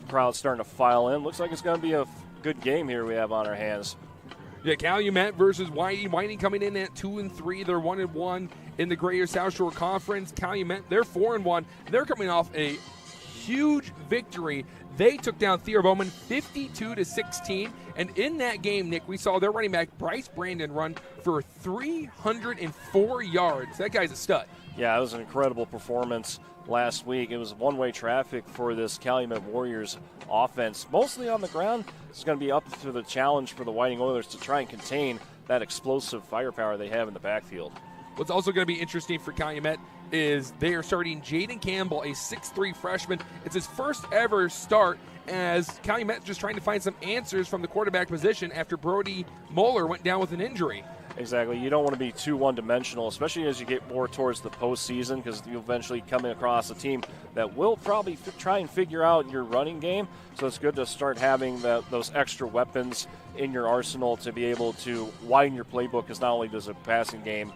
crowd's starting to file in. Looks like it's going to be a good game here we have on our hands. Yeah, Calumet versus Whiting. Whiting coming in at 2-3. They're 1-1 in the Greater South Shore Conference. Calumet, they're 4-1. They're coming off a huge victory. They took down Theo Bowman 52-16. And in that game, Nick, we saw their running back Bryce Brandon run for 304 yards. That guy's a stud. Yeah, it was an incredible performance last week. It was one-way traffic for this Calumet Warriors offense, mostly on the ground. It's going to be up to the challenge for the Whiting Oilers to try and contain that explosive firepower they have in the backfield. What's also going to be interesting for Calumet is they are starting Jaden Campbell, a 6'3 freshman. It's his first ever start as Calumet's just trying to find some answers from the quarterback position after Brody Moeller went down with an injury. Exactly. You don't want to be too one-dimensional, especially as you get more towards the postseason, because you'll eventually come across a team that will probably try and figure out your running game. So it's good to start having those extra weapons in your arsenal to be able to widen your playbook, because not only does a passing game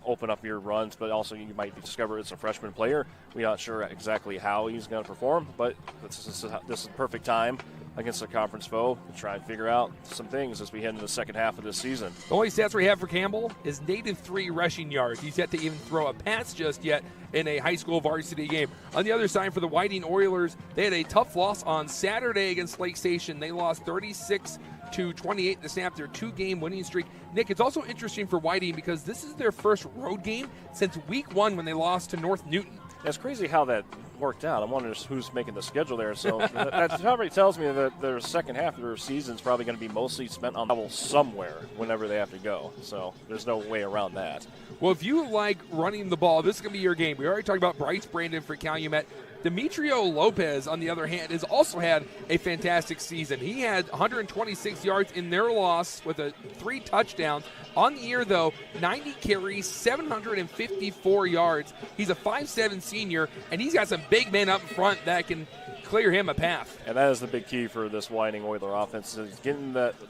open up your runs, but also you might discover it's a freshman player. We're not sure exactly how he's going to perform, but this is the perfect time against a conference foe to try and figure out some things as we head into the second half of this season. The only stats we have for Campbell is -3 rushing yards. He's yet to even throw a pass just yet in a high school varsity game. On the other side, for the Whiting Oilers, they had a tough loss on Saturday against Lake Station. They lost 36-28 to snap their 2-game winning streak. Nick, it's also interesting for Whiting because this is their first road game since week 1 when they lost to North Newton. It's crazy how that worked out. I wonder who's making the schedule there. So that probably tells me that their second half of their season is probably going to be mostly spent on travel somewhere whenever they have to go. So there's no way around that. Well, if you like running the ball, this is going to be your game. We already talked about Bryce Brandon for Calumet. Demetrio Lopez, on the other hand, has also had a fantastic season. He had 126 yards in their loss with 3 touchdowns. On the year, though, 90 carries, 754 yards. He's a 5'7 senior, and he's got some big men up front that can clear him a path. And that is the big key for this Whiting Oiler offense, is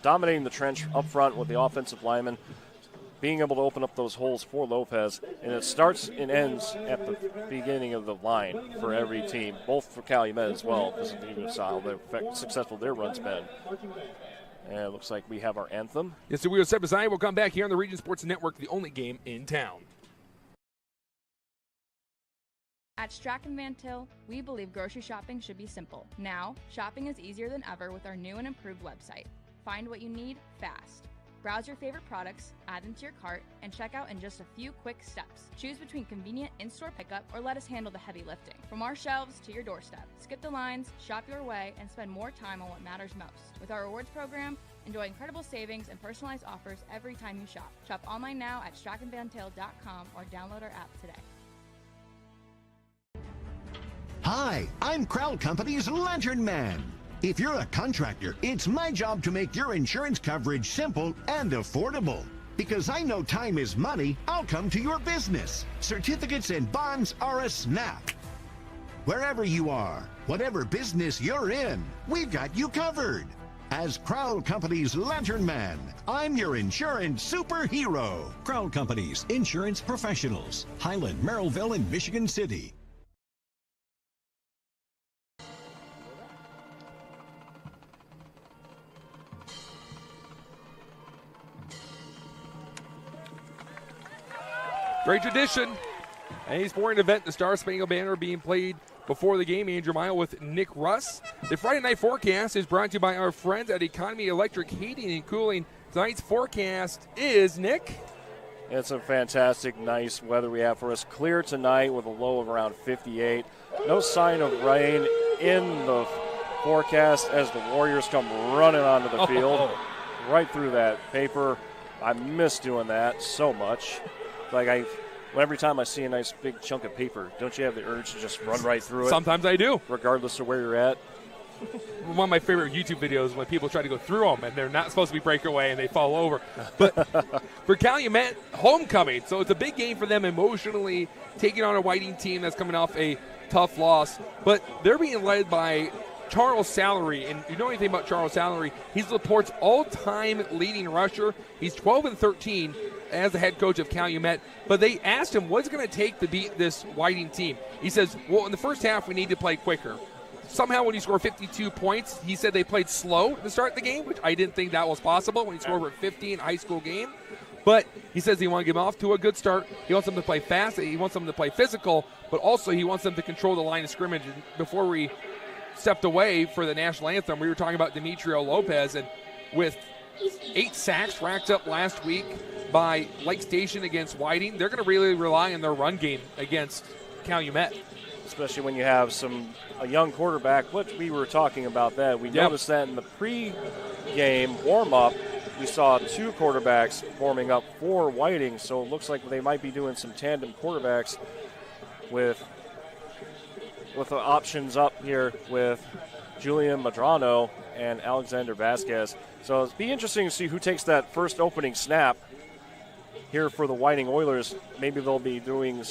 dominating the trench up front with the offensive linemen, being able to open up those holes for Lopez, and it starts and ends at the beginning of the line for every team, both for Calumet as well, because you saw how successful their run's been. And it looks like we have our anthem. Yes, so we will step aside. We'll come back here on the Region Sports Network, the only game in town. At Strachan Van Til, we believe grocery shopping should be simple. Now, shopping is easier than ever with our new and improved website. Find what you need fast. Browse your favorite products, add them to your cart, and check out in just a few quick steps. Choose between convenient in-store pickup or let us handle the heavy lifting. From our shelves to your doorstep, skip the lines, shop your way, and spend more time on what matters most. With our rewards program, enjoy incredible savings and personalized offers every time you shop. Shop online now at strachanvantil.com or download our app today. Hi, I'm Crowd Company's Lantern Man. If you're a contractor, it's my job to make your insurance coverage simple and affordable. Because I know time is money, I'll come to your business. Certificates and bonds are a snap. Wherever you are, whatever business you're in, we've got you covered. As Crowd Company's Lantern Man, I'm your insurance superhero. Crowd Company's insurance professionals. Highland, Merrillville, and Michigan City. Great tradition. A sporting event, the Star Spangled Banner being played before the game. Andrew Mile with Nick Russ. The Friday night forecast is brought to you by our friends at Economy Electric Heating and Cooling. Tonight's forecast is, Nick? It's a fantastic, nice weather we have for us. Clear tonight with a low of around 58. No sign of rain in the forecast as the Warriors come running onto the field. Right through that paper. I miss doing that so much. Every time I see a nice big chunk of paper, don't you have the urge to just run right through it? Sometimes I do. Regardless of where you're at. One of my favorite YouTube videos when people try to go through them and they're not supposed to be breakaway and they fall over. But for Calumet, homecoming. So it's a big game for them emotionally, taking on a Whiting team that's coming off a tough loss. But they're being led by Charles Sallery, and you know anything about Charles Sallery, he's LaPorte's all-time leading rusher. He's 12-13 as the head coach of Calumet, but they asked him what's going to take to beat this Whiting team. He says, well, in the first half we need to play quicker. somehow when you score 52 points, he said they played slow to start the game, which I didn't think that was possible when you score over 50 in a high school game. But he says he wants to get them off to a good start. He wants them to play fast. He wants them to play physical, but also he wants them to control the line of scrimmage. And before we stepped away for the national anthem, we were talking about Demetrio Lopez, and with 8 sacks racked up last week by Lake Station against Whiting, they're going to really rely on their run game against Calumet. Especially when you have a young quarterback. What we were talking about that. We noticed that in the pre-game warm-up, we saw 2 quarterbacks forming up for Whiting, so it looks like they might be doing some tandem quarterbacks with the options up here with Julian Madrano and Alexander Vasquez. So it'll be interesting to see who takes that first opening snap here for the Whiting Oilers. Maybe they'll be doing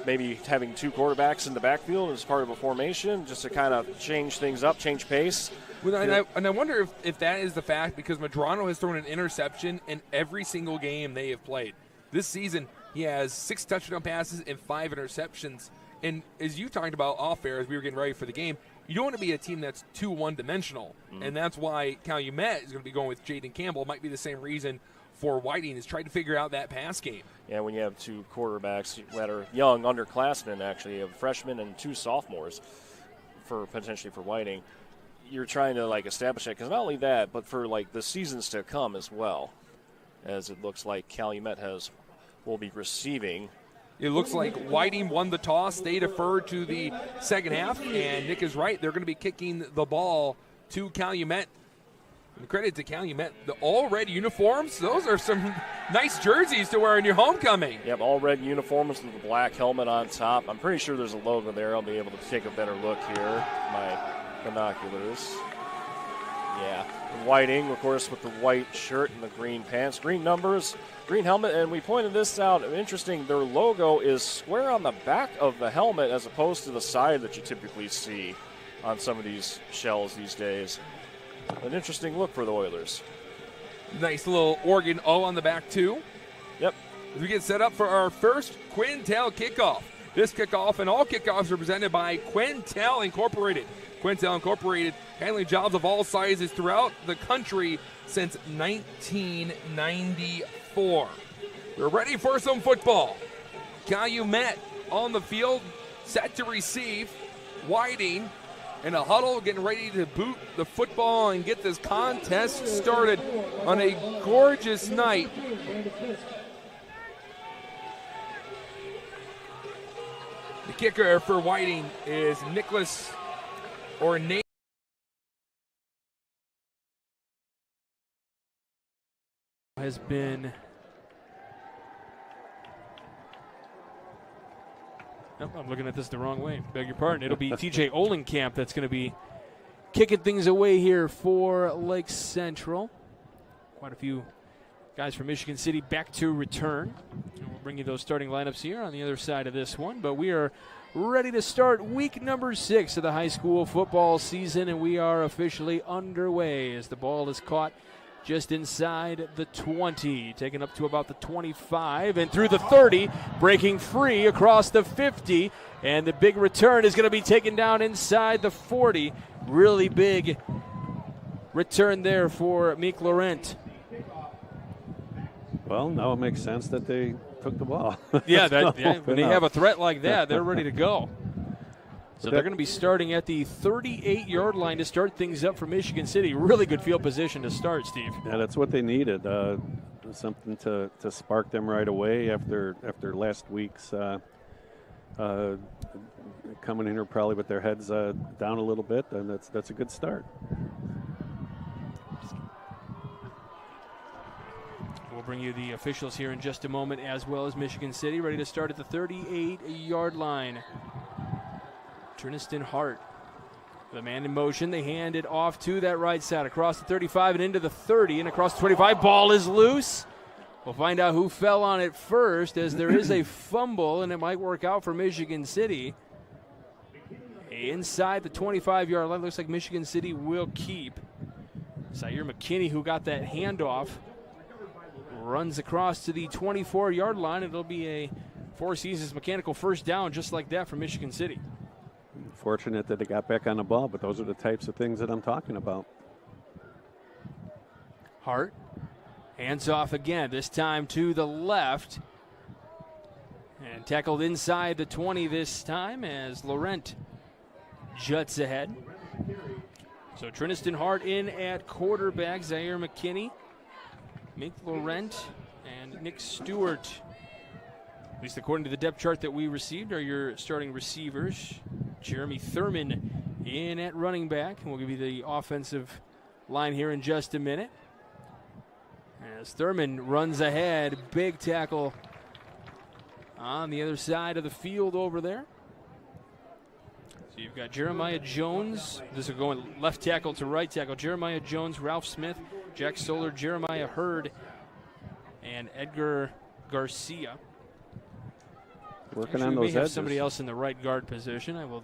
maybe having 2 quarterbacks in the backfield as part of a formation just to kind of change things up, change pace. Well, and I wonder if that is the fact, because Madrano has thrown an interception in every single game they have played. This season, he has 6 touchdown passes and 5 interceptions. And as you talked about off air as we were getting ready for the game, you don't want to be a team that's too one-dimensional. And that's why Calumet is going to be going with Jaden Campbell. It might be the same reason for Whiting, is trying to figure out that pass game. Yeah, when you have 2 quarterbacks that are young, underclassmen actually, you have freshmen and 2 sophomores potentially for Whiting, you're trying to establish that, because not only that, but for the seasons to come as well, as it looks like Calumet will be receiving. It looks like Whiting won the toss. They deferred to the second half, and Nick is right. They're going to be kicking the ball to Calumet. And credit to Calumet. The all-red uniforms, those are some nice jerseys to wear in your homecoming. Yep, all-red uniforms with the black helmet on top. I'm pretty sure there's a logo there. I'll be able to take a better look here. My binoculars. Yeah. Whiting, of course, with the white shirt and the green pants, green numbers, green helmet, and we pointed this out. Interesting, their logo is square on the back of the helmet as opposed to the side that you typically see on some of these shells these days. An interesting look for the Oilers. Nice little Oregon O on the back, too. Yep. As we get set up for our first Quintel kickoff. This kickoff and all kickoffs are presented by Quintel Incorporated. Quintel Incorporated handling jobs of all sizes throughout the country since 1994. We're ready for some football. Calumet on the field, set to receive. Whiting in a huddle, getting ready to boot the football and get this contest started on a gorgeous night. The kicker for Whiting is Nicholas or Nate. Has been I'm looking at this the wrong way. Beg your pardon. It'll be TJ Olenkamp that's going to be kicking things away here for Lake Central. Quite a few guys from Michigan City back to return. And we'll bring you those starting lineups here on the other side of this one. But we are ready to start week number 6 of the high school football season, and we are officially underway as the ball is caught just inside the 20, taken up to about the 25, and through the 30, breaking free across the 50, and the big return is going to be taken down inside the 40. Really big return there for Meek Laurent. Well, now it makes sense that they took the ball. When they have a threat like that, they're ready to go. So they're going to be starting at the 38-yard line to start things up for Michigan City. Really good field position to start, Steve. Yeah, that's what they needed. Something to spark them right away after last week's coming in here probably with their heads down a little bit, and that's a good start. We'll bring you the officials here in just a moment, as well as Michigan City, ready to start at the 38-yard line. Tristan Hart, the man in motion. They hand it off to that right side across the 35 and into the 30 and across the 25. Ball is loose. We'll find out who fell on it first, as there is a fumble, and it might work out for Michigan City. Inside the 25-yard line, looks like Michigan City will keep. Zaire McKinney, who got that handoff, runs across to the 24-yard line. It'll be a Four Seasons mechanical first down just like that for Michigan City. fortunate that they got back on the ball, but those are the types of things that I'm talking about. Hart hands off again, this time to the left. And tackled inside the 20 this time as Laurent juts ahead. So Triniston Hart in at quarterback, Zaire McKinney, Mick Laurent, and Nick Stewart. At least according to the depth chart that we received, are your starting receivers. Jeremy Thurman in at running back, and we'll give you the offensive line here in just a minute. As Thurman runs ahead, big tackle on the other side of the field over there. So you've got Jeremiah Jones. This is going left tackle to right tackle. Jeremiah Jones, Ralph Smith, Jack Solar, Jeremiah Hurd, and Edgar Garcia. Working Actually, on we those may have edges. somebody else in the right guard position. I will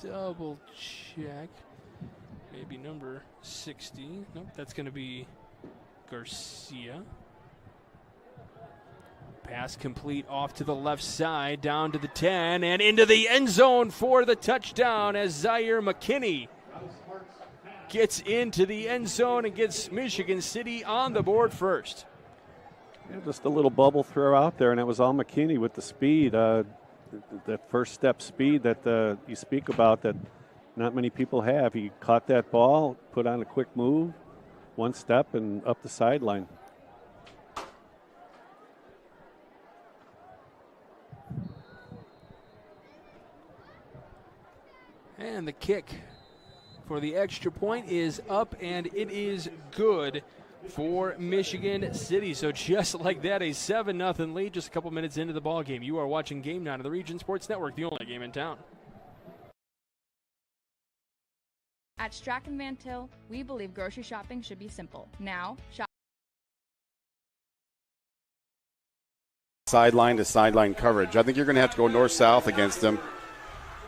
double check. Maybe number 60. Nope, that's going to be Garcia. Pass complete off to the left side, down to the 10, and into the end zone for the touchdown as Zaire McKinney gets into the end zone and gets Michigan City on the board first. Yeah, just a little bubble throw out there, and it was all McKinney with the speed, that first step speed that you speak about that not many people have. He caught that ball, put on a quick move, one step, and up the sideline. And the kick for the extra point is up, and it is good for Michigan City. So just like that, a 7-0 lead just a couple minutes into the ball game. You are watching Game 9 of the Region Sports Network, the only game in town. At Strachan Van Til, we believe grocery shopping should be simple. Now, shop. Sideline to sideline coverage. I think you're going to have to go north-south against them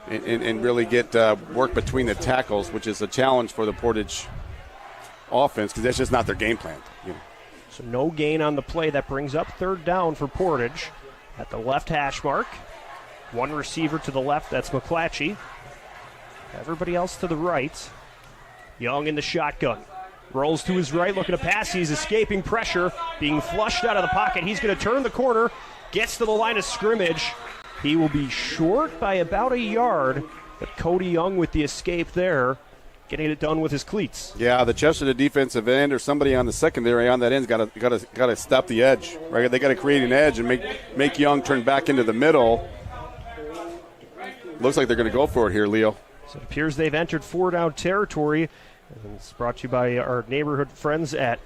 and really get work between the tackles, which is a challenge for the Portage offense because that's just not their game plan. You know. So no gain on the play. That brings up third down for Portage at the left hash mark. One receiver to the left, that's McClatchy. Everybody else to the right. Young in the shotgun. Rolls to his right, looking to pass. He's escaping pressure, being flushed out of the pocket. He's going to turn the corner, gets to the line of scrimmage. He will be short by about a yard, but Cody Young with the escape there, getting it done with his cleats. Yeah, the Chesterton defensive end or somebody on the secondary on that end's got to stop the edge. Right, they got to create an edge and make Young turn back into the middle. Looks like they're going to go for it here, Leo. So it appears they've entered four-down territory. And it's brought to you by our neighborhood friends at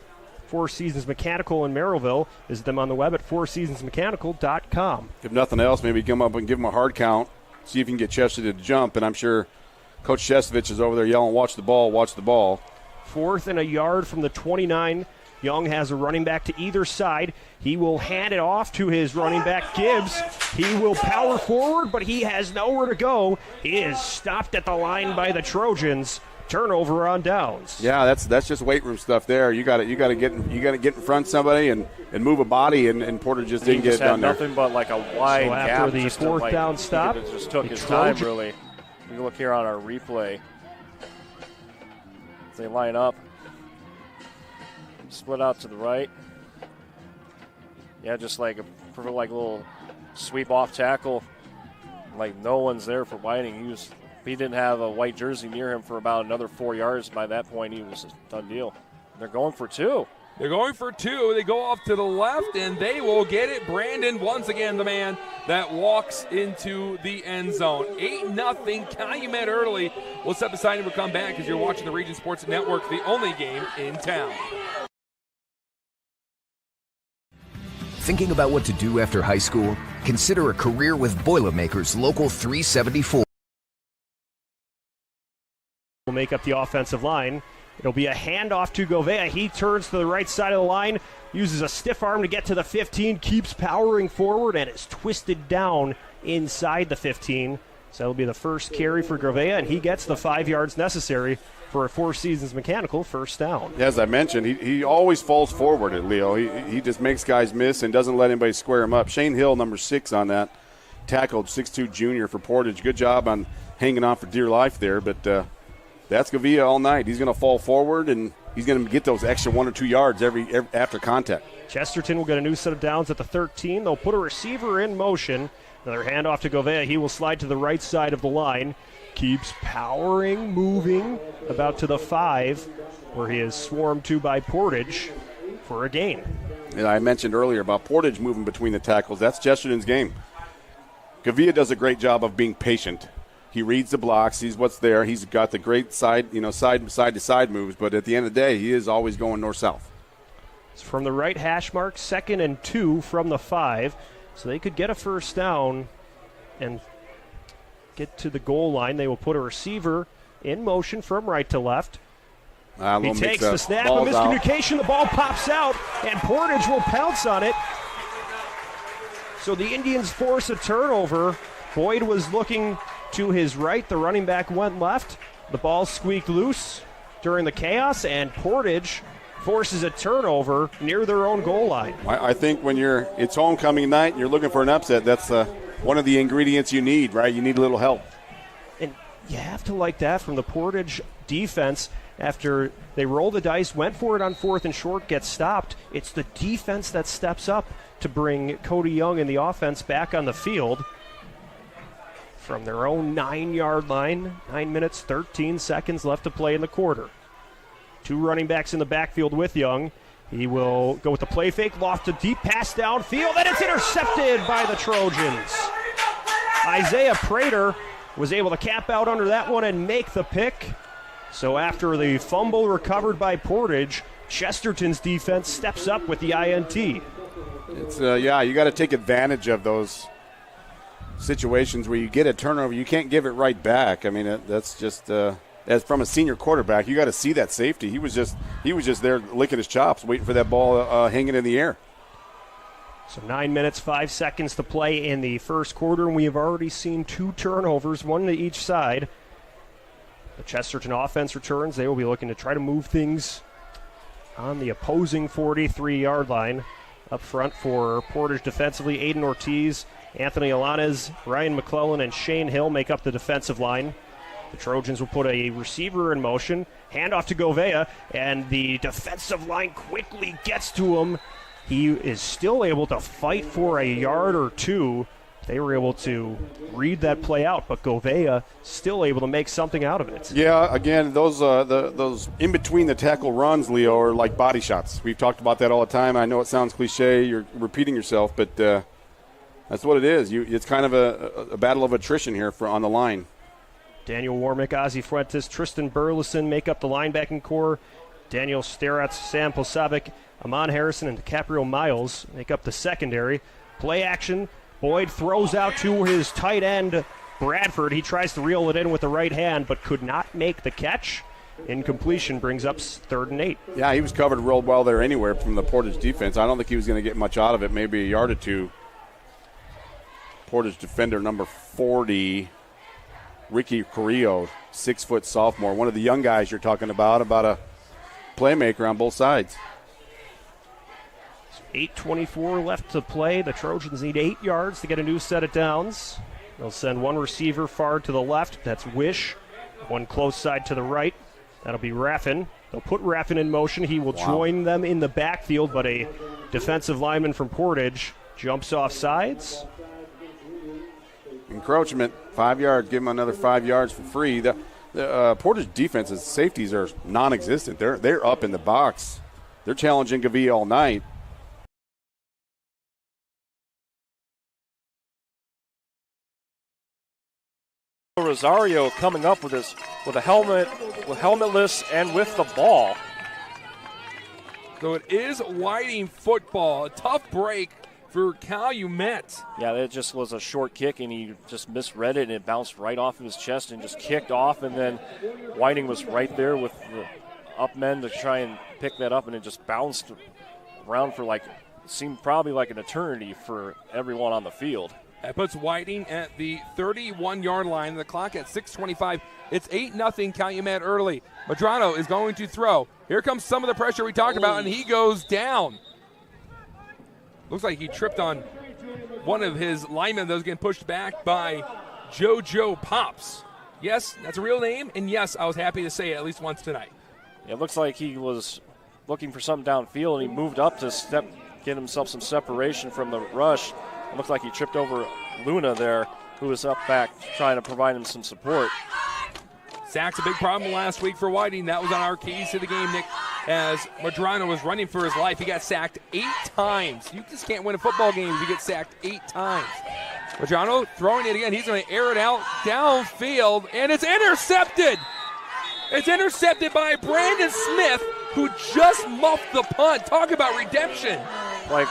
Four Seasons Mechanical in Merrillville. Visit them on the web at fourseasonsmechanical.com. If nothing else, maybe come up and give them a hard count, see if you can get Chesterton to jump. And I'm sure Coach Shestovich is over there yelling, watch the ball, watch the ball. 4th and a yard from the 29. Young has a running back to either side. He will hand it off to his running back, Gibbs. He will power forward, but he has nowhere to go. He is stopped at the line by the Trojans. Turnover on downs. Yeah, that's just weight room stuff there. You got to get in front of somebody and move a body, and Porter just didn't get it done there. Nothing but like a wide gap. After the fourth down stop, it just took his time really. We look here on our replay. As they line up, split out to the right. Yeah, just like a little sweep off tackle. Like no one's there for Whiting. He didn't have a white jersey near him for about another 4 yards. By that point, he was a done deal. They're going for two. They're going for two. They go off to the left, and they will get it. Brandon, once again, the man that walks into the end zone. 8-0, Calumet early. We'll step aside and we'll come back as you're watching the Region Sports Network, the only game in town. Thinking about what to do after high school? Consider a career with Boilermakers Local 374. Will make up the offensive line. It'll be a handoff to Govea. He turns to the right side of the line, uses a stiff arm to get to the 15, keeps powering forward, and is twisted down inside the 15. So that'll be the first carry for Govea, and he gets the 5 yards necessary for a Four Seasons Mechanical first down. As I mentioned, he always falls forward at Leo. He just makes guys miss and doesn't let anybody square him up. Shane Hill, number 6 on that, tackled 6'2 junior for Portage. Good job on hanging on for dear life there. But that's Gavia all night. He's going to fall forward, and he's going to get those extra 1 or 2 yards every after contact. Chesterton will get a new set of downs at the 13. They'll put a receiver in motion. Another handoff to Govea. He will slide to the right side of the line. Keeps powering, moving, about to the 5, where he is swarmed to by Portage for a gain. And I mentioned earlier about Portage moving between the tackles. That's Chesterton's game. Gavia does a great job of being patient. He reads the blocks, sees what's there. He's got the great side to side moves, but at the end of the day, he is always going north-south. It's from the right hash mark, 2nd and 2 from the 5. So they could get a first down and get to the goal line. They will put a receiver in motion from right to left. He takes the snap, a miscommunication, the ball pops out, and Portage will pounce on it. So the Indians force a turnover. Boyd was looking to his right, the running back went left. The ball squeaked loose during the chaos, and Portage forces a turnover near their own goal line. I think when it's homecoming night and you're looking for an upset, that's one of the ingredients you need, right? You need a little help. And you have to like that from the Portage defense. After they roll the dice, went for it on 4th and short, gets stopped. It's the defense that steps up to bring Cody Young and the offense back on the field. From their own 9-yard line, 9 minutes, 13 seconds left to play in the quarter. 2 running backs in the backfield with Young. He will go with the play fake, loft a deep pass downfield, and it's intercepted by the Trojans. Isaiah Prater was able to cap out under that one and make the pick. So after the fumble recovered by Portage, Chesterton's defense steps up with the INT. It's you got to take advantage of those situations where you get a turnover. You can't give it right back. I mean, that's just as from a senior quarterback, you got to see that safety. He was just there licking his chops, waiting for that ball hanging in the air. So 9 minutes, 5 seconds to play in the first quarter, and we have already seen 2 turnovers, 1 to each side. The Chesterton offense returns. They will be looking to try to move things on the opposing 43-yard line. Up front for Portage defensively, Aiden Ortiz, Anthony Alanes, Ryan McClellan, and Shane Hill make up the defensive line. The Trojans will put a receiver in motion. Handoff to Govea, and the defensive line quickly gets to him. He is still able to fight for a yard or 2. They were able to read that play out, but Govea still able to make something out of it. Yeah, again, those in between the tackle runs, Leo, are like body shots. We've talked about that all the time. I know it sounds cliche, you're repeating yourself, but that's what it is. It's kind of a battle of attrition here on the line. Daniel Warmick, Ozzie Fuentes, Tristan Burleson make up the linebacking core. Daniel Steratz, Sam Posavic, Amon Harrison, and DiCaprio Miles make up the secondary. Play action. Boyd throws out to his tight end, Bradford. He tries to reel it in with the right hand, but could not make the catch. Incompletion brings up 3rd and 8. Yeah, he was covered real well there anywhere from the Portage defense. I don't think he was going to get much out of it, maybe a yard or 2. Portage defender number 40, Ricky Carrillo, 6-foot sophomore. One of the young guys you're talking about a playmaker on both sides. 8:24 left to play. The Trojans need 8 yards to get a new set of downs. They'll send one receiver far to the left. That's Wish. One close side to the right. That'll be Raffin. They'll put Raffin in motion. He will join them in the backfield, but a defensive lineman from Portage jumps off sides. Encroachment, 5 yards. Give him another 5 yards for free. The Portage defense's safeties are non-existent. They're up in the box. They're challenging Gavia all night. Rosario coming up with a helmetless and with the ball. So it is Whiting football. A tough break for Calumet. Yeah, that just was a short kick, and he just misread it, and it bounced right off of his chest and just kicked off, and then Whiting was right there with the up men to try and pick that up, and it just bounced around for seemed probably like an eternity for everyone on the field. That puts Whiting at the 31-yard line. The clock at 6:25. It's 8-0 Calumet early. Madrano is going to throw. Here comes some of the pressure we talked about, and he goes down. Looks like he tripped on one of his linemen that was getting pushed back by JoJo Pops. Yes, that's a real name, and yes, I was happy to say it at least once tonight. It looks like he was looking for something downfield, and he moved up to get himself some separation from the rush. It looked like he tripped over Luna there, who was up back trying to provide him some support. Sacks a big problem last week for Whiting. That was on our keys to the game, Nick. As Madrano was running for his life, he got sacked 8 times. You just can't win a football game if you get sacked 8 times. Madrano throwing it again. He's going to air it out downfield, and it's intercepted. It's intercepted by Brandon Smith, who just muffed the punt. Talk about redemption. Like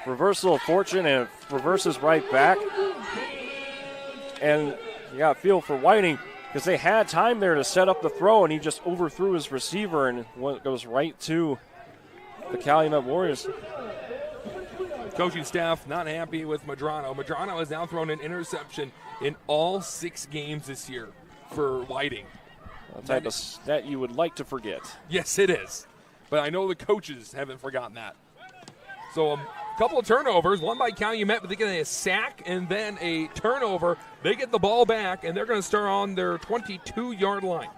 reversal of fortune, and it reverses right back. And you got to feel for Whiting, because they had time there to set up the throw, and he just overthrew his receiver, and it goes right to the Calumet Warriors. Coaching staff not happy with Madrano. Madrano has now thrown an interception in all 6 games this year for Whiting. A type of stat you would like to forget. Yes, it is. But I know the coaches haven't forgotten that. So a couple of turnovers, one by Calumet, but they get a sack and then a turnover. They get the ball back, and they're going to start on their 22-yard line.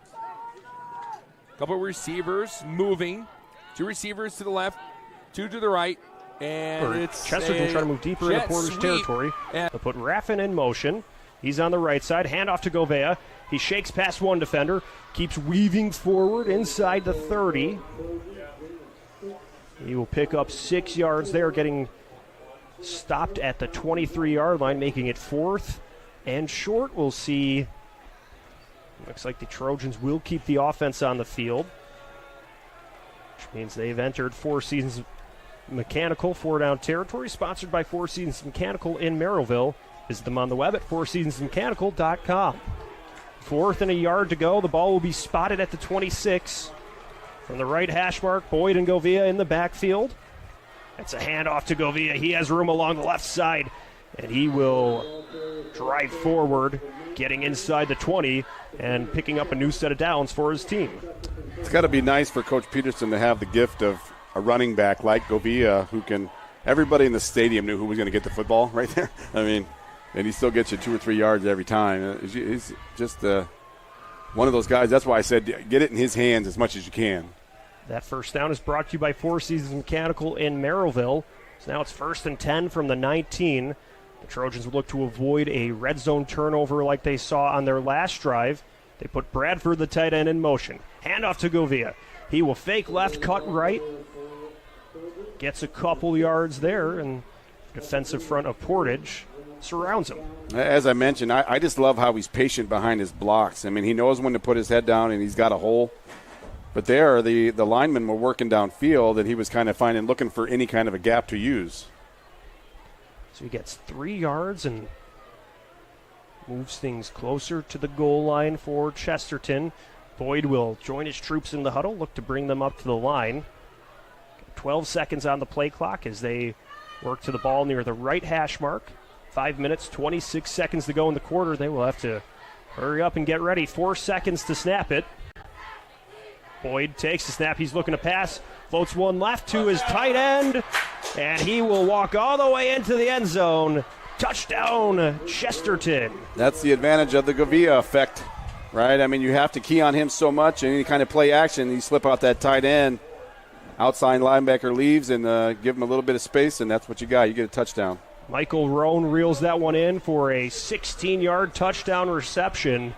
Couple of receivers moving. 2 receivers to the left, 2 to the right. And it's Chesterton trying to move deeper into Portage territory. They'll put Raffin in motion. He's on the right side. Handoff to Govea. He shakes past one defender. Keeps weaving forward inside the 30. He will pick up 6 yards there, getting stopped at the 23-yard line, making it 4th and short. We'll see. Looks like the Trojans will keep the offense on the field, which means they've entered Four Seasons Mechanical 4-down territory, sponsored by Four Seasons Mechanical in Merrillville. Visit them on the web at fourseasonsmechanical.com. 4th and a yard to go. The ball will be spotted at the 26. From the right hash mark, Boyd and Govea in the backfield. That's a handoff to Govea. He has room along the left side, and he will drive forward, getting inside the 20 and picking up a new set of downs for his team. It's got to be nice for Coach Peterson to have the gift of a running back like Govea, who can – everybody in the stadium knew who was going to get the football right there. I mean, and he still gets you 2 or 3 yards every time. He's just one of those guys. That's why I said get it in his hands as much as you can. That first down is brought to you by Four Seasons Mechanical in Merrillville. So now it's 1st and 10 from the 19. The Trojans will look to avoid a red zone turnover like they saw on their last drive. They put Bradford, the tight end, in motion. Handoff to Govea. He will fake left, cut right. Gets a couple yards there, and defensive front of Portage surrounds him. As I mentioned, I just love how he's patient behind his blocks. I mean, he knows when to put his head down, and he's got a hole. But there, the linemen were working downfield, and he was kind of looking for any kind of a gap to use. So he gets 3 yards and moves things closer to the goal line for Chesterton. Boyd will join his troops in the huddle, look to bring them up to the line. 12 seconds on the play clock as they work to the ball near the right hash mark. 5 minutes, 26 seconds to go in the quarter. They will have to hurry up and get ready. 4 seconds to snap it. Boyd takes the snap. He's looking to pass. Floats one left to his tight end, and he will walk all the way into the end zone. Touchdown, Chesterton. That's the advantage of the Govea effect, right? I mean, you have to key on him so much, and any kind of play action, you slip out that tight end. Outside linebacker leaves and give him a little bit of space, and that's what you got. You get a touchdown. Michael Roan reels that one in for a 16-yard touchdown reception,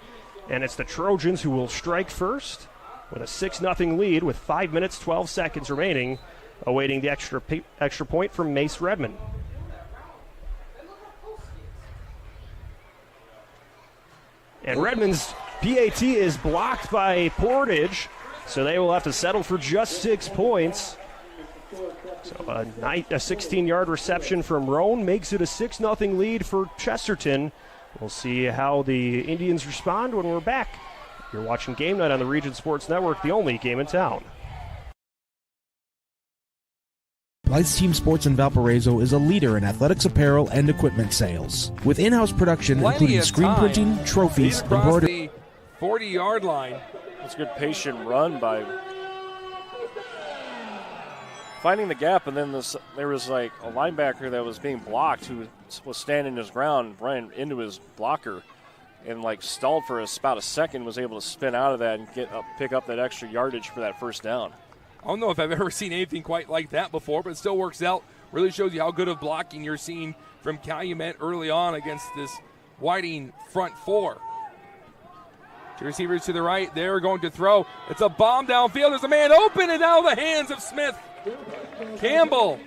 and it's the Trojans who will strike first with a 6-0 lead with 5 minutes, 12 seconds remaining, awaiting the extra point from Mace Redmond. And Redmond's PAT is blocked by Portage, so they will have to settle for just 6 points. So a 16-yard reception from Roan makes it a 6-0 lead for Chesterton. We'll see how the Indians respond when we're back. You're watching Game Night on the Region Sports Network, the only game in town. Lights Team Sports in Valparaiso is a leader in athletics apparel and equipment sales. With in-house production, including screen printing, trophies, embroidery. 40-yard line. That's a good patient run by finding the gap, and then there was like a linebacker that was being blocked who was standing his ground, ran into his blocker. and stalled for about a second, was able to spin out of that and pick up that extra yardage for that first down. I don't know if I've ever seen anything quite like that before, but it still works out. Really shows you how good of blocking you're seeing from Calumet early on against this Whiting front four. Two receivers to the right. They're going to throw. It's a bomb downfield. There's a man open, and out of the hands of Smith. Campbell.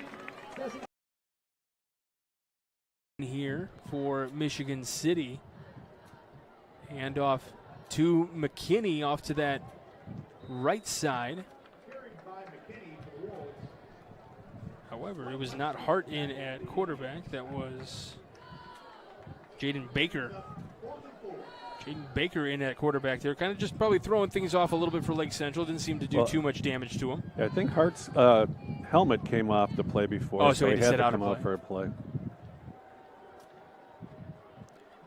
Here for Michigan City. Handoff to McKinney off to that right side. However, it was not Hart in at quarterback. That was Jaden Baker. Jaden Baker in at quarterback there. Kind of just probably throwing things off a little bit for Lake Central. Didn't seem to do too much damage to him. Yeah, I think Hart's helmet came off the play before. Oh, so he had to come out for a play.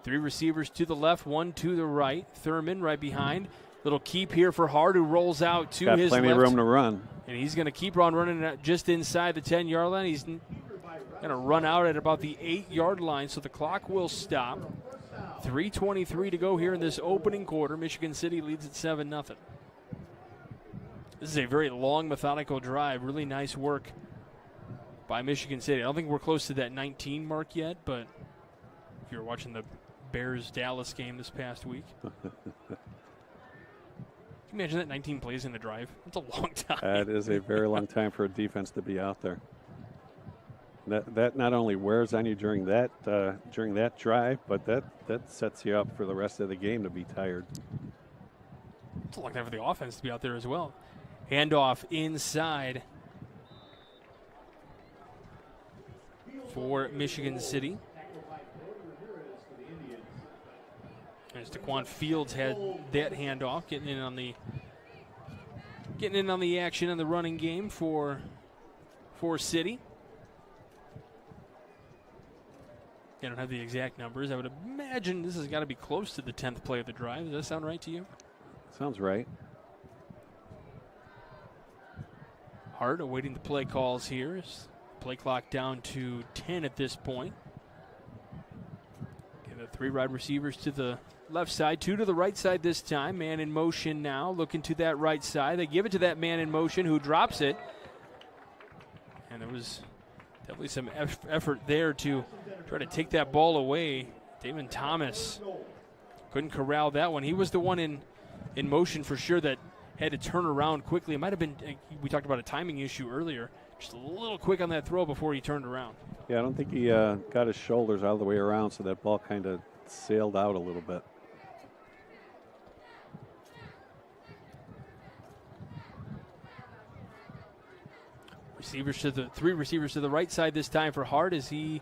3 receivers to the left, 1 to the right. Thurman right behind. Little keep here for Hart, who rolls out to his left. Got plenty of room to run. And he's going to keep on running just inside the 10-yard line. He's going to run out at about the 8-yard line, so the clock will stop. 3:23 to go here in this opening quarter. Michigan City leads at 7-0. This is a very long, methodical drive. Really nice work by Michigan City. I don't think we're close to that 19 mark yet, but if you're watching the Bears-Dallas game this past week. Can you imagine that 19 plays in a drive? That's a long time. That is a very long time for a defense to be out there. That not only wears on you during that drive, but that sets you up for the rest of the game to be tired. It's a long time for the offense to be out there as well. Handoff inside for Michigan City. As Daquan Fields had that handoff, getting in on the action in the running game for City. I don't have the exact numbers. I would imagine this has got to be close to the 10th play of the drive. Does that sound right to you? Sounds right. Hart awaiting the play calls here. Play clock down to 10 at this point. Okay, the 3 wide receivers to the left side, 2 to the right side this time. Man in motion now, looking to that right side. They give it to that man in motion who drops it. And there was definitely some effort there to try to take that ball away. Damon Thomas couldn't corral that one. He was the one in motion for sure that had to turn around quickly. It might have been, we talked about a timing issue earlier, just a little quick on that throw before he turned around. Yeah, I don't think he got his shoulders all the way around, so that ball kind of sailed out a little bit. Three receivers to the right side this time for Hart as he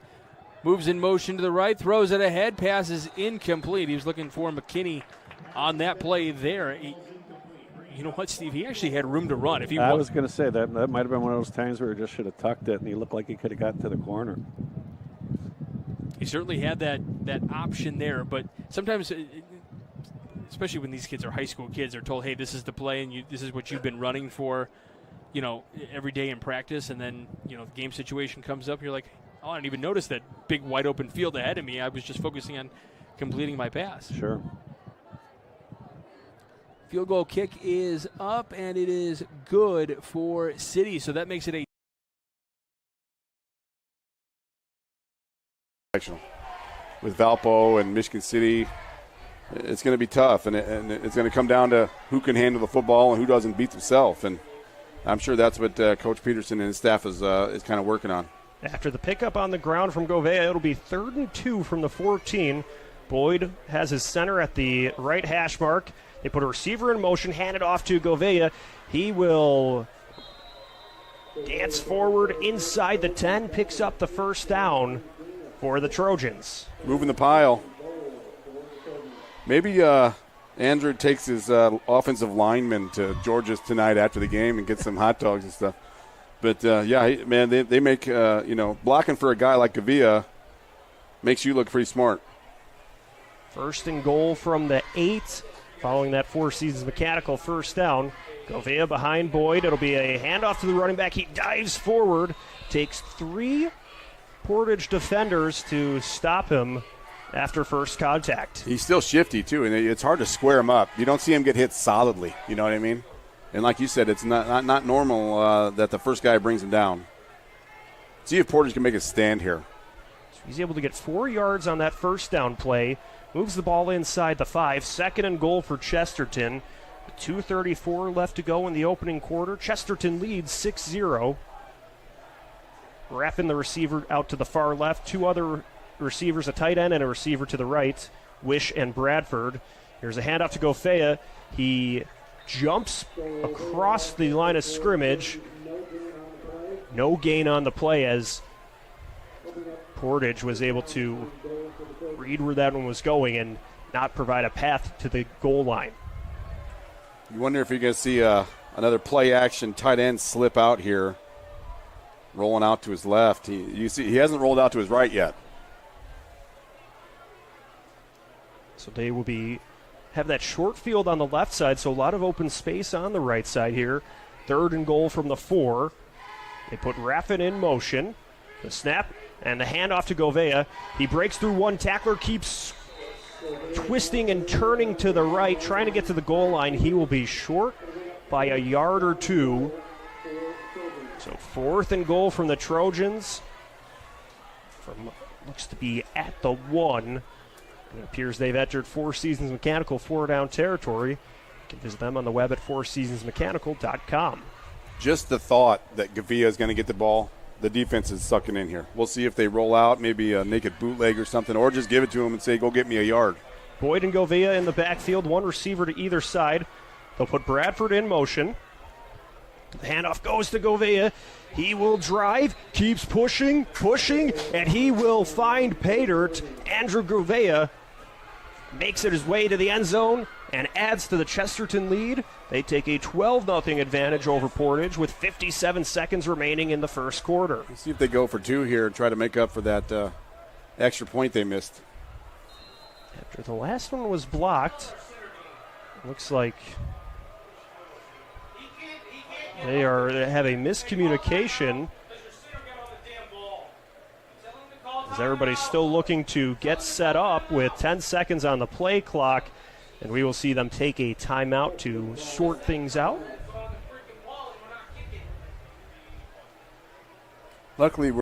moves in motion to the right, throws it ahead, passes incomplete. He was looking for McKinney on that play there. You know what, Steve? He actually had room to run. I was going to say that might have been one of those times where he just should have tucked it, and he looked like he could have got to the corner. He certainly had that option there, but sometimes, especially when these kids are high school kids, they're told, hey, this is the play, and this is what you've been running for, every day in practice, and then, the game situation comes up, you're like, oh, I didn't even notice that big wide open field ahead of me. I was just focusing on completing my pass. Sure. Field goal kick is up, and it is good for City, so that makes it a with Valpo and Michigan City. It's going to be tough, and it's going to come down to who can handle the football and who doesn't beat themselves. And I'm sure that's what Coach Peterson and his staff is kind of working on. After the pickup on the ground from Gouveia, it'll be 3rd and 2 from the 14. Boyd has his center at the right hash mark. They put a receiver in motion, hand it off to Gouveia. He will dance forward inside the 10, picks up the first down for the Trojans. Moving the pile. Maybe Andrew takes his offensive lineman to Georgia's tonight after the game and gets some hot dogs and stuff. But, they make, blocking for a guy like Gouveia makes you look pretty smart. 1st and goal from the 8. Following that Four Seasons mechanical first down. Gouveia behind Boyd. It'll be a handoff to the running back. He dives forward. Takes 3 Portage defenders to stop him after first contact. He's still shifty, too, and it's hard to square him up. You don't see him get hit solidly, you know what I mean? And like you said, it's not normal that the first guy brings him down. See if Portage can make a stand here. So he's able to get 4 yards on that first down play. Moves the ball inside the 5. 2nd and goal for Chesterton. 2:34 left to go in the opening quarter. Chesterton leads 6-0. Wrapping the receiver out to the far left. 2 other receivers, a tight end and a receiver to the right, Wish and Bradford. Here's a handoff to Gofea. He jumps across the line of scrimmage. No gain on the play as Portage was able to read where that one was going and not provide a path to the goal line. You wonder if you're going to see another play-action tight end slip out here, rolling out to his left. He hasn't rolled out to his right yet. So they will have that short field on the left side, so a lot of open space on the right side here. 3rd and goal from the 4. They put Raffin in motion. The snap and the handoff to Gouveia. He breaks through one tackler, keeps twisting and turning to the right, trying to get to the goal line. He will be short by a yard or 2. So 4th and goal from the Trojans. Looks to be at the 1. It appears they've entered Four Seasons Mechanical 4-down territory. You can visit them on the web at fourseasonsmechanical.com. Just the thought that Gavia is going to get the ball, the defense is sucking in here. We'll see if they roll out, maybe a naked bootleg or something, or just give it to him and say, go get me a yard. Boyd and Gouveia in the backfield, 1 receiver to either side. They'll put Bradford in motion. The handoff goes to Gouveia. He will drive, keeps pushing, and he will find pay dirt. Andrew Gouveia makes it his way to the end zone and adds to the Chesterton lead. They take a 12-0 advantage over Portage with 57 seconds remaining in the first quarter. Let's see if they go for 2 here and try to make up for that extra point they missed. After the last one was blocked, looks like they have a miscommunication as everybody's still looking to get set up with 10 seconds on the play clock, and we will see them take a timeout to sort things out. Luckily, we're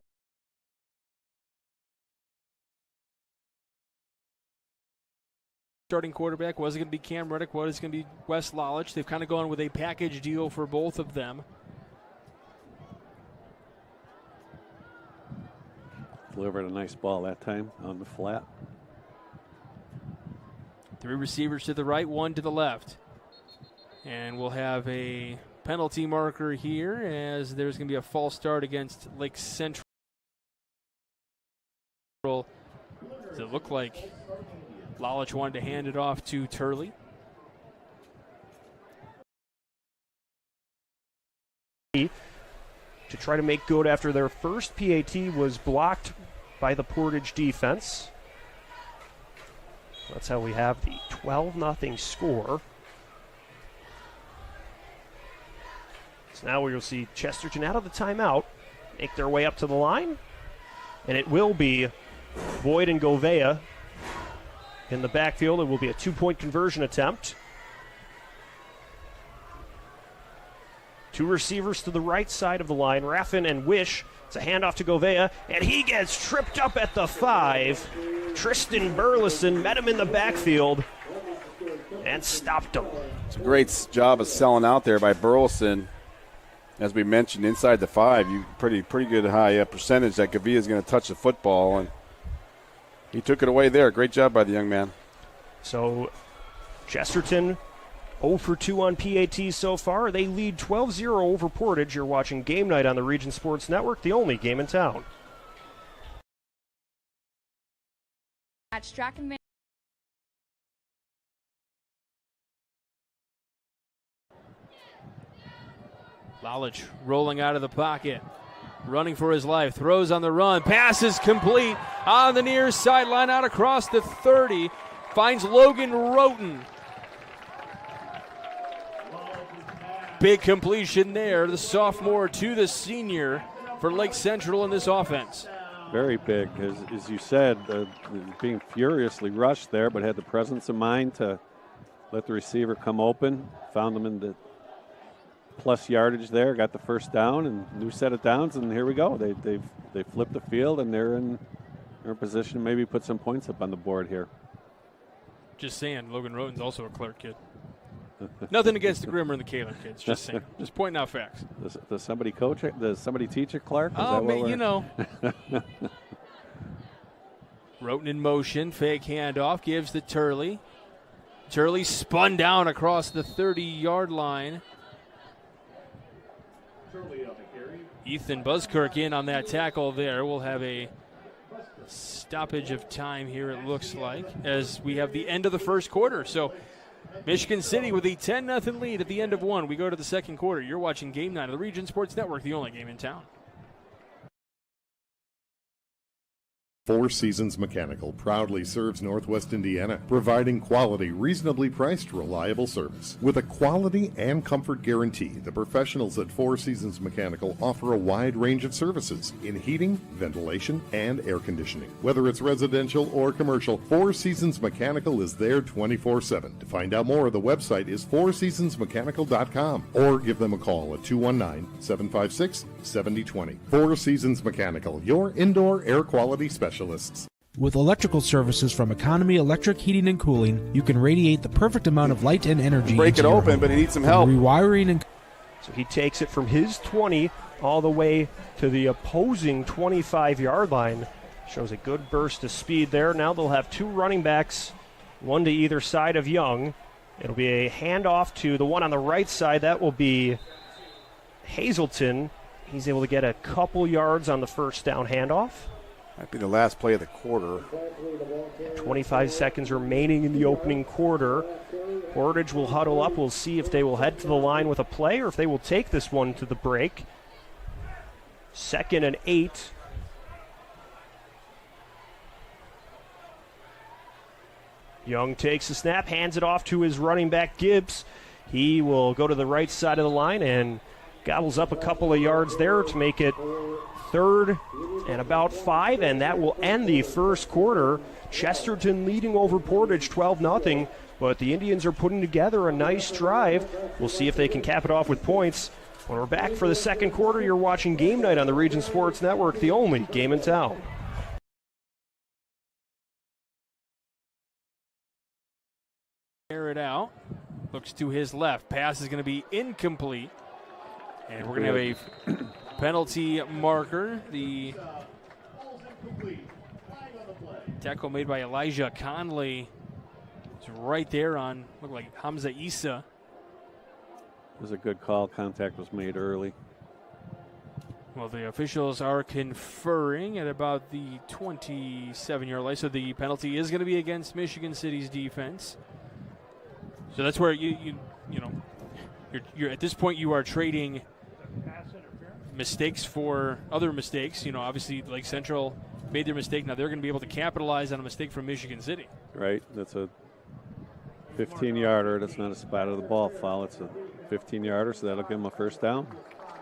starting quarterback. Was it going to be Cam Reddick? Was it going to be Wes Lalich? They've kind of gone with a package deal for both of them. Delivered a nice ball that time on the flat. 3 receivers to the right, 1 to the left. And we'll have a penalty marker here as there's going to be a false start against Lake Central. Does it look like Lalich wanted to hand it off to Turley? To try to make good after their first PAT was blocked by the Portage defense. That's how we have the 12-0 score. So now we will see Chesterton out of the timeout, make their way up to the line, and it will be Boyd and Gouveia in the backfield. It will be a 2-point conversion attempt. 2 receivers to the right side of the line, Raffin and Wish. It's a handoff to Gouveia, and he gets tripped up at the 5. Tristan Burleson met him in the backfield and stopped him. It's a great job of selling out there by Burleson. As we mentioned, inside the 5, you pretty good high percentage that Gavia is going to touch the football, and he took it away there. Great job by the young man. So Chesterton 0 for 2 on PATs so far. They lead 12-0 over Portage. You're watching Game Night on the Region Sports Network, the only game in town. At Strachan Lalich rolling out of the pocket, running for his life, throws on the run, passes complete on the near sideline out across the 30, finds Logan Roten. Big completion there, the sophomore to the senior for Lake Central in this offense. Very big, as you said, being furiously rushed there, but had the presence of mind to let the receiver come open, found them in the plus yardage there, got the first down and new set of downs, and here we go. They flipped the field, and they're in position to maybe put some points up on the board here. Just saying, Logan Roten's also a Clark kid. Nothing against the Grimmer and the Kaler kids. Just saying. Just pointing out facts. Does somebody coach it? Does somebody teach at Clark? You know. Roten in motion. Fake handoff. Gives to Turley. Turley spun down across the 30-yard line. Ethan Buskirk in on that tackle there. We'll have a stoppage of time here, it looks like, as we have the end of the first quarter. So Michigan City with a 10-0 lead at the end of one. We go to the second quarter. You're watching Game 9 of the Region Sports Network, the only game in town. Four Seasons Mechanical proudly serves Northwest Indiana, providing quality, reasonably priced, reliable service. With a quality and comfort guarantee, the professionals at Four Seasons Mechanical offer a wide range of services in heating, ventilation, and air conditioning. Whether it's residential or commercial, Four Seasons Mechanical is there 24/7. To find out more, the website is fourseasonsmechanical.com or give them a call at 219-756-7020. Four Seasons Mechanical, your indoor air quality specialist. With electrical services from Economy Electric Heating and Cooling, you can radiate the perfect amount of light and energy. Break it open, but he needs some help. Rewiring and so he takes it from his 20 all the way to the opposing 25-yard line. Shows a good burst of speed there. Now they'll have two running backs, one to either side of Young. It'll be a handoff to the one on the right side. That will be Hazelton. He's able to get a couple yards on the first down handoff. Might be the last play of the quarter. 25 seconds remaining in the opening quarter. Portage will huddle up. We'll see if they will head to the line with a play or if they will take this one to the break. 2nd and 8. Young takes the snap, hands it off to his running back, Gibbs. He will go to the right side of the line and gobbles up a couple of yards there to make it 3rd and about 5, and that will end the first quarter. Chesterton leading over Portage 12-0, but the Indians are putting together a nice drive. We'll see if they can cap it off with points. When we're back for the second quarter, you're watching Game Night on the Region Sports Network, the only game in town. Air it out. Looks to his left. Pass is going to be incomplete. And we're going to have a penalty marker. The tackle made by Elijah Conley is right there on, looked like Hamza Issa. It was a good call. Contact was made early. Well, the officials are conferring at about the 27-yard line, so the penalty is going to be against Michigan City's defense. So that's where you're at this point you are trading mistakes for other mistakes. Obviously Lake Central made their mistake. Now they're going to be able to capitalize on a mistake from Michigan City. Right. That's a 15-yarder. That's not a spot of the ball foul. It's a 15-yarder, so that'll give them a first down.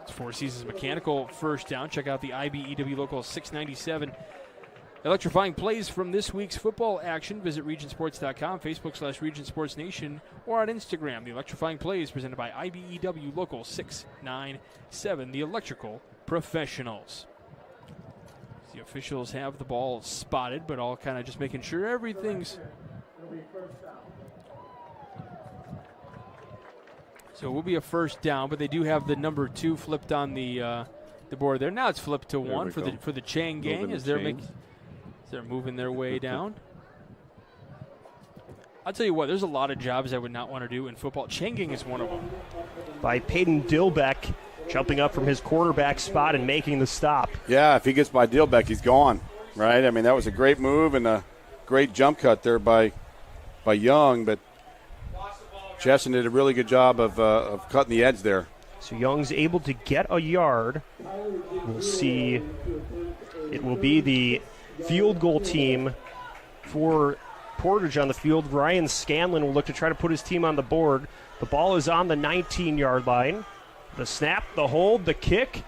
It's Four Seasons Mechanical first down. Check out the IBEW Local 697 electrifying plays from this week's football action. Visit regionsports.com, Facebook/Region Sports Nation, or on Instagram. The electrifying plays presented by IBEW Local 697, the electrical professionals. The officials have the ball spotted, but all kind of just making sure everything's. So it will be a first down, but they do have the number 2 flipped on the board there. Now it's flipped to 1 for the Chang gang as they're moving their way down. I'll tell you what, there's a lot of jobs I would not want to do in football. Chang gang is one of them. By Peyton Dilbeck jumping up from his quarterback spot and making the stop. Yeah, if he gets by Dilbeck, he's gone, right? I mean, that was a great move and a great jump cut there by Young, but Chesterton did a really good job of cutting the edge there. So Young's able to get a yard. We'll see. It will be the field goal team for Portage on the field. Ryan Scanlon will look to try to put his team on the board. The ball is on the 19-yard line. The snap, the hold, the kick.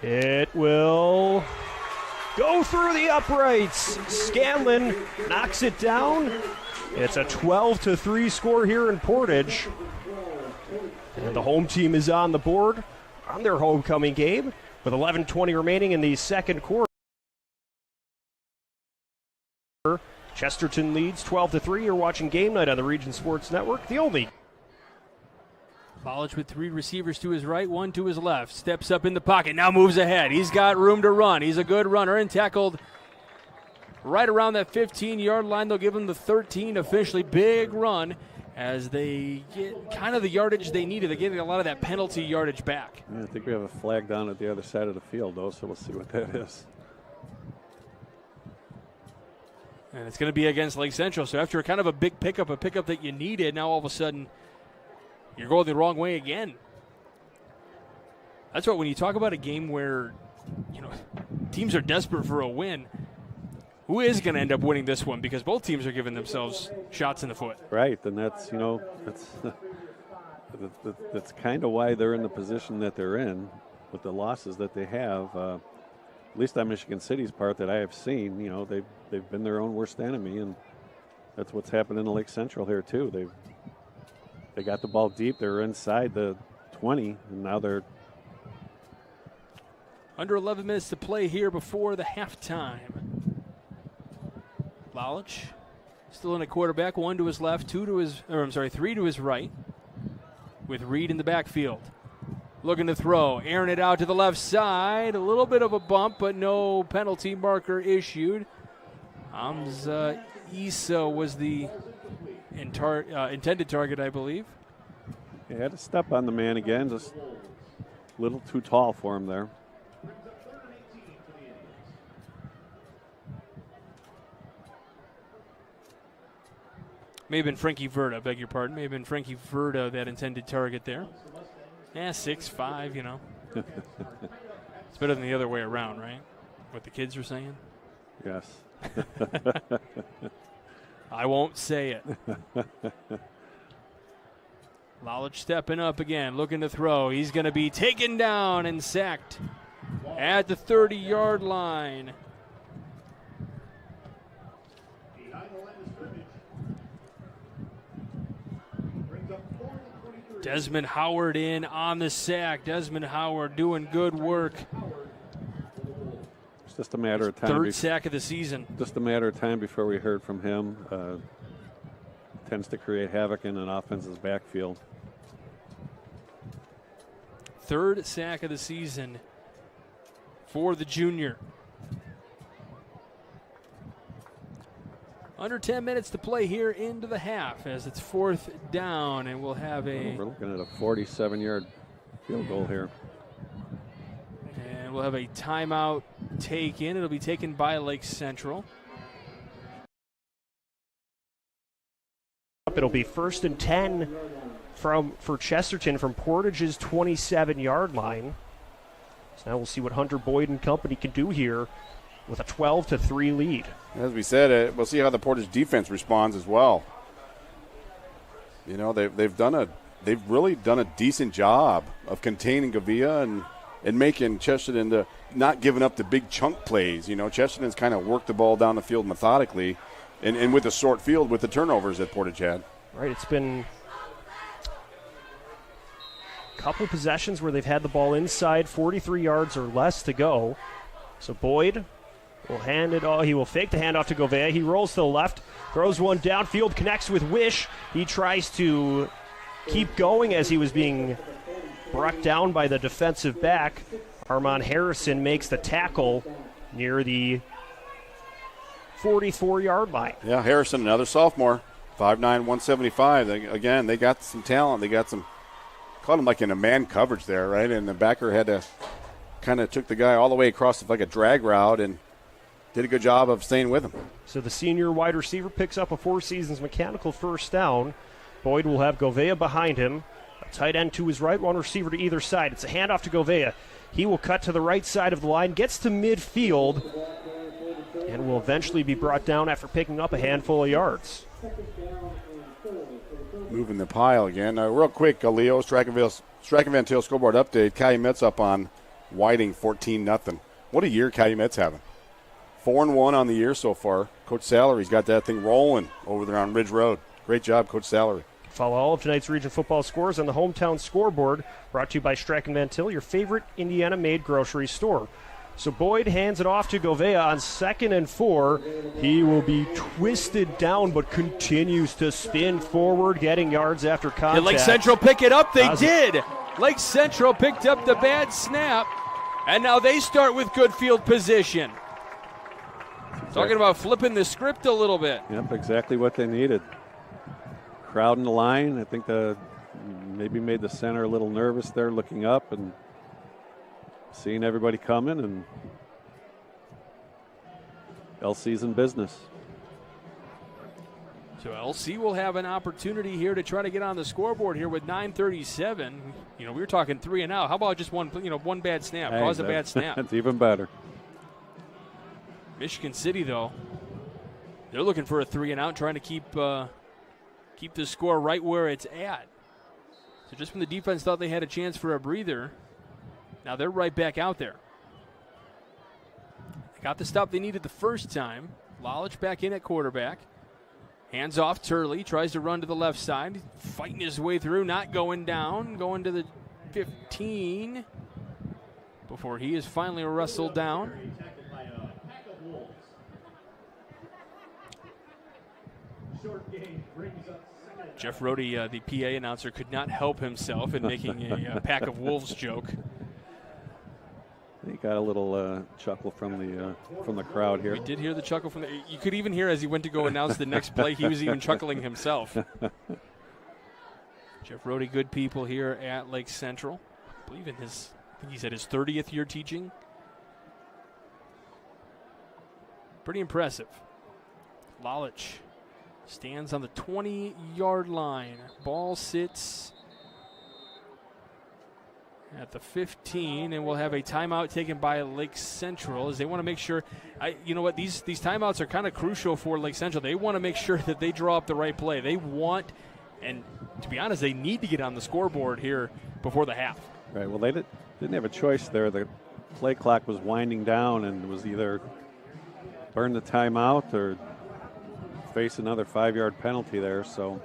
It will go through the uprights. Scanlon knocks it down. It's a 12-3 score here in Portage. And the home team is on the board on their homecoming game with 11:20 remaining in the second quarter. Chesterton leads 12-3. You're watching Game Night on the Region Sports Network, the only. College with 3 receivers to his right, 1 to his left. Steps up in the pocket, now moves ahead. He's got room to run. He's a good runner and tackled right around that 15-yard line. They'll give him the 13 officially. Big run as they get kind of the yardage they needed. They're getting a lot of that penalty yardage back. Yeah, I think we have a flag down at the other side of the field, though, so we'll see what that is. And it's going to be against Lake Central. So after kind of a big pickup, a pickup that you needed, now all of a sudden you're going the wrong way again. That's what, when you talk about a game where, teams are desperate for a win, who is going to end up winning this one? Because both teams are giving themselves shots in the foot. Right, and that's that's kind of why they're in the position that they're in with the losses that they have. At least on Michigan City's part that I have seen, they've been their own worst enemy, and that's what's happened in Lake Central here too. They got the ball deep, they're inside the 20, and now they're under 11 minutes to play here before the halftime. Lalich still in a quarterback, 1 to his left, 3 to his right, with Reed in the backfield. Looking to throw, airing it out to the left side. A little bit of a bump, but no penalty marker issued. Hamza Issa was the intended target, I believe. He had to step on the man again, just a little too tall for him there. May have been Frankie Verda, beg your pardon. May have been Frankie Verda that intended target there. 6'5", It's better than the other way around, right? What the kids are saying? Yes. I won't say it. Lalich stepping up again, looking to throw. He's going to be taken down and sacked at the 30-yard line. Desmond Howard in on the sack. Desmond Howard doing good work. It's just a matter of time. Third sack of the season. Just a matter of time before we heard from him. Tends to create havoc in an offense's backfield. Third sack of the season for the junior. Under 10 minutes to play here into the half as it's 4th down, and we'll have We're looking at a 47-yard field goal here. And we'll have a timeout taken. It'll be taken by Lake Central. It'll be 1st and 10 for Chesterton from Portage's 27-yard line. So now we'll see what Hunter Boyd and company can do here with a 12-3 lead. As we said, we'll see how the Portage defense responds as well. They've really done a decent job of containing Gavia and making Chesterton to not giving up the big chunk plays. Chesterton's kind of worked the ball down the field methodically, and with a short field with the turnovers that Portage had. Right, it's been a couple possessions where they've had the ball inside 43 yards or less to go. So Boyd will hand it off. He will fake the handoff to Govea. He rolls to the left, throws one downfield, connects with Wish. He tries to keep going as he was being brought down by the defensive back. Armand Harrison makes the tackle near the 44-yard line. Yeah, Harrison, another sophomore, 5'9", 175. They got some talent. They got some, caught him like in a man coverage there, right? And the backer had to kind of took the guy all the way across like a drag route and did a good job of staying with him. So the senior wide receiver picks up a Four Seasons mechanical first down. Boyd will have Govea behind him. A tight end to his right, one receiver to either side. It's a handoff to Govea. He will cut to the right side of the line, gets to midfield, and will eventually be brought down after picking up a handful of yards. Moving the pile again. Real quick, Leo, Strachan-Van Til scoreboard update. Calumet's up on Whiting 14-0. What a year Calumet's having. 4-1 on the year so far. Coach Salary's got that thing rolling over there on Ridge Road. Great job, Coach Salary. Follow all of tonight's region football scores on the Hometown Scoreboard, brought to you by Strachan Van Til, your favorite Indiana-made grocery store. So Boyd hands it off to Govea on 2nd and 4. He will be twisted down but continues to spin forward, getting yards after contact. Did Lake Central pick it up? They did. Lake Central picked up the bad snap, and now they start with good field position. Talking about flipping the script a little bit. Yep, exactly what they needed. Crowd in the line. I think maybe made the center a little nervous there, looking up and seeing everybody coming, and LC's in business. So LC will have an opportunity here to try to get on the scoreboard here with 9:37. We were talking 3 and out. How about just one bad snap? Hey, Cause a bad snap. That's even better. Michigan City, though, they're looking for a 3 and out, trying to keep the score right where it's at. So just when the defense thought they had a chance for a breather, now they're right back out there. They got the stop they needed the first time. Lalich back in at quarterback. Hands off Turley, tries to run to the left side. Fighting his way through, not going down. Going to the 15 before he is finally wrestled down. Jeff Rohde, the PA announcer, could not help himself in making a pack of wolves joke. He got a little chuckle from the crowd here. We did hear the chuckle from you could even hear as he went to go announce the next play, he was even chuckling himself. Jeff Rohde, good people here at Lake Central. I believe I think he's at his 30th year teaching. Pretty impressive. Lalich stands on the 20-yard line. Ball sits at the 15, and we'll have a timeout taken by Lake Central as they want to make sure. You know what? These timeouts are kind of crucial for Lake Central. They want to make sure that they draw up the right play. They want, and to be honest, they need to get on the scoreboard here before the half. Right. Well, they didn't have a choice there. The play clock was winding down, and it was either burn the timeout or face another 5-yard penalty there. So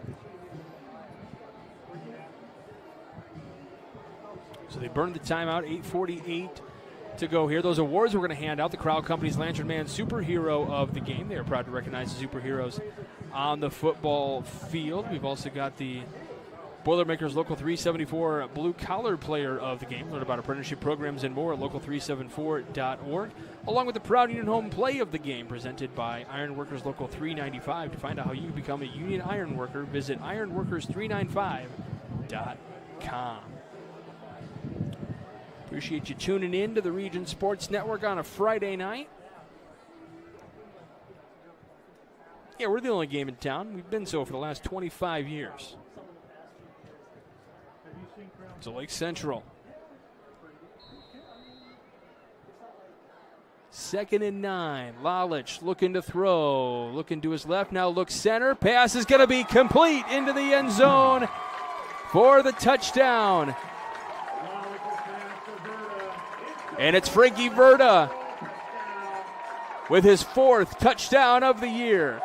they burned the timeout. 8:48 to go here. Those awards we're going to hand out. The Crowd Company's Lantern Man Superhero of the Game. They are proud to recognize the superheroes on the football field. We've also got the Boilermakers Local 374 Blue Collar Player of the Game. Learn about apprenticeship programs and more at local374.org. Along with the Proud Union Home Play of the Game presented by Ironworkers Local 395. To find out how you become a union ironworker, visit ironworkers395.com. Appreciate you tuning in to the Region Sports Network on a Friday night. Yeah, we're the only game in town. We've been so for the last 25 years. So Lake Central. 2nd and 9. Lalich looking to throw. Looking to his left. Now looks center. Pass is going to be complete into the end zone for the touchdown. And it's Frankie Verda with his 4th touchdown of the year.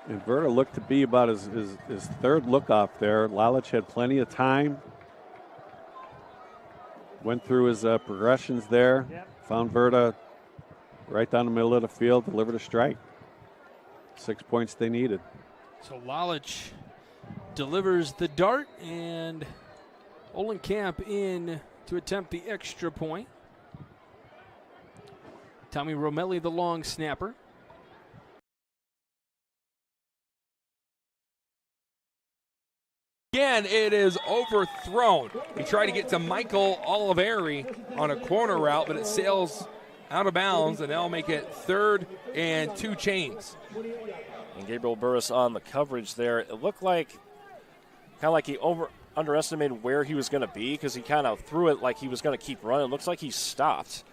And Verda looked to be about his 3rd look off there. Lalich had plenty of time. Went through his progressions there. Found Verda right down the middle of the field, delivered a strike. 6 points they needed. So Lalich delivers the dart, and Olenkamp in to attempt the extra point. Tommy Romelli, the long snapper. Again, it is overthrown. He tried to get to Michael Oliveri on a corner route, but it sails out of bounds, and they'll make it 3rd and 2 chains. And Gabriel Burris on the coverage there. It looked like he underestimated where he was going to be because he kind of threw it like he was going to keep running. It looks like he stopped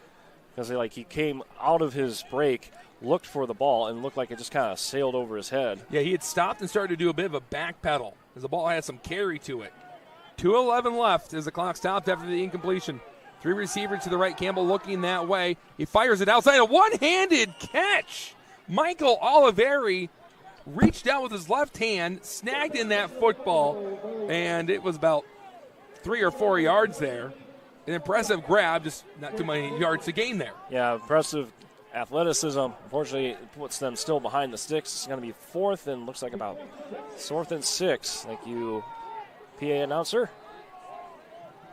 because he came out of his break, looked for the ball, and looked like it just kind of sailed over his head. Yeah, he had stopped and started to do a bit of a back pedal as the ball had some carry to it. 2:11 left as the clock stopped after the incompletion. Three receivers to the right. Campbell looking that way. He fires it outside. A one-handed catch. Michael Oliveri reached out with his left hand, snagged in that football, and it was about 3 or 4 yards there. An impressive grab, just not too many yards to gain there. Yeah, impressive athleticism. Unfortunately, it puts them still behind the sticks. It's going to be fourth and looks like about 4th and 6. Thank you, PA announcer.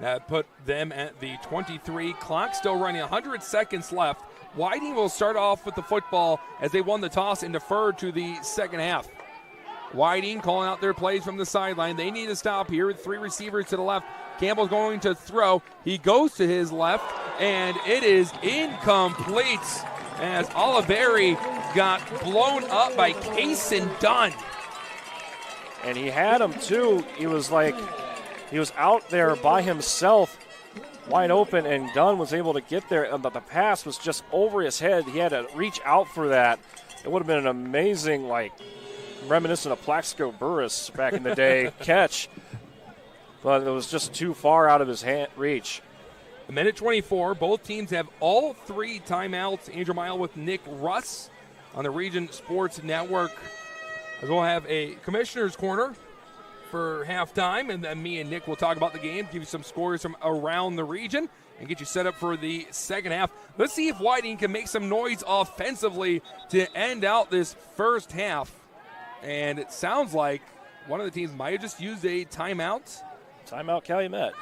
That put them at the 23. Clock still running, 100 seconds left. Whiting will start off with the football as they won the toss and deferred to the second half. Whiting calling out their plays from the sideline. They need to stop here with 3 receivers to the left. Campbell's going to throw. He goes to his left, and it is incomplete as Oliveri got blown up by Kaysen Dunn. And he had him, too. He was out there by himself, wide open, and Dunn was able to get there, but the pass was just over his head. He had to reach out for that. It would have been an amazing, reminiscent of Plaxico Burress back in the day, catch. But it was just too far out of his reach. A minute 24. Both teams have all 3 timeouts. Andrew Mile with Nick Russ on the Region Sports Network. As we'll have a commissioner's corner for halftime, and then me and Nick will talk about the game, give you some scores from around the region, and get you set up for the second half. Let's see if Whiting can make some noise offensively to end out this first half. And it sounds like one of the teams might have just used a timeout. Timeout Calumet.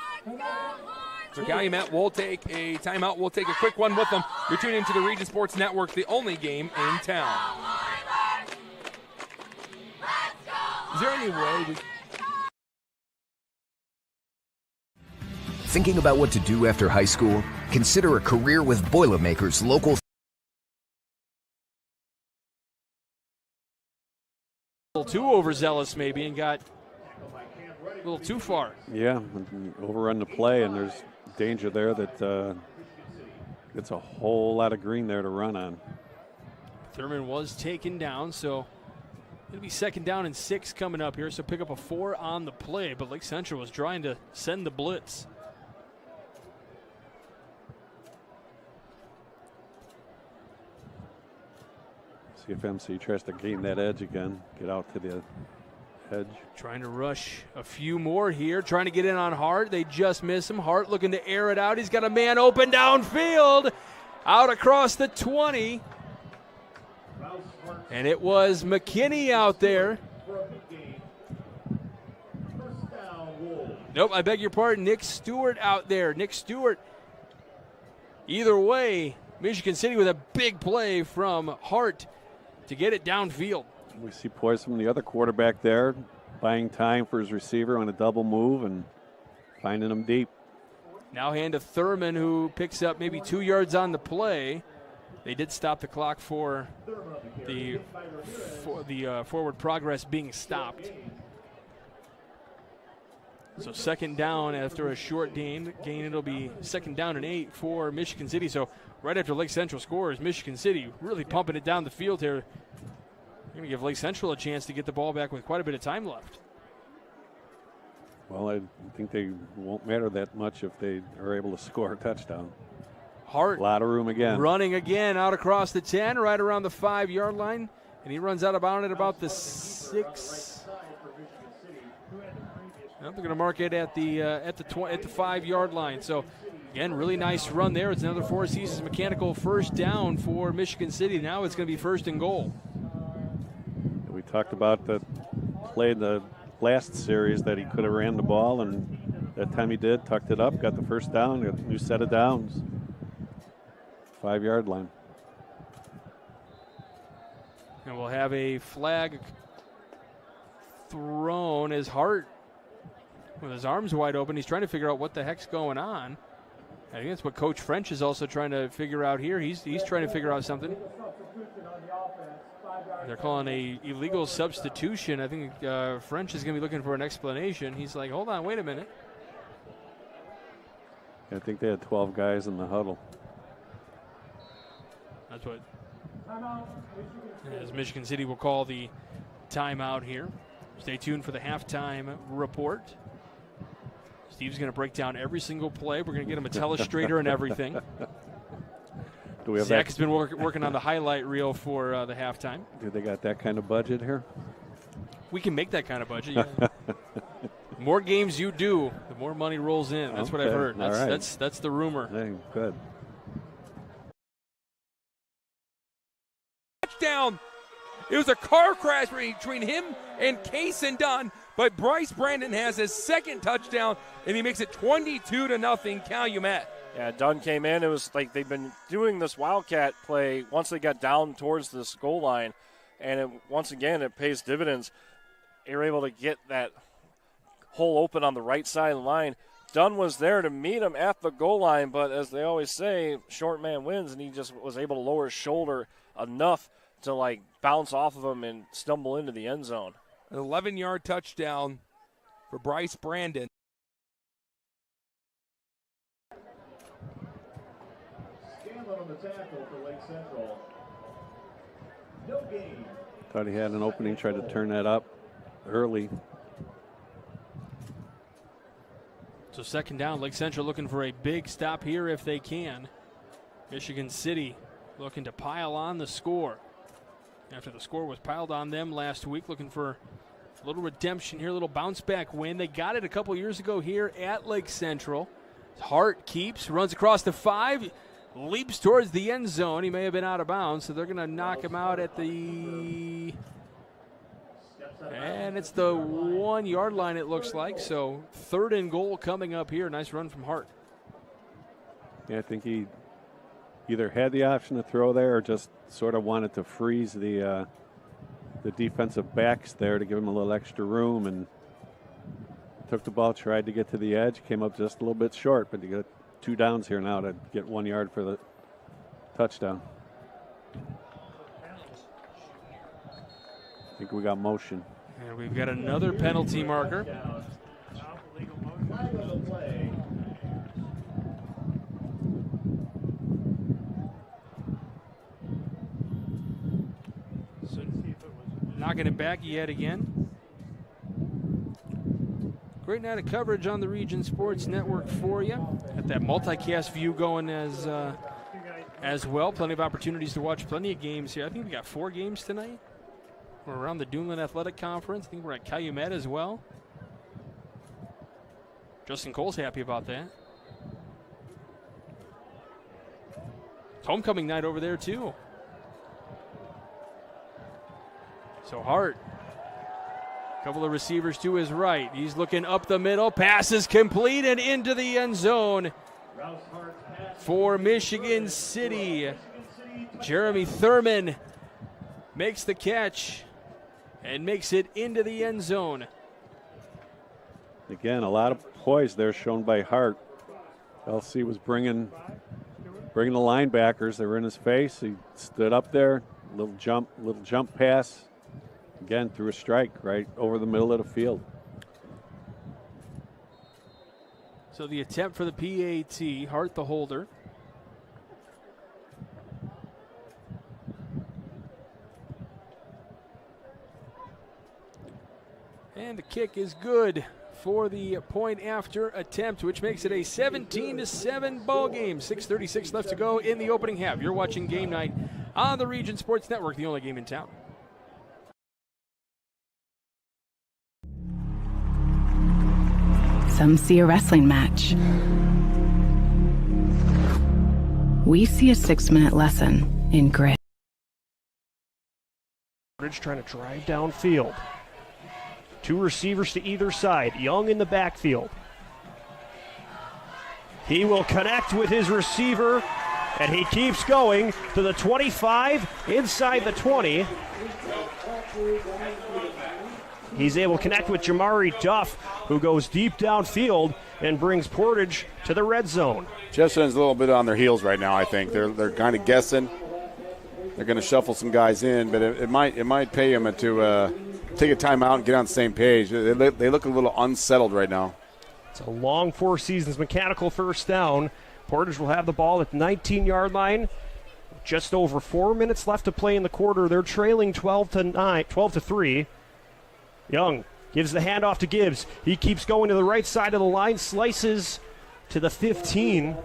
So Calumet will take a timeout. We'll take a quick one with them. You're tuning into the Region Sports Network, the only game in town. Is there any way we... Thinking about what to do after high school? Consider a career with Boilermakers local. A little too overzealous maybe and got a little too far. Yeah, overrun the play, and there's danger there that it's a whole lot of green there to run on. Thurman was taken down, so it'll be 2nd down and 6 coming up here, so pick up a 4 on the play, but Lake Central was trying to send the blitz. See if MC tries to gain that edge again, get out to the edge. Trying to rush a few more here, trying to get in on Hart. They just miss him. Hart looking to air it out. He's got a man open downfield, out across the 20. And it was McKinney out there. Nope, I beg your pardon. Nick Stewart out there. Nick Stewart. Either way, Michigan City with a big play from Hart to get it downfield. We see poise from the other quarterback there, buying time for his receiver on a double move and finding him deep. Now hand to Thurman, who picks up maybe 2 yards on the play. They did stop the clock for the forward progress being stopped. So 2nd down after a short gain. It'll be 2nd down and 8 for Michigan City. So right after Lake Central scores, Michigan City really pumping it down the field here. Going to give Lake Central a chance to get the ball back with quite a bit of time left. Well, I think they won't matter that much if they are able to score a touchdown. Hart. A lot of room again. Running again out across the 10, right around the 5-yard line. And he runs out of bounds at about the 6. They're going to mark it at the 5-yard line. So, again, really nice run there. It's another Four Seasons mechanical first down for Michigan City. Now it's going to be 1st and goal. We talked about the play in the last series that he could have ran the ball, and that time he did, tucked it up, got the first down, got a new set of downs. 5-yard line. And we'll have a flag thrown as Hart, with his arms wide open, he's trying to figure out what the heck's going on. I think that's what Coach French is also trying to figure out here. He's trying to figure out something. They're calling a illegal substitution. I think French is going to be looking for an explanation. He's like, hold on, wait a minute. I think they had 12 guys in the huddle. That's what, as Michigan City will call the timeout here. Stay tuned for the halftime report. Steve's going to break down every single play. We're going to get him a telestrator and everything. Do we have Zach has been working on the highlight reel for the halftime. Do they got that kind of budget here? We can make that kind of budget. Yeah. The more games you do, the more money rolls in. That's what I've heard. That's the rumor. Dang, good. Touchdown! It was a car crash between him and Case and Dunn, but Bryce Brandon has his second touchdown, and he makes it 22-0 Calumet. Yeah, Dunn came in. It was like they've been doing this Wildcat play once they got down towards this goal line, and once again it pays dividends. They were able to get that hole open on the right side of the line. Dunn was there to meet him at the goal line, but as they always say, short man wins, and he just was able to lower his shoulder enough to like bounce off of him and stumble into the end zone. An 11-yard touchdown for Bryce Brandon. On the tackle for Lake Central. No gain. Thought he had an opening, tried to turn that up early. So second down, Lake Central looking for a big stop here if they can. Michigan City looking to pile on the score. After the score was piled on them last week, looking for a little redemption here, a little bounce back win. They got it a couple years ago here at Lake Central. Hart keeps, runs across the 5, leaps towards the end zone. He may have been out of bounds, so they're going to knock him out at the... And it's the 1 yard line, it looks like. So 3rd and goal coming up here. Nice run from Hart. Yeah, I think he either had the option to throw there or just sort of wanted to freeze the defensive backs there to give him a little extra room, and took the ball, tried to get to the edge, came up just a little bit short, but you got 2 downs here now to get 1 yard for the touchdown. I think we got motion. And we've got another penalty marker. So knocking it back yet again. Great night of coverage on the Region Sports Network for you. Got that multicast view going as well. Plenty of opportunities to watch plenty of games here. I think we got 4 games tonight. We're around the Duneland Athletic Conference. I think we're at Calumet as well. Justin Cole's happy about that. It's homecoming night over there too. So Hart, a couple of receivers to his right. He's looking up the middle. Pass is complete and into the end zone for Michigan City. Jeremy Thurman makes the catch and makes it into the end zone. Again, a lot of poise there shown by Hart. LC was bringing the linebackers. They were in his face. He stood up there, little jump pass. Again, threw a strike right over the middle of the field. So the attempt for the PAT, Hart the holder. And the kick is good for the point after attempt, which makes it a 17-7 ball game. 6:36 left to go in the opening half. You're watching Game Night on the Region Sports Network, the only game in town. Some see a wrestling match. We see a 6-minute lesson in grit. Portage trying to drive downfield. 2 receivers to either side. Young in the backfield. He will connect with his receiver, and he keeps going to the 25, inside the 20. He's able to connect with Jamari Duff, who goes deep downfield and brings Portage to the red zone. Chesterton's a little bit on their heels right now, I think. They're kind of guessing. They're going to shuffle some guys in, but it might pay them to take a timeout and get on the same page. They look a little unsettled right now. It's a long 4 seasons mechanical first down. Portage will have the ball at the 19-yard line. Just over 4 minutes left to play in the quarter. They're trailing 12-3. Young Gives the handoff to Gibbs. He keeps going to the right side of the line, slices to the 15.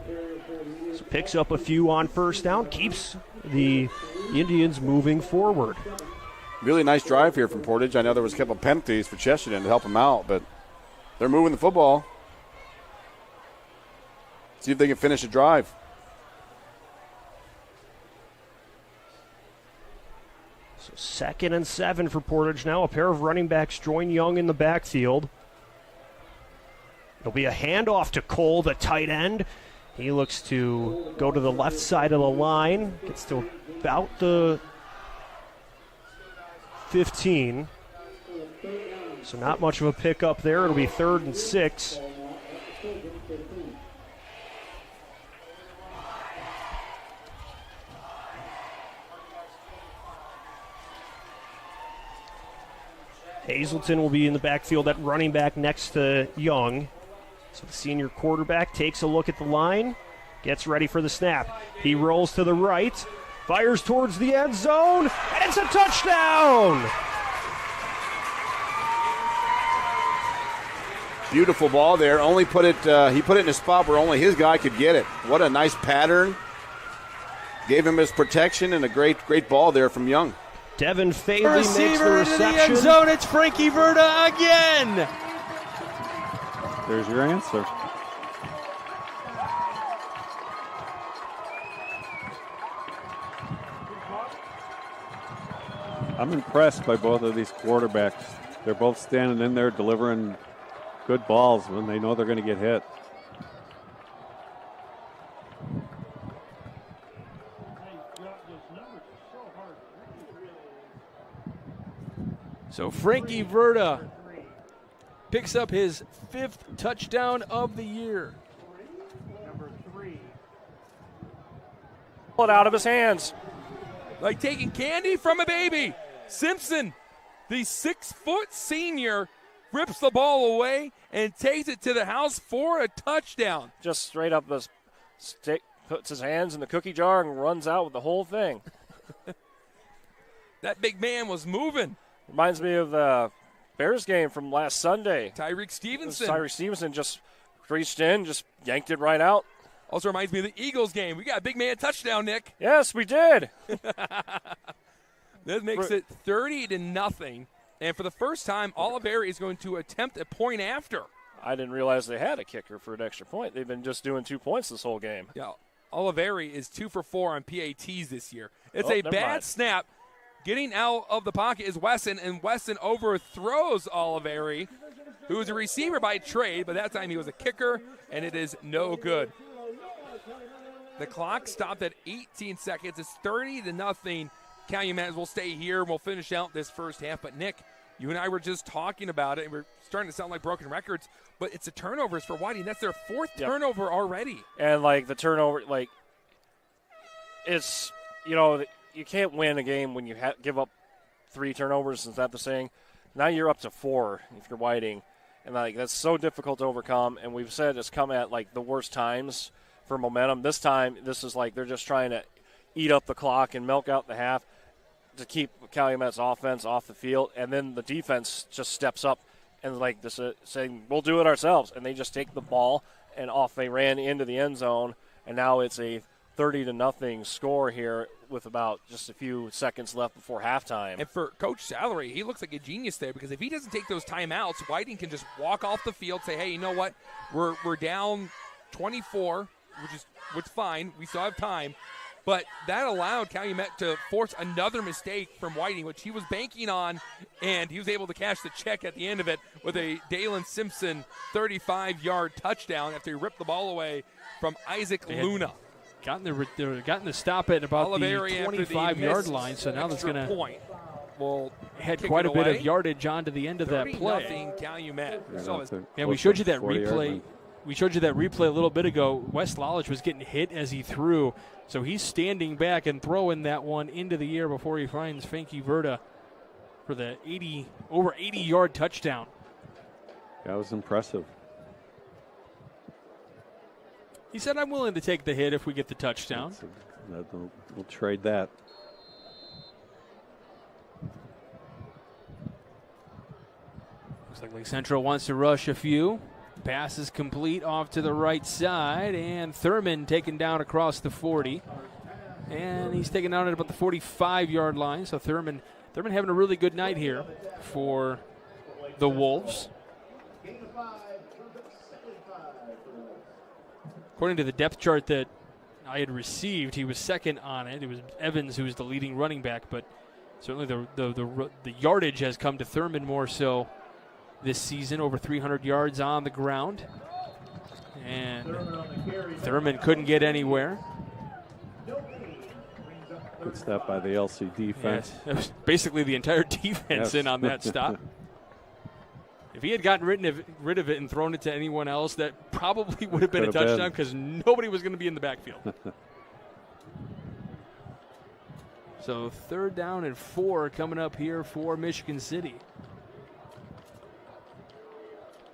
So picks up a few on first down, keeps the Indians moving forward. Really nice drive here from Portage. I know there was a couple of penalties for Chesterton to help them out, but they're moving the football. See if they can finish the drive. So 2nd and 7 for Portage now. A pair of running backs join Young in the backfield. It'll be a handoff to Cole, the tight end. He looks to go to the left side of the line. Gets to about the 15. So not much of a pickup there. It'll be 3rd and 6. Hazelton will be in the backfield at running back next to Young. So the senior quarterback takes a look at the line, gets ready for the snap. He rolls to the right, fires towards the end zone, and it's a touchdown! Beautiful ball there. He put it in a spot where only his guy could get it. What a nice pattern. Gave him his protection, and a great ball there from Young. Devin Faley makes the reception. Into the end zone. It's Frankie Verda again. There's your answer. I'm impressed by both of these quarterbacks. They're both standing in there delivering good balls when they know they're going to get hit. So Frankie Verda picks up his 5th touchdown of the year. Number 3. Pull it out of his hands. Like taking candy from a baby. Simpson, the 6-foot senior, rips the ball away and takes it to the house for a touchdown. Just straight up the stick, puts his hands in the cookie jar and runs out with the whole thing. That big man was moving. Reminds me of the Bears game from last Sunday. Tyreek Stevenson. Tyreek Stevenson just reached in, just yanked it right out. Also reminds me of the Eagles game. We got a big man touchdown, Nick. Yes, we did. This makes it 30-0. And for the first time, Oliveri is going to attempt a point after. I didn't realize they had a kicker for an extra point. They've been just doing 2 points this whole game. Yeah, Oliveri is 2 for 4 on PATs this year. It's a bad snap. Getting out of the pocket is Wesson, and Wesson overthrows Oliveri, who is a receiver by trade, but that time he was a kicker, and it is no good. The clock stopped at 18 seconds. It's 30-0. Calumet will stay here, and we'll finish out this first half. But, Nick, you and I were just talking about it, and we're starting to sound like broken records, but it's the turnovers for Whiting. That's their 4th turnover already. And, the turnover, it's, you can't win a game when you give up 3 turnovers. Is that the saying? Now you're up to 4 if you're Whiting. And, that's so difficult to overcome. And we've said it's come at, the worst times for momentum. This time, this is they're just trying to eat up the clock and milk out the half to keep Calumet's offense off the field. And then the defense just steps up and, saying, we'll do it ourselves. And they just take the ball and off they ran into the end zone. And now it's a 30-0 score here with about just a few seconds left before halftime. And for Coach Salary, he looks like a genius there, because if he doesn't take those timeouts, Whiting can just walk off the field, say, hey, you know what, we're down 24, which is fine. We still have time. But that allowed Calumet to force another mistake from Whiting, which he was banking on, and he was able to cash the check at the end of it with a Dalen Simpson 35-yard touchdown after he ripped the ball away from Isaac Luna. Gotten the stop at about Oliveri the 25-yard line, so now that's going to had quite a bit of yardage onto the end of that play. Calumet. Yeah, we showed you that replay. We showed you that replay a little bit ago. Wes Lollich was getting hit as he threw, so he's standing back and throwing that one into the air before he finds Frankie Verda for the over 80-yard touchdown. That was impressive. He said, I'm willing to take the hit if we get the touchdown. We'll trade that. Looks Lake Central wants to rush a few. Pass is complete off to the right side, and Thurman taken down across the 40. And he's taken down at about the 45-yard line. So Thurman having a really good night here for the Wolves. According to the depth chart that I had received, he was second on it. It was Evans who was the leading running back, but certainly the yardage has come to Thurman more so this season, over 300 yards on the ground. And Thurman couldn't get anywhere. Good stop by the LC defense. Yes, that was basically the entire defense in on that stop. If he had gotten rid of it and thrown it to anyone else, that probably would have been a touchdown because nobody was going to be in the backfield. So 3rd down and 4 coming up here for Michigan City.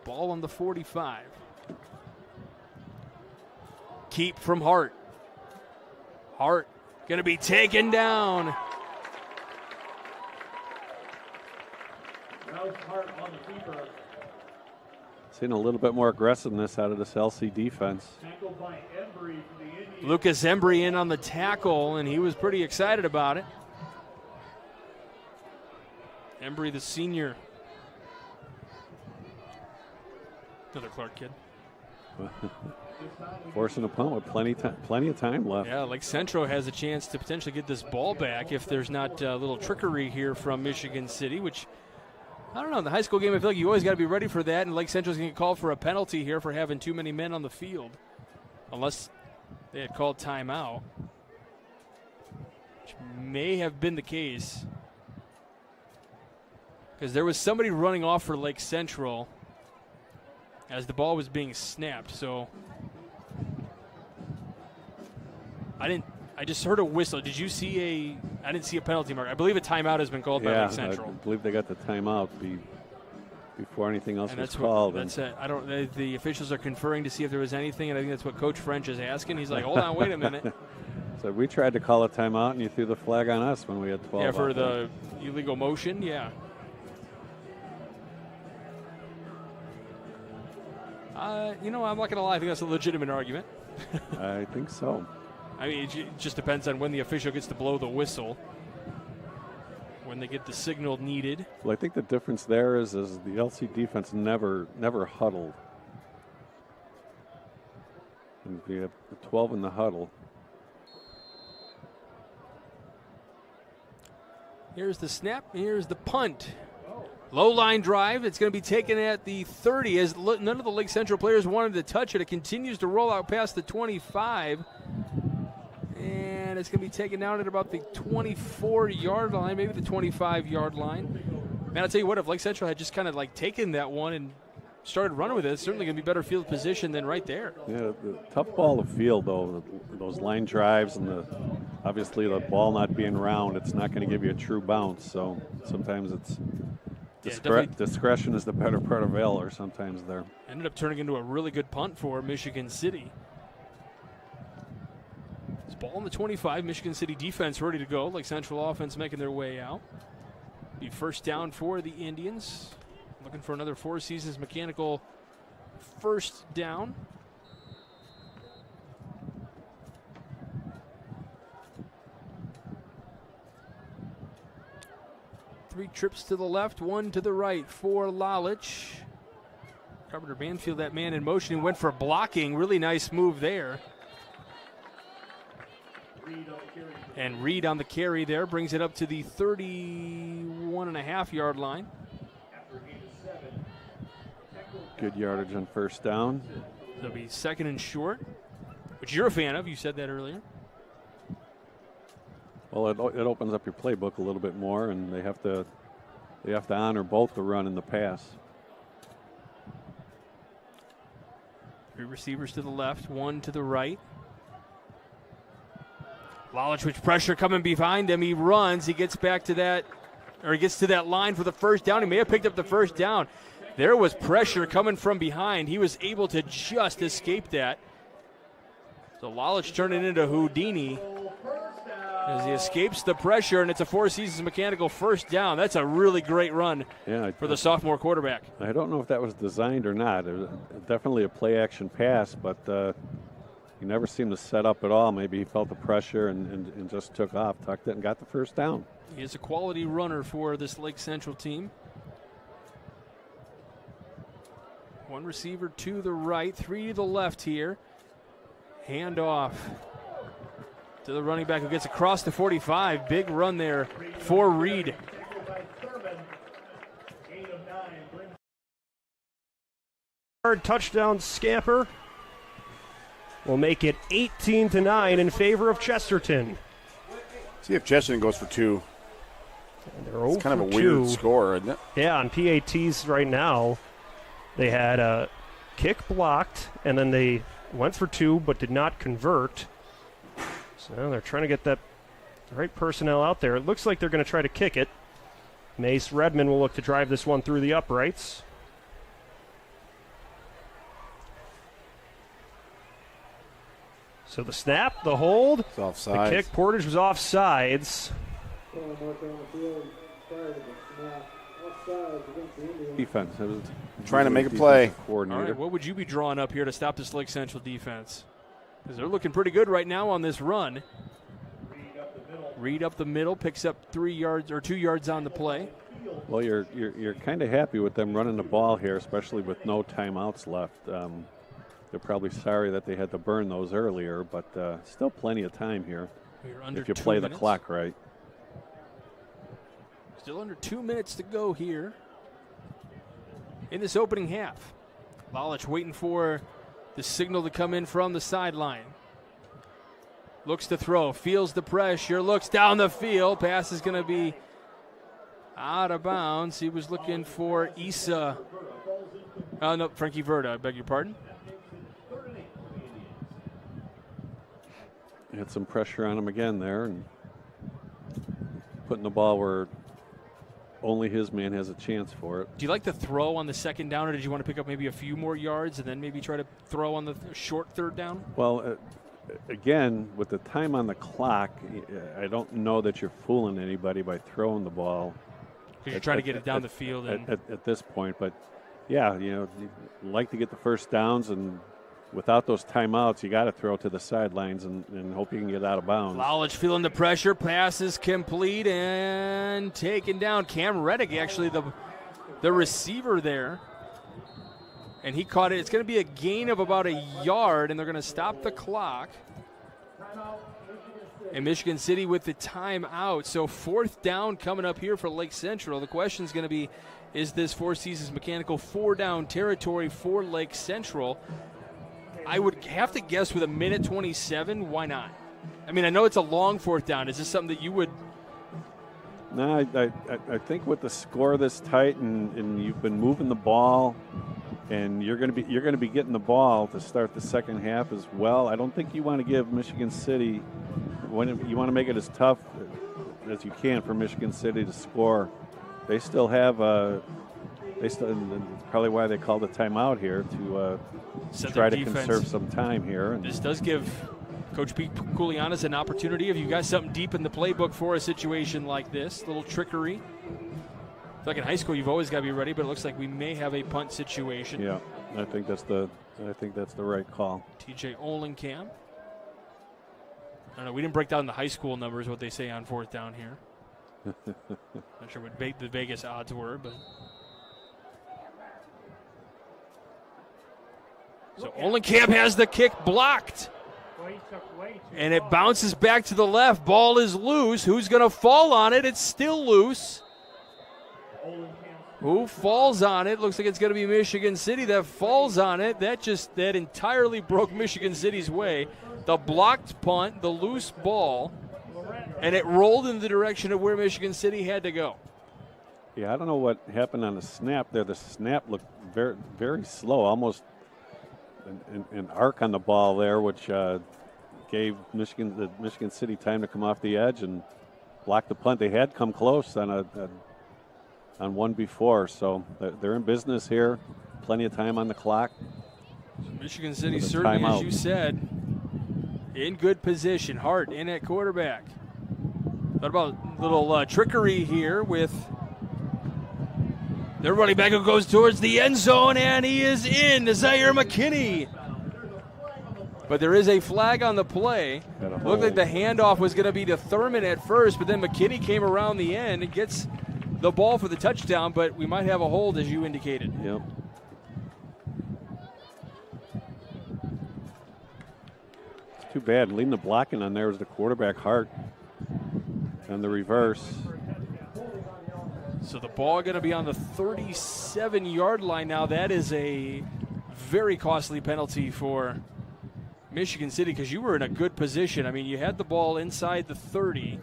Ball on the 45. Keep from Hart. Hart going to be taken down. Seeing a little bit more aggressiveness out of this LC defense. Lucas Embry in on the tackle, and he was pretty excited about it. Embry, the senior. Another Clark kid. Forcing a punt with plenty of time left. Yeah, Lake Central has a chance to potentially get this ball back if there's not a little trickery here from Michigan City, which, I don't know, in the high school game, I feel like you always got to be ready for that, and Lake Central's going to get called for a penalty here for having too many men on the field, unless they had called timeout, which may have been the case, because there was somebody running off for Lake Central as the ball was being snapped. So I just heard a whistle. Did you see I didn't see a penalty mark. I believe a timeout has been called by Lake Central. I believe they got the timeout before anything else was called. That's it. The officials are conferring to see if there was anything, and I think that's what Coach French is asking. He's like, hold on, wait a minute. So we tried to call a timeout, and you threw the flag on us when we had 12. Yeah, for the illegal motion, yeah. I'm not going to lie. I think that's a legitimate argument. I think so. I mean, it just depends on when the official gets to blow the whistle, when they get the signal needed. Well, I think the difference there is the LC defense never huddled. And we have the 12 in the huddle. Here's the snap. Here's the punt. Low line drive. It's going to be taken at the 30 as none of the Lake Central players wanted to touch it. It continues to roll out past the 25. And it's going to be taken down at about the 24-yard line, maybe the 25-yard line. Man, I'll tell you what, if Lake Central had just kind of like taken that one and started running with it, it's certainly going to be better field position than right there. Yeah, the tough ball to field, though, those line drives and obviously the ball not being round, it's not going to give you a true bounce. So sometimes it's discretion is the better part of valor sometimes there. Ended up turning into a really good punt for Michigan City. It's ball on the 25. Michigan City defense ready to go. Lake Central offense making their way out. Be first down for the Indians. Looking for another Four Seasons mechanical first down. Three trips to the left, one to the right for Lalich. Carpenter Banfield, that man in motion, he went for blocking. Really nice move there. And Reed on the carry there brings it up to the 31.5-yard line. Good yardage on first down. It'll be second and short, which you're a fan of. You said that earlier. Well, it opens up your playbook a little bit more, and they have to honor both the run and the pass. Three receivers to the left, one to the right. Lalich with pressure coming behind him. He runs. He gets back to that, or he gets to that line for the first down. He may have picked up the first down. There was pressure coming from behind. He was able to just escape that. So Lalich turned it into Houdini. As he escapes the pressure, and it's a Four Seasons Mechanical first down. That's a really great run for the sophomore quarterback. I don't know if that was designed or not. It was definitely a play-action pass, but he never seemed to set up at all. Maybe he felt the pressure and just took off, tucked it, and got the first down. He is a quality runner for this Lake Central team. One receiver to the right, three to the left here. Handoff to the running back who gets across the 45. Big run there for Reed. Touchdown scamper will make it 18-9 in favor of Chesterton. See if Chesterton goes for 2. It's kind of a weird score, isn't it? Yeah, on PATs right now, they had a kick blocked, and then they went for 2 but did not convert. So they're trying to get the right personnel out there. It looks like they're going to try to kick it. Mace Redmond will look to drive this one through the uprights. So the snap, the hold, it's offsides. The kick, Portage was offsides. Defense. Trying to make a play. All right, what would you be drawing up here to stop this Lake Central defense? Because they're looking pretty good right now on this run. Reed up the middle, picks up 3 yards or 2 yards on the play. Well, you're kind of happy with them running the ball here, especially with no timeouts left. They're probably sorry that they had to burn those earlier, but still plenty of time here if you play the clock right. Still under 2 minutes to go here in this opening half. Lalich waiting for the signal to come in from the sideline. Looks to throw, feels the pressure, looks down the field. Pass is going to be out of bounds. He was looking for Issa. No, Frankie Verda, I beg your pardon. Had some pressure on him again there and putting the ball where only his man has a chance for it. Do you like the throw on the second down, or did you want to pick up maybe a few more yards and then maybe try to throw on the short third down? Well, again, with the time on the clock, I don't know that you're fooling anybody by throwing the ball. Because you're trying to get it down the field. At this point. But, yeah, you'd like to get the first downs, and without those timeouts, you got to throw to the sidelines and hope you can get out of bounds. Lalich feeling the pressure. Pass is complete and taken down. Cam Reddick, actually the receiver there. And he caught it. It's going to be a gain of about a yard, and they're going to stop the clock. And Michigan City with the timeout. So fourth down coming up here for Lake Central. The question is going to be, is this Four Seasons Mechanical 4-down territory for Lake Central? I would have to guess with a minute 27, why not? I mean, I know it's a long fourth down. Is this something that you would? No, I think with the score this tight and you've been moving the ball, and you're going to be getting the ball to start the second half as well. I don't think you want to give Michigan City, you want to make it as tough as you can for Michigan City to score. They still have probably why they called a timeout here to try to conserve some time here. This does give Coach Pete Koulianis an opportunity. If you got something deep in the playbook for a situation like this, a little trickery. Like in high school, you've always got to be ready, but it looks like we may have a punt situation. Yeah, I think that's the right call. TJ Olenkamp. I don't know. We didn't break down the high school numbers, what they say on fourth down here. Not sure what the Vegas odds were, but. So Olenkamp has the kick blocked. And it bounces back to the left. Ball is loose. Who's going to fall on it? It's still loose. Who falls on it? Looks like it's going to be Michigan City that falls on it. That entirely broke Michigan City's way. The blocked punt, the loose ball, and it rolled in the direction of where Michigan City had to go. Yeah, I don't know what happened on the snap there. The snap looked very, very slow, almost an arc on the ball there, which gave Michigan City time to come off the edge and block the punt. They had come close on one before, so they're in business here. Plenty of time on the clock. Michigan City certainly, as you said, in good position. Hart in at quarterback. What about a little trickery here with their running back who goes towards the end zone, and he is in, Zaire McKinney. But there is a flag on the play. Looked like the handoff was going to be to Thurman at first, but then McKinney came around the end and gets the ball for the touchdown, but we might have a hold, as you indicated. Yep. It's too bad. Leading the blocking on there was the quarterback, Hart, and the reverse. So the ball going to be on the 37-yard line now. That is a very costly penalty for Michigan City because you were in a good position. I mean, you had the ball inside the 30.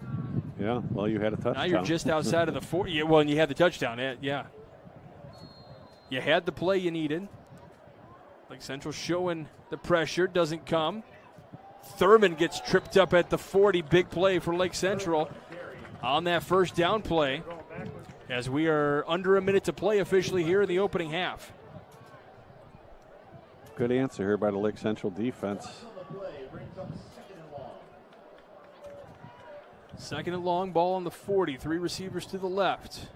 Yeah, well, you had a touchdown. Now you're just outside of the 40. Yeah, well, and you had the touchdown. Yeah. You had the play you needed. Lake Central showing the pressure. Doesn't come. Thurman gets tripped up at the 40. Big play for Lake Central on that first down play as we are under a minute to play officially here in the opening half. Good answer here by the Lake Central defense. Second and long, ball on the 40. 3 receivers to the left.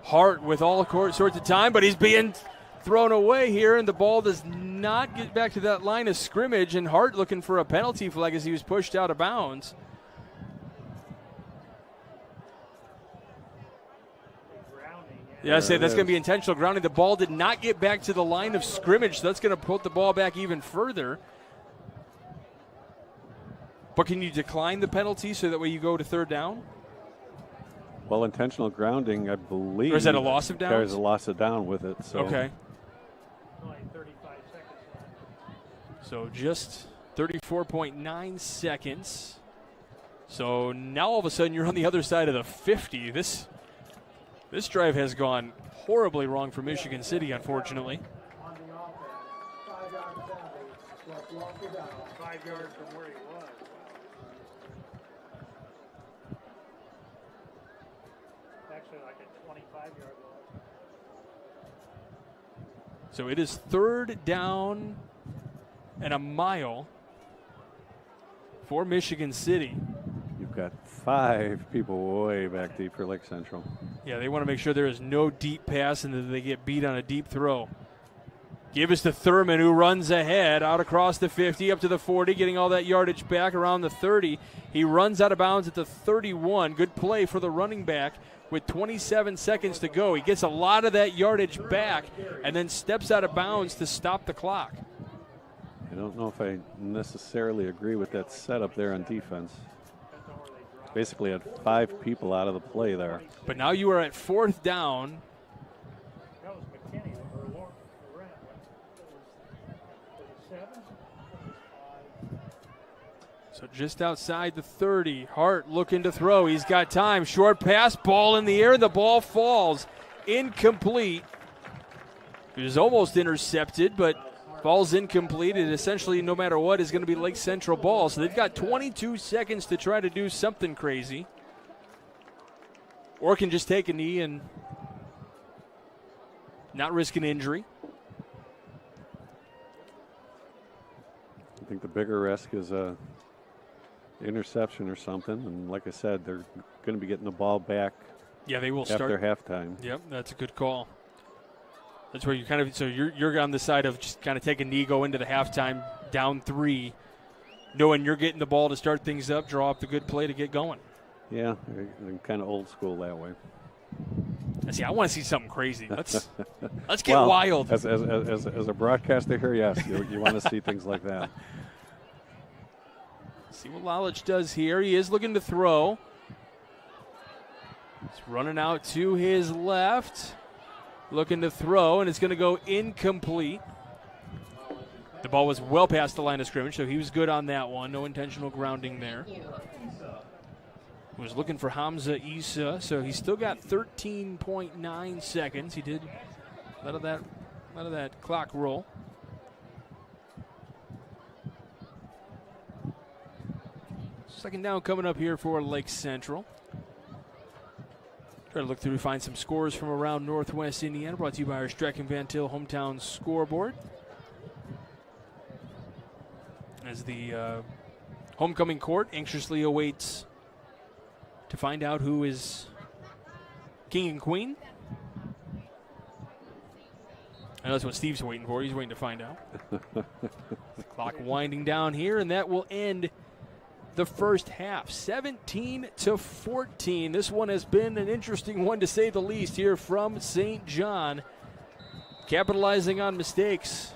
Hart with all sorts of time, but he's being thrown away here, and the ball does not get back to that line of scrimmage, and Hart looking for a penalty flag as he was pushed out of bounds. Yeah, I say that's going to be intentional grounding. The ball did not get back to the line of scrimmage, so that's going to put the ball back even further. But can you decline the penalty so that way you go to third down? Well, intentional grounding, I believe. Or is that a loss of downs? There's a loss of down with it. So. Okay. So just 34.9 seconds. So now all of a sudden you're on the other side of the 50. This drive has gone horribly wrong for Michigan City, unfortunately. 5 yards from where he was. Actually, like a 25-yard line. So it is third down and a mile for Michigan City. You've got 5 people way back deep for Lake Central. Yeah, they want to make sure there is no deep pass and that they get beat on a deep throw. Give us to Thurman, who runs ahead out across the 50 up to the 40, getting all that yardage back around the 30. He runs out of bounds at the 31. Good play for the running back with 27 seconds to go. He gets a lot of that yardage back and then steps out of bounds to stop the clock. I don't know if I necessarily agree with that setup there on defense. Basically had 5 people out of the play there. But now you are at fourth down. That was McKinney or Lorenz. Was it 7? So just outside the 30. Hart looking to throw. He's got time. Short pass, ball in the air. The ball falls. Incomplete. It was almost intercepted, but falls incomplete. It essentially, no matter what, is going to be Lake Central ball. So they've got 22 seconds to try to do something crazy. Or can just take a knee and not risk an injury. I think the bigger risk is a interception or something. And like I said, they're going to be getting the ball back. Yeah, they will after start halftime. Yep, that's a good call. That's where you kind of, so you're on the side of just kind of take a knee, go into the halftime, down 3, knowing you're getting the ball to start things up, draw up the good play to get going. Yeah, I'm kind of old school that way. See, I want to see something crazy. Let's get wild. As a broadcaster here, yes, you want to see things like that. See what Lalich does here. He is looking to throw. He's running out to his left. Looking to throw, and it's going to go incomplete. The ball was well past the line of scrimmage, so he was good on that one. No intentional grounding there. Was looking for Hamza Issa, so he's still got 13.9 seconds. He did let that clock roll. Second down coming up here for Lake Central. Try to look through to find some scores from around Northwest Indiana. Brought to you by our Streck and Van Til hometown scoreboard. As the homecoming court anxiously awaits to find out who is king and queen. I know that's what Steve's waiting for. He's waiting to find out. The clock winding down here, and that will end the first half, 17-14. This one has been an interesting one, to say the least, here from St. John. Capitalizing on mistakes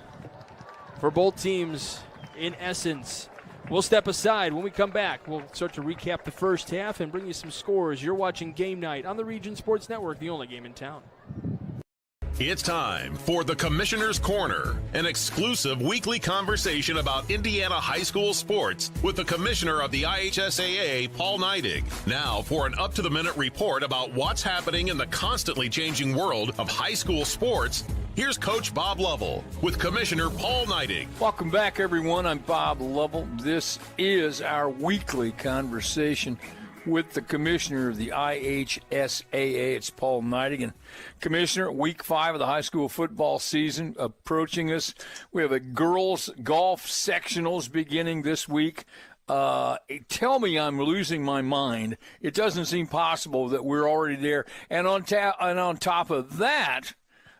for both teams, in essence. We'll step aside. When we come back, we'll start to recap the first half and bring you some scores. You're watching Game Night on the Region Sports Network, the only game in town. It's time for the Commissioner's Corner, an exclusive weekly conversation about Indiana high school sports with the Commissioner of the IHSAA, Paul Neidig. Now for an up-to-the-minute report about what's happening in the constantly changing world of high school sports, here's Coach Bob Lovell with Commissioner Paul Neidig. Welcome back, everyone. I'm Bob Lovell. This is our weekly conversation with the Commissioner of the IHSAA. It's Paul Neidig. And Commissioner, week 5 of the high school football season approaching us. We have a girls golf sectionals beginning this week. Tell me I'm losing my mind. It doesn't seem possible that we're already there. And on top of that,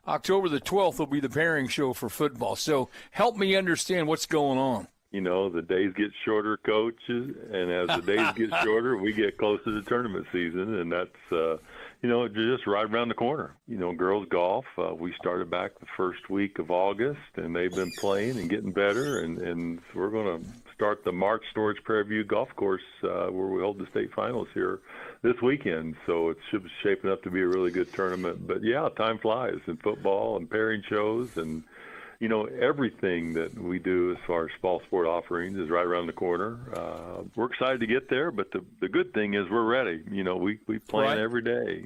October the 12th will be the pairing show for football. So help me understand what's going on. You know, the days get shorter, coaches, and as the days get shorter, we get closer to tournament season, and that's, just right around the corner. You know, girls golf, we started back the first week of August, and they've been playing and getting better, and we're going to start the March Storage Prairie View Golf Course where we hold the state finals here this weekend, so it's shaping up to be a really good tournament. But, yeah, time flies in football and pairing shows, and you know, everything that we do as far as fall sport offerings is right around the corner. We're excited to get there, but the good thing is we're ready. You know, we plan every day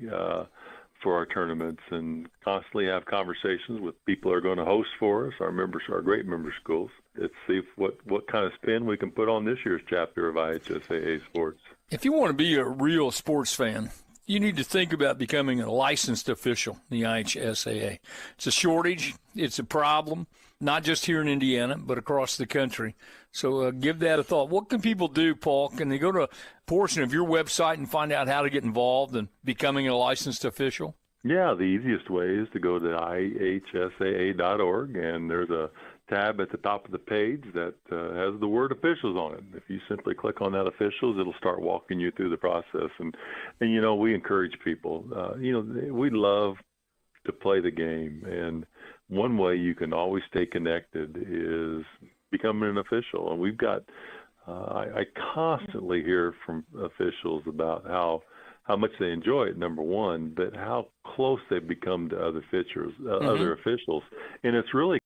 for our tournaments and constantly have conversations with people who are going to host for us, our members, our great member schools. Let's see what kind of spin we can put on this year's chapter of IHSAA Sports. If you want to be a real sports fan, you need to think about becoming a licensed official in the IHSAA. It's a shortage. It's a problem, not just here in Indiana, but across the country. So give that a thought. What can people do, Paul? Can they go to a portion of your website and find out how to get involved in becoming a licensed official? Yeah, the easiest way is to go to ihsaa.org, and there's a tab at the top of the page that has the word officials on it. If you simply click on that officials, it'll start walking you through the process. And you know, we encourage people. We love to play the game. And one way you can always stay connected is becoming an official. And we've got, I constantly hear from officials about how much they enjoy it, number one, but how close they've become to other other officials. And it's really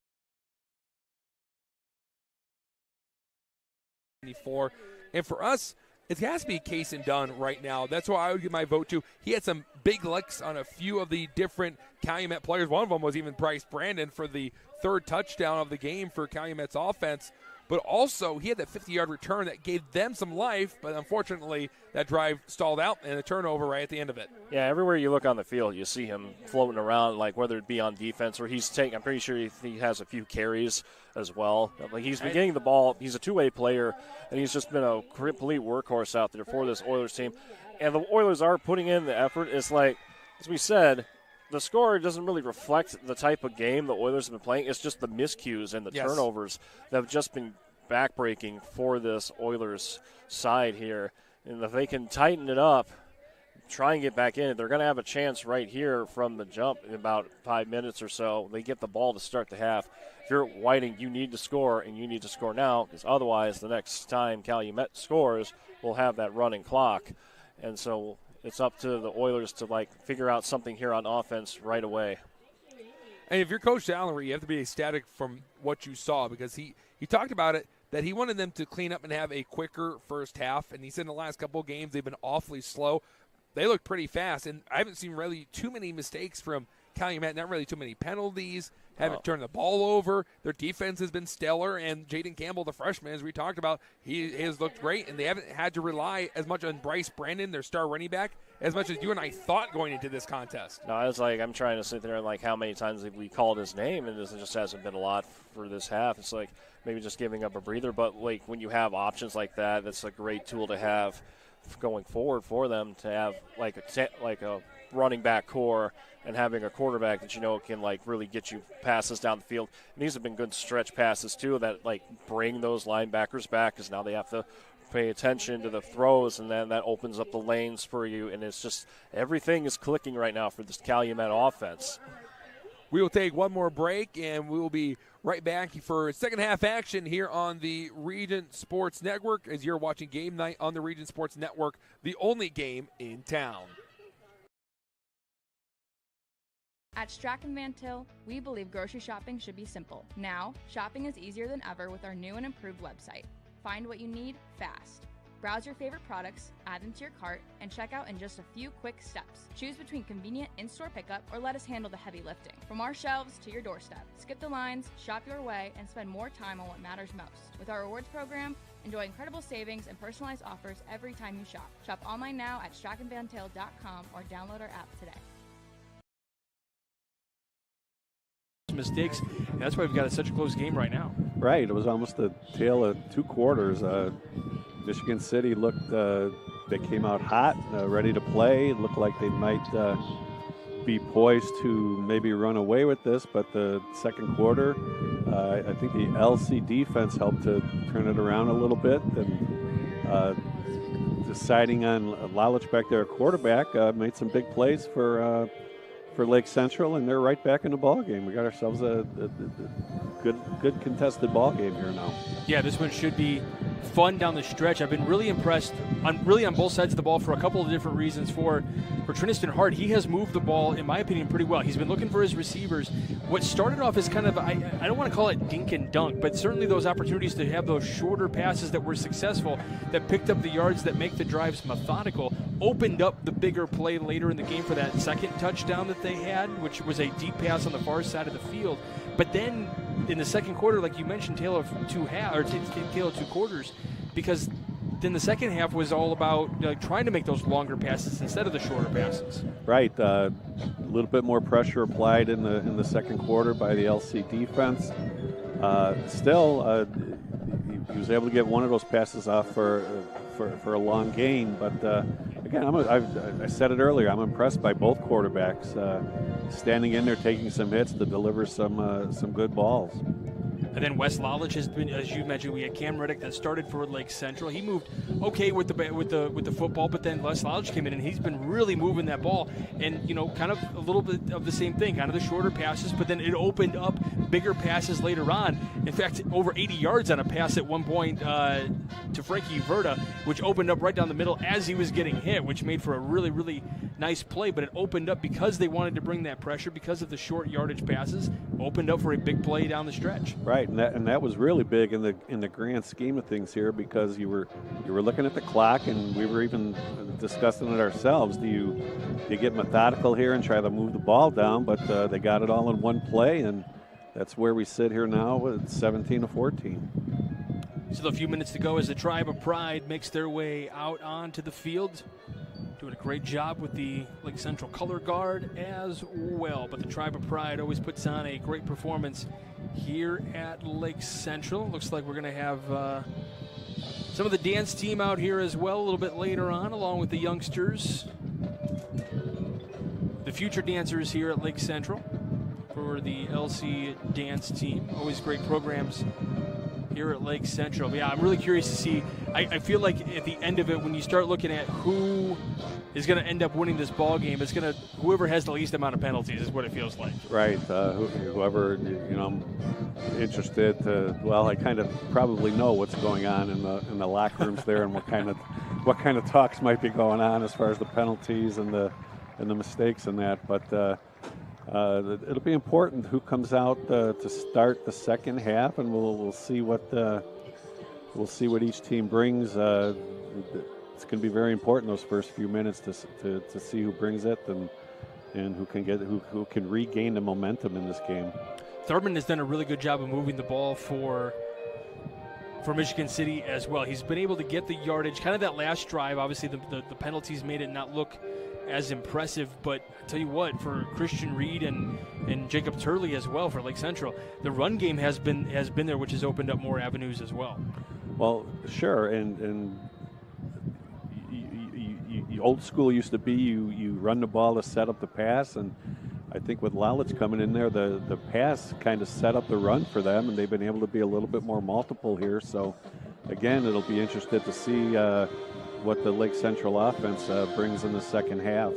and for us, it has to be case and done right now. That's why I would give my vote to. He had some big licks on a few of the different Calumet players. One of them was even Bryce Brandon for the third touchdown of the game for Calumet's offense. But also, he had that 50-yard return that gave them some life, but unfortunately, that drive stalled out and a turnover right at the end of it. Yeah, everywhere you look on the field, you see him floating around, like whether it be on defense or he's taking. I'm pretty sure he has a few carries as well. Like he's been getting the ball. He's a two-way player, and he's just been a complete workhorse out there for this Oilers team. And the Oilers are putting in the effort. It's like, as we said, the score doesn't really reflect the type of game the Oilers have been playing. It's just the miscues and the turnovers that have just been backbreaking for this Oilers side here. And if they can tighten it up, try and get back in it, they're going to have a chance right here from the jump in about 5 minutes or so. They get the ball to start the half. If you're Whiting, you need to score, and you need to score now, because otherwise the next time Calumet scores, we'll have that running clock. And so it's up to the Oilers to figure out something here on offense right away. And if you're Coach Sallery, you have to be ecstatic from what you saw, because he talked about it, that he wanted them to clean up and have a quicker first half. And he said in the last couple of games they've been awfully slow. They look pretty fast, and I haven't seen really too many mistakes from Calumet, not really too many penalties, haven't turned the ball over. Their defense has been stellar, and Jaden Campbell, the freshman, as we talked about, he has looked great, and they haven't had to rely as much on Bryce Brandon, their star running back, as much as you and I thought going into this contest. No, it's like I'm trying to sit there and how many times have we called his name, and it just hasn't been a lot for this half. It's like maybe just giving up a breather, but when you have options like that, that's a great tool to have going forward for them to have like a running back core and having a quarterback that can really get you passes down the field. And these have been good stretch passes too that bring those linebackers back, because now they have to pay attention to the throws, and then that opens up the lanes for you. And it's just everything is clicking right now for this Calumet offense. We will take one more break, and we will be right back for second half action here on the Regent Sports Network as you're watching Game Night on the Regent Sports Network, the only game in town. At Strachan Van Til, we believe grocery shopping should be simple. Now, shopping is easier than ever with our new and improved website. Find what you need fast. Browse your favorite products, add them to your cart, and check out in just a few quick steps. Choose between convenient in-store pickup or let us handle the heavy lifting. From our shelves to your doorstep, skip the lines, shop your way, and spend more time on what matters most. With our rewards program, enjoy incredible savings and personalized offers every time you shop. Shop online now at strachanvantil.com or download our app today. Mistakes, and that's why we've got such a close game right now. Right, it was almost a tale of two quarters. Michigan City looked, they came out hot, ready to play. It looked like they might be poised to maybe run away with this, but the second quarter, I think the LC defense helped to turn it around a little bit, and deciding on Lalich back there, quarterback, made some big plays for Lake Central, and they're right back in the ball game. We got ourselves a good contested ball game here now. Yeah, this one should be fun down the stretch. I've been really impressed on both sides of the ball for a couple of different reasons. For Tristan Hart, he has moved the ball, in my opinion, pretty well. He's been looking for his receivers. What started off as kind of, I don't want to call it dink and dunk, but certainly those opportunities to have those shorter passes that were successful, that picked up the yards, that make the drives methodical, opened up the bigger play later in the game for that second touchdown that they had, which was a deep pass on the far side of the field. But then in the second quarter, like you mentioned, tale of two quarters, because then the second half was all about trying to make those longer passes instead of the shorter passes. Right, a little bit more pressure applied in the second quarter by the LC defense. Still, he was able to get one of those passes off for a long gain, but again, I said it earlier, I'm impressed by both quarterbacks standing in there, taking some hits to deliver some good balls. And then Wes Lalich has been, as you mentioned, we had Cam Reddick that started for Lake Central. He moved okay with the football, but then Wes Lalich came in and he's been really moving that ball, and kind of a little bit of the same thing, kind of the shorter passes, but then it opened up bigger passes later on. In fact, over 80 yards on a pass at one point to Frankie Verda, which opened up right down the middle as he was getting hit, which made for a really, really nice play. But it opened up because they wanted to bring that pressure, because of the short yardage passes, opened up for a big play down the stretch. Right, and that was really big in the grand scheme of things here, because you were looking at the clock, and we were even discussing it ourselves. Do you get methodical here and try to move the ball down? But they got it all in one play, and that's where we sit here now with 17-14. Still a few minutes to go as the Tribe of Pride makes their way out onto the field. Doing a great job with the Lake Central color guard as well. But the Tribe of Pride always puts on a great performance here at Lake Central. Looks like we're going to have some of the dance team out here as well a little bit later on, along with the youngsters. The future dancers here at Lake Central for the LC dance team. Always great programs here at Lake Central. But yeah, I'm really curious to see. I feel like at the end of it, when you start looking at who is going to end up winning this ball game, it's going to whoever has the least amount of penalties is what it feels like. Right. Whoever I'm interested to. Well, I kind of probably know what's going on in the locker rooms there, and what kind of talks might be going on as far as the penalties and the mistakes and that. But it'll be important who comes out to start the second half, and we'll see what each team brings. It's going to be very important those first few minutes to see who brings it and who can regain the momentum in this game. Thurman has done a really good job of moving the ball for Michigan City as well. He's been able to get the yardage. Kind of that last drive, obviously the penalties made it not look as impressive, but I tell you what, for Christian Reed and Jacob Turley as well for Lake Central, the run game has been there, which has opened up more avenues as well. Well, sure, and old school used to be you run the ball to set up the pass, and I think with Lalitz coming in there, the pass kind of set up the run for them, and they've been able to be a little bit more multiple here. So, again, it'll be interesting to see what the Lake Central offense brings in the second half.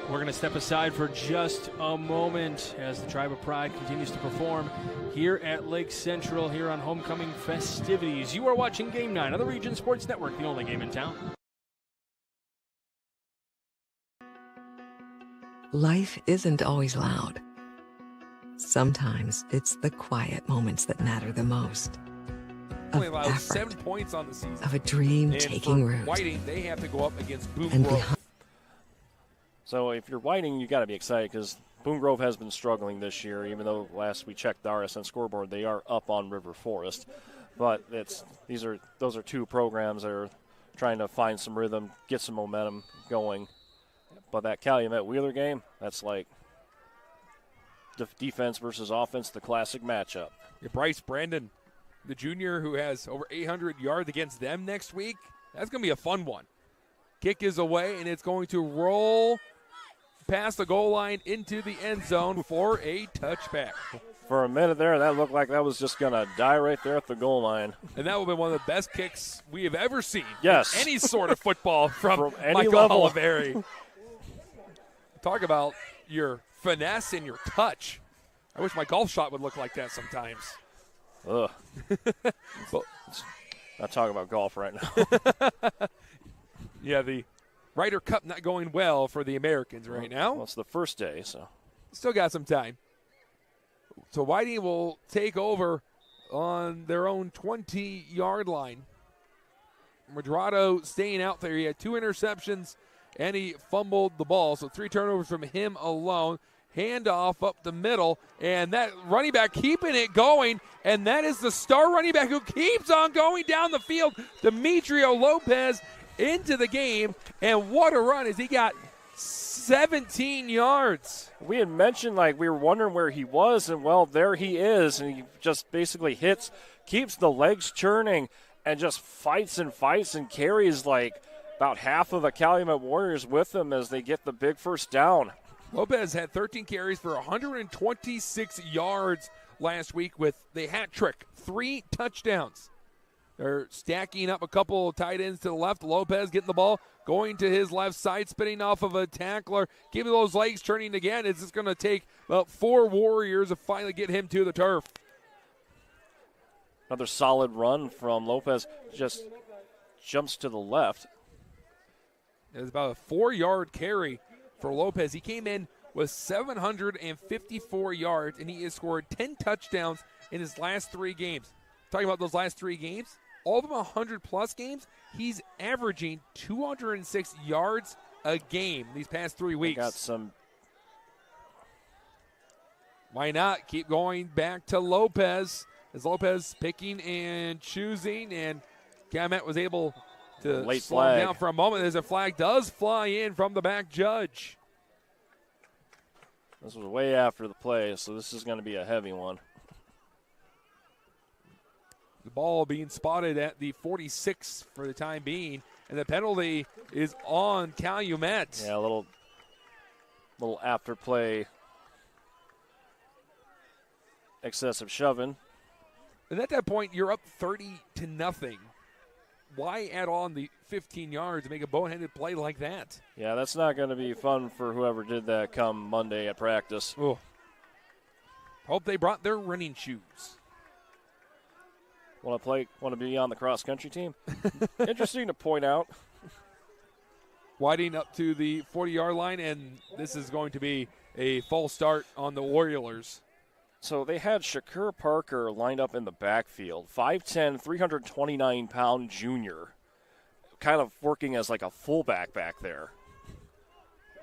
We're going to step aside for just a moment as the Tribe of Pride continues to perform here at Lake Central, here on homecoming festivities. You are watching Game 9 on the Region Sports Network, the only game in town. Life isn't always loud. Sometimes it's the quiet moments that matter the most. Only allowed 7 points on the season. Of a dream and taking for root. Whiting, they have to go up against Boone And Grove. So if you're Whiting, you got to be excited because Boone Grove has been struggling this year. Even though last we checked the RSN scoreboard, they are up on River Forest. But those are two programs that are trying to find some rhythm, get some momentum going. But that Calumet Wheeler game, that's like defense versus offense, the classic matchup. Yeah, Bryce Brandon, the junior who has over 800 yards against them next week, that's going to be a fun one. Kick is away, and it's going to roll past the goal line into the end zone for a touchback. For a minute there, that looked like that was just going to die right there at the goal line. And that would have been one of the best kicks we have ever seen. Yes. In any sort of football from any Michael level. Oliveri. Talk about your finesse and your touch. I wish my golf shot would look like that sometimes. Ugh. But not talking about golf right now. Yeah, the Ryder Cup not going well for the Americans right now. Well, it's the first day, so. Still got some time. So Whiting will take over on their own 20-yard line. Madrado staying out there. He had 2 interceptions, and he fumbled the ball. So 3 turnovers from him alone. Handoff up the middle, and that running back keeping it going, and that is the star running back who keeps on going down the field, Demetrio Lopez, into the game, and what a run as he got 17 yards. We had mentioned, we were wondering where he was, and, well, there he is, and he just basically hits, keeps the legs churning, and just fights and carries, about half of the Calumet Warriors with him as they get the big first down. Lopez had 13 carries for 126 yards last week with the hat trick, 3 touchdowns. They're stacking up a couple of tight ends to the left. Lopez getting the ball, going to his left side, spinning off of a tackler, keeping those legs turning again. It's just going to take about 4 Warriors to finally get him to the turf. Another solid run from Lopez, just jumps to the left. It was about a 4-yard carry for Lopez. He came in with 754 yards, and he has scored 10 touchdowns in his last 3 games. Talking about those last 3 games, all of them 100-plus games, he's averaging 206 yards a game these past 3 weeks. Got some. Why not? Keep going back to Lopez. As Lopez picking and choosing, and Calumet was able to late slow him flag down for a moment as a flag does fly in from the back judge. This was way after the play, so this is going to be a heavy one. The ball being spotted at the 46 for the time being, and the penalty is on Calumet. Yeah, a little after play excessive shoving. And at that point, you're up 30-0. Why add on the 15 yards to make a boneheaded play like that? Yeah, that's not going to be fun for whoever did that come Monday at practice. Oh. Hope they brought their running shoes. Want to be on the cross-country team? Interesting to point out. Whiting up to the 40-yard line, and this is going to be a false start on the Warriors. So they had Shakur Parker lined up in the backfield, 5'10", 329-pound junior, kind of working as like a fullback back there.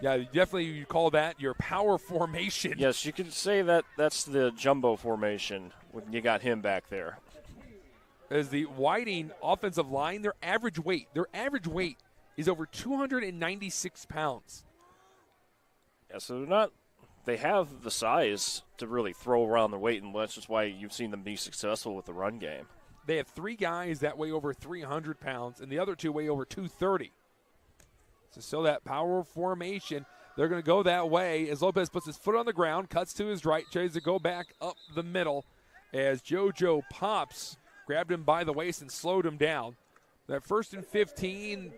Yeah, definitely you call that your power formation. Yes, you could say that's the jumbo formation when you got him back there. As the Whiting offensive line, their average weight is over 296 pounds. Yeah, so they have the size to really throw around their weight, and that's just why you've seen them be successful with the run game. They have 3 guys that weigh over 300 pounds, and the other 2 weigh over 230. So still that power formation. They're going to go that way as Lopez puts his foot on the ground, cuts to his right, tries to go back up the middle as JoJo Pops grabbed him by the waist and slowed him down. That 1st and 15,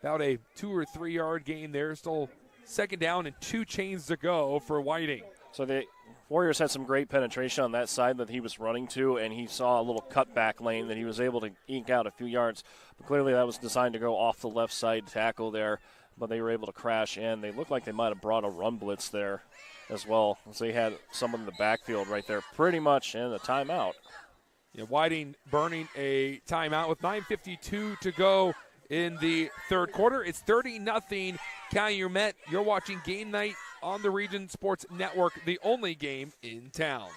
about a 2 or 3 yard gain there. Still second down and 2 chains to go for Whiting. So the Warriors had some great penetration on that side that he was running to, and he saw a little cutback lane that he was able to eke out a few yards. But clearly that was designed to go off the left side tackle there, but they were able to crash in. They looked like they might have brought a run blitz there as well, so they had someone in the backfield right there pretty much in a timeout. Yeah, Whiting burning a timeout with 9:52 to go in the third quarter. It's 30-0 Calumet. You're watching Game Night on the Region Sports Network, the only game in town.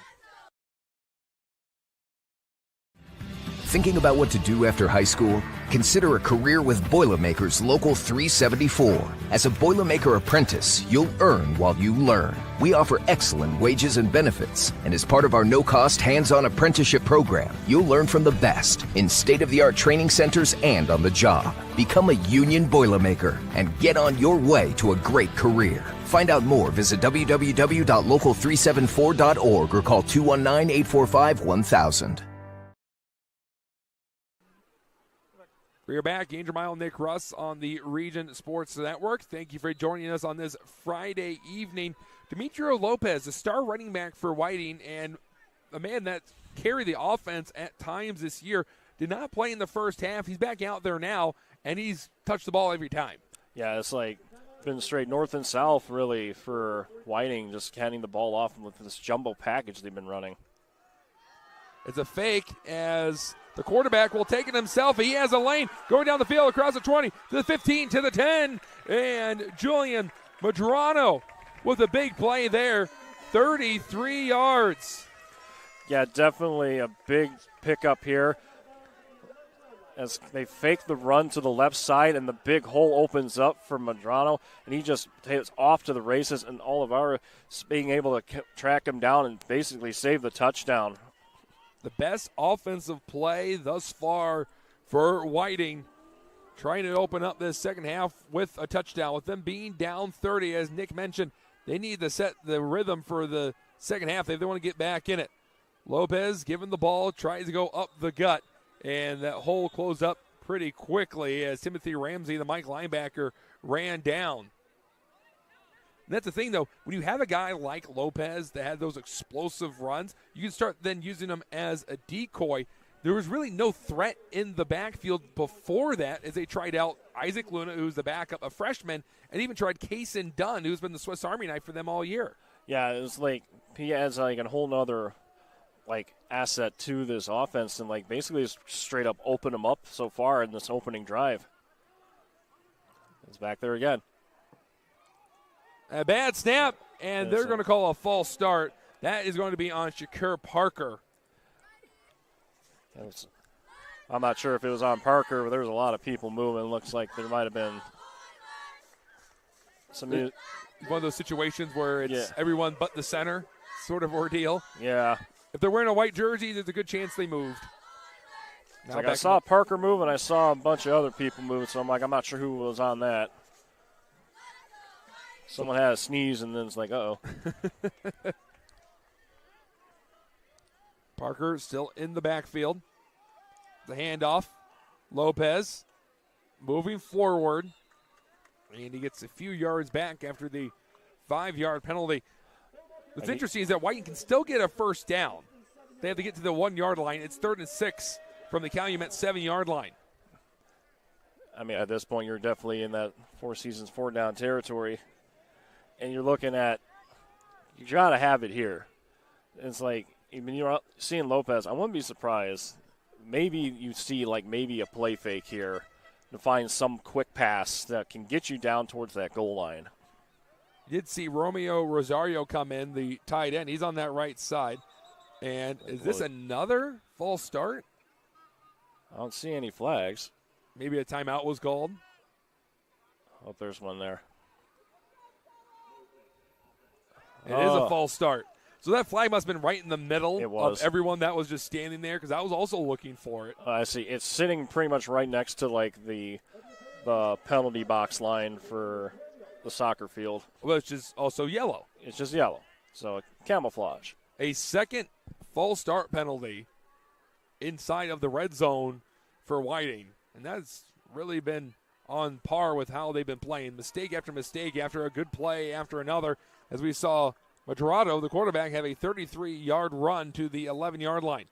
Thinking about what to do after high school? Consider a career with Boilermakers Local 374. As a Boilermaker apprentice, you'll earn while you learn. We offer excellent wages and benefits, and as part of our no-cost hands-on apprenticeship program, you'll learn from the best in state-of-the-art training centers and on the job. Become a union Boilermaker and get on your way to a great career. Find out more, visit www.local374.org or call 219-845-1000. We are back. Andrew Mile, Nick Russ on the Region Sports Network. Thank you for joining us on this Friday evening. Demetrio Lopez, a star running back for Whiting, and a man that carried the offense at times this year, did not play in the first half. He's back out there now, and he's touched the ball every time. Yeah, it's like been straight north and south, really, for Whiting, just handing the ball off with this jumbo package they've been running. It's a fake as the quarterback will take it himself. He has a lane going down the field across the 20 to the 15 to the 10. And Julian Madrano with a big play there, 33 yards. Yeah, definitely a big pickup here as they fake the run to the left side and the big hole opens up for Madrano, and he just takes off to the races, and all of our being able to track him down and basically save the touchdown. The best offensive play thus far for Whiting, trying to open up this second half with a touchdown. With them being down 30, as Nick mentioned, they need to set the rhythm for the second half. They want to get back in it. Lopez given the ball, tries to go up the gut, and that hole closed up pretty quickly as Timothy Ramsey, the Mike linebacker, ran down. And that's the thing, though. When you have a guy like Lopez that had those explosive runs, you can start then using him as a decoy. There was really no threat in the backfield before that as they tried out Isaac Luna, who's the backup, a freshman, and even tried Kaysen Dunn, who's been the Swiss Army knife for them all year. Yeah, it was like he adds like a whole nother asset to this offense and basically just straight up open them up so far in this opening drive. It's back there again. A bad snap, and they're going to call a false start. That is going to be on Shakur Parker. I'm not sure if it was on Parker, but there was a lot of people moving. It looks like there might have been some. One of those situations where it's everyone but the center sort of ordeal. Yeah. If they're wearing a white jersey, there's a good chance they moved. I saw Parker move, and I saw a bunch of other people move, so I'm not sure who was on that. Someone had a sneeze, and then it's like, uh-oh. Parker still in the backfield. The handoff. Lopez moving forward. And he gets a few yards back after the 5-yard penalty. What's interesting is that Whiting can still get a first down. They have to get to the 1-yard line. It's 3rd and 6 from the Calumet 7-yard line. I mean, at this point, you're definitely in that 4 seasons, 4-down territory. And you're looking at, you got to have it here. It's like, even you're seeing Lopez, I wouldn't be surprised. Maybe you see maybe a play fake here to find some quick pass that can get you down towards that goal line. You did see Romeo Rosario come in, the tight end. He's on that right side. And is this another false start? I don't see any flags. Maybe a timeout was called. Oh, there's one there. It is a false start. So that flag must have been right in the middle of everyone that was just standing there because I was also looking for it. I see. It's sitting pretty much right next to the the penalty box line for the soccer field. Which is also yellow. It's just yellow. So camouflage. A second false start penalty inside of the red zone for Whiting. And that's really been on par with how they've been playing. Mistake after a good play after another, as we saw Madrado, the quarterback, have a 33-yard run to the 11-yard line.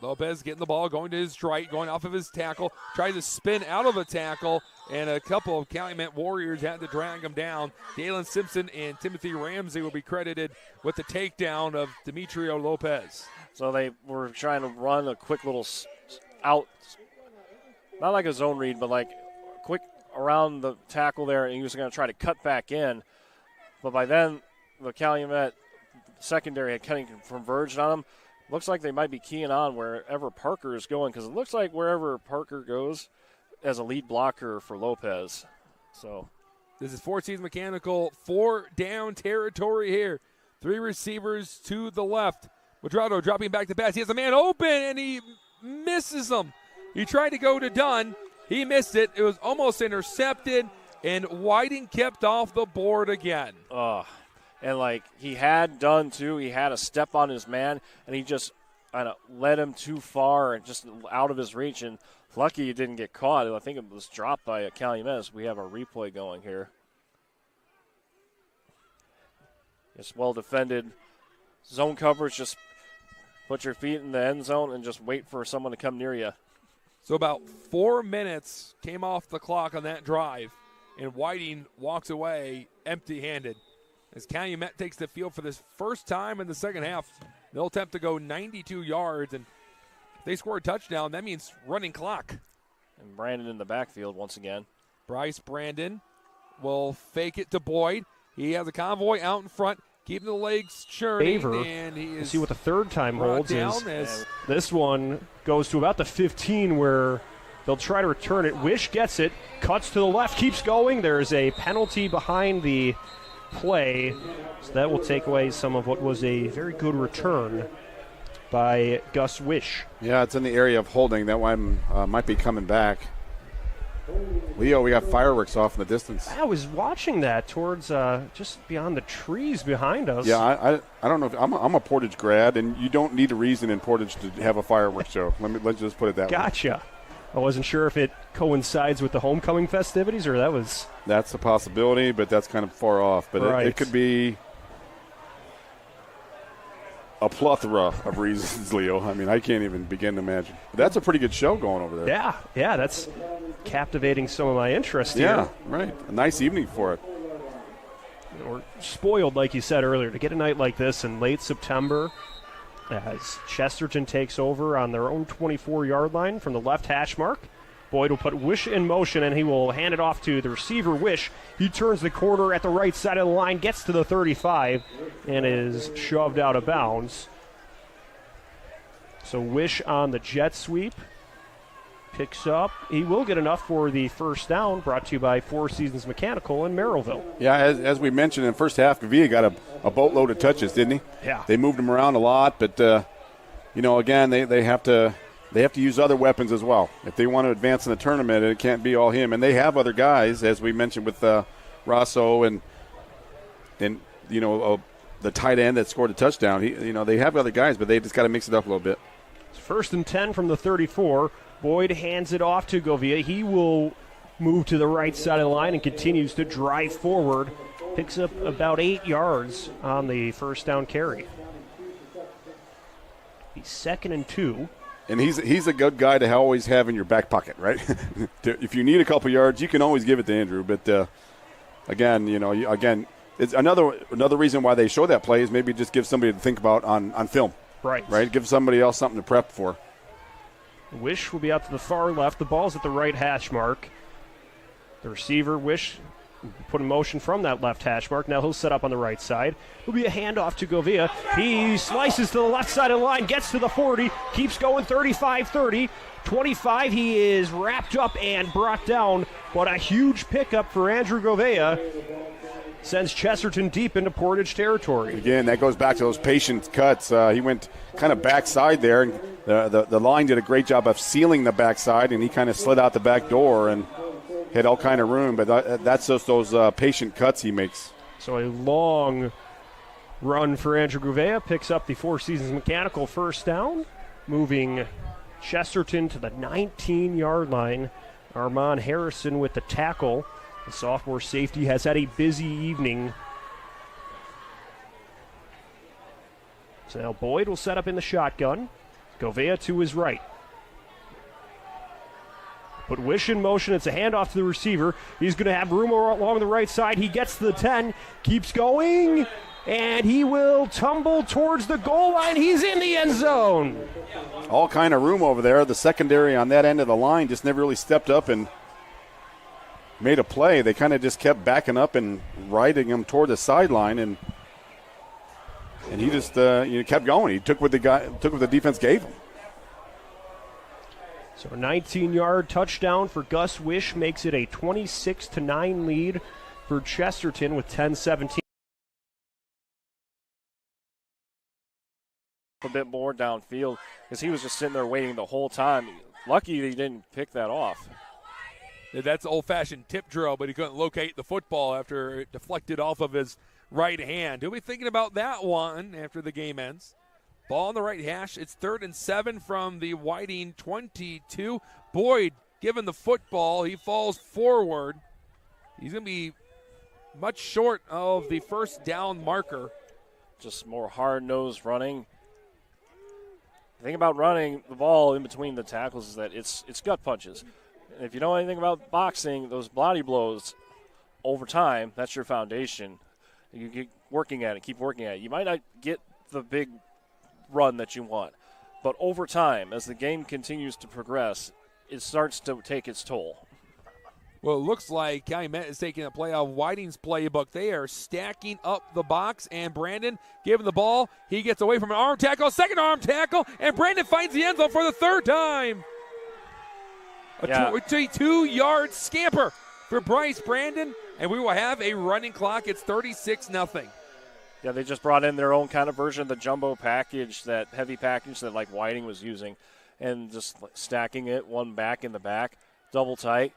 Lopez getting the ball, going to his right, going off of his tackle, trying to spin out of a tackle, and a couple of Calumet Warriors had to drag him down. Dalen Simpson and Timothy Ramsey will be credited with the takedown of Demetrio Lopez. So they were trying to run a quick little out, not like a zone read, but like quick around the tackle there, and he was going to try to cut back in. But by then, the Calumet secondary had kind of converged on him. Looks like they might be keying on wherever Parker is going, because it looks like wherever Parker goes as a lead blocker for Lopez. So this is Four Seasons Mechanical, 4-down territory here. 3 receivers to the left. Madrado dropping back to pass. He has a man open, and he misses him. He tried to go to Dunn. He missed it. It was almost intercepted, and Whiting kept off the board again. And, like, he had done, too. He had a step on his man, and he just kind of led him too far and just out of his reach. And lucky he didn't get caught. I think it was dropped by a Calumet. We have a replay going here. It's well defended. Zone coverage, just put your feet in the end zone and just wait for someone to come near you. So about 4 minutes came off the clock on that drive, and Whiting walks away empty-handed. As Calumet takes the field for this first time in the second half, they'll attempt to go 92 yards, and if they score a touchdown, that means running clock. And Brandon in the backfield once again. Bryce Brandon will fake it to Boyd. He has a convoy out in front, keeping the legs churning. Favor. And he is see what the third time holds is. This one goes to about the 15 where they'll try to return it. Wish gets it, cuts to the left, keeps going. There's a penalty behind the play, so that will take away some of what was a very good return by Gus Wish. Yeah, it's in the area of holding. That one might be coming back. Leo, we got fireworks off in the distance. I was watching that towards just beyond the trees behind us. Yeah, I don't know. I'm a Portage grad, and you don't need a reason in Portage to have a fireworks show. Let's just put it that way. Gotcha. I wasn't sure if it coincides with the homecoming festivities or that was... That's a possibility, but that's kind of far off. But right. It could be a plethora of reasons, Leo. I mean, I can't even begin to imagine. But that's a pretty good show going over there. Yeah, that's captivating some of my interest here. Yeah, right. A nice evening for it. We're spoiled, like you said earlier, to get a night like this in late September as Chesterton takes over on their own 24-yard line from the left hash mark. Boyd will put Wish in motion, and he will hand it off to the receiver, Wish. He turns the corner at the right side of the line, gets to the 35, and is shoved out of bounds. So Wish on the jet sweep. Picks up. He will get enough for the first down, brought to you by Four Seasons Mechanical in Merrillville. Yeah, as we mentioned in the first half, Gavia got a boatload of touches, didn't he? Yeah. They moved him around a lot, but, again, they have to use other weapons as well. If they want to advance in the tournament, it can't be all him. And they have other guys, as we mentioned with Rosso and the tight end that scored a touchdown. They have other guys, but they just got to mix it up a little bit. It's 1st and 10 from the 34. Boyd hands it off to Govia. He will move to the right side of the line and continues to drive forward. Picks up about 8 yards on the first down carry. He's 2nd and 2. And he's a good guy to always have in your back pocket, right? If you need a couple yards, you can always give it to Andrew. But again, it's another reason why they show that play is maybe just give somebody to think about on film. Right. Give somebody else something to prep for. Wish will be out to the far left. The ball's at the right hash mark. The receiver, Wish, put in motion from that left hash mark. Now he'll set up on the right side. It'll be a handoff to Govia. He slices to the left side of the line, gets to the 40, keeps going 35-30. 25, he is wrapped up and brought down. But a huge pickup for Andrew Govia. Sends Chesterton deep into Portage territory. Again, that goes back to those patient cuts. He went kind of backside there, and the line did a great job of sealing the backside, and he kind of slid out the back door, and had all kind of room, but that's just those patient cuts he makes. So a long run for Andrew Gouveia, picks up the Four Seasons Mechanical first down, moving Chesterton to the 19-yard line. Armand Harrison with the tackle. The sophomore safety has had a busy evening. So now Boyd will set up in the shotgun. Gouveia to his right. Put Wish in motion. It's a handoff to the receiver. He's going to have room along the right side. He gets to the 10, keeps going, and he will tumble towards the goal line. He's in the end zone. All kind of room over there. The secondary on that end of the line just never really stepped up and made a play. They kind of just kept backing up and riding him toward the sideline, and he just kept going. He took what the defense gave him. So a 19-yard touchdown for Gus Wish makes it a 26-9 lead for Chesterton with 10-17. A bit more downfield because he was just sitting there waiting the whole time. Lucky he didn't pick that off. That's old-fashioned tip drill, but he couldn't locate the football after it deflected off of his right hand. He'll be thinking about that one after the game ends. Ball on the right hash. It's 3rd and 7 from the Whiting 22. Boyd given the football. He falls forward. He's going to be much short of the first down marker. Just more hard-nosed running. The thing about running the ball in between the tackles is that it's gut punches. And if you know anything about boxing, those body blows over time, that's your foundation. You keep working at it, keep working at it. You might not get the big run that you want, but over time, as the game continues to progress, it starts to take its toll. Well, it looks like Calumet is taking a play off Whiting's playbook. They are stacking up the box, and Brandon giving the ball. He gets away from an arm tackle, second arm tackle, and Brandon finds the end zone for the 3rd time. A 2-yard scamper for Bryce Brandon, and we will have a running clock. It's 36-0. Yeah, they just brought in their own kind of version of the jumbo package, that heavy package that like Whiting was using, and just stacking it, one back in the back, double tight.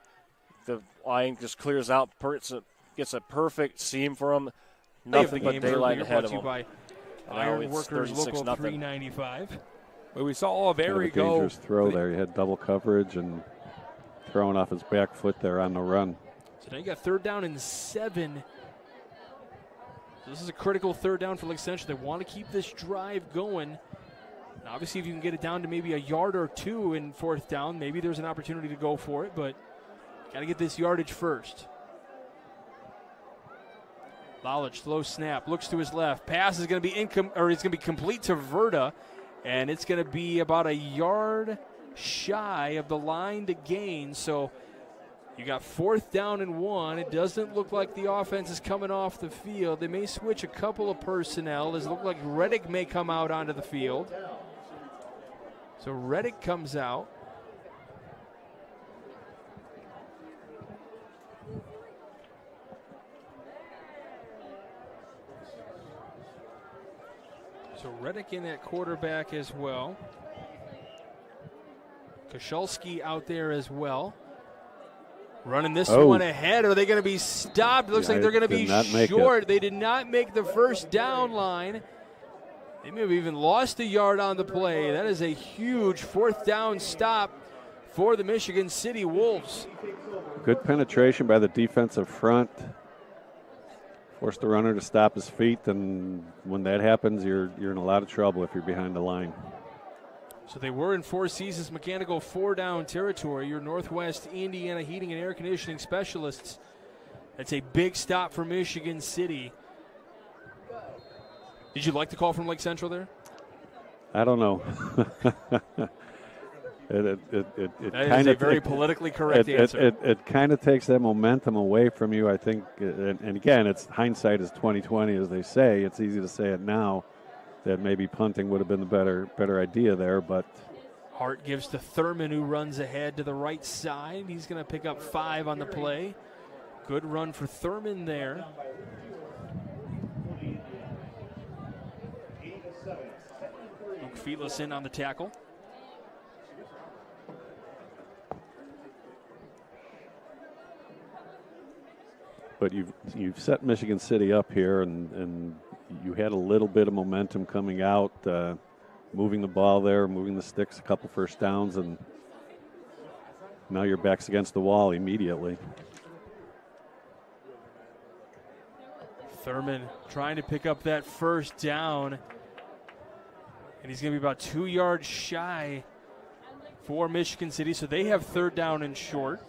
The line just clears out, gets a perfect seam for him. Nothing but daylight ahead of him. By Iron Workers Local 395. Well, we saw Oliveri go. Dangerous throw there. He had double coverage and throwing off his back foot there on the run. So now you got 3rd down and 7. So this is a critical 3rd down for Lake Central. They want to keep this drive going. And obviously, if you can get it down to maybe a yard or 2 in 4th down, maybe there's an opportunity to go for it, but got to get this yardage first. Lolich, slow snap, looks to his left. Pass is going to be it's going to be complete to Verda, and it's going to be about a yard shy of the line to gain. So you got 4th down and 1. It doesn't look like the offense is coming off the field. They may switch a couple of personnel. Does it look like Reddick may come out onto the field? So Reddick comes out. So Reddick in at quarterback as well. Koszulski out there as well. Running this one ahead. Are they going to be stopped? It looks like they're going to be short. They did not make the first down line. They may have even lost a yard on the play. That is a huge 4th down stop for the Michigan City Wolves. Good penetration by the defensive front. Forced the runner to stop his feet, and when that happens, you're in a lot of trouble if you're behind the line. So they were in Four Seasons Mechanical 4-down territory. Your Northwest Indiana Heating and Air Conditioning Specialists. That's a big stop for Michigan City. Did you like the call from Lake Central there? I don't know. It that is a very politically correct answer. It kind of takes that momentum away from you, I think. And again, it's hindsight is 20/20, as they say. It's easy to say it now that maybe punting would have been the better idea there, but Hart gives to Thurman, who runs ahead to the right side. He's going to pick up 5 on the play. Good run for Thurman there. Luke Feetless in on the tackle. But you've set Michigan City up here, and you had a little bit of momentum coming out, moving the ball there, moving the sticks, a couple first downs, and now your back's against the wall immediately. Thurman trying to pick up that first down, and he's going to be about 2 yards shy for Michigan City, so they have third down and short.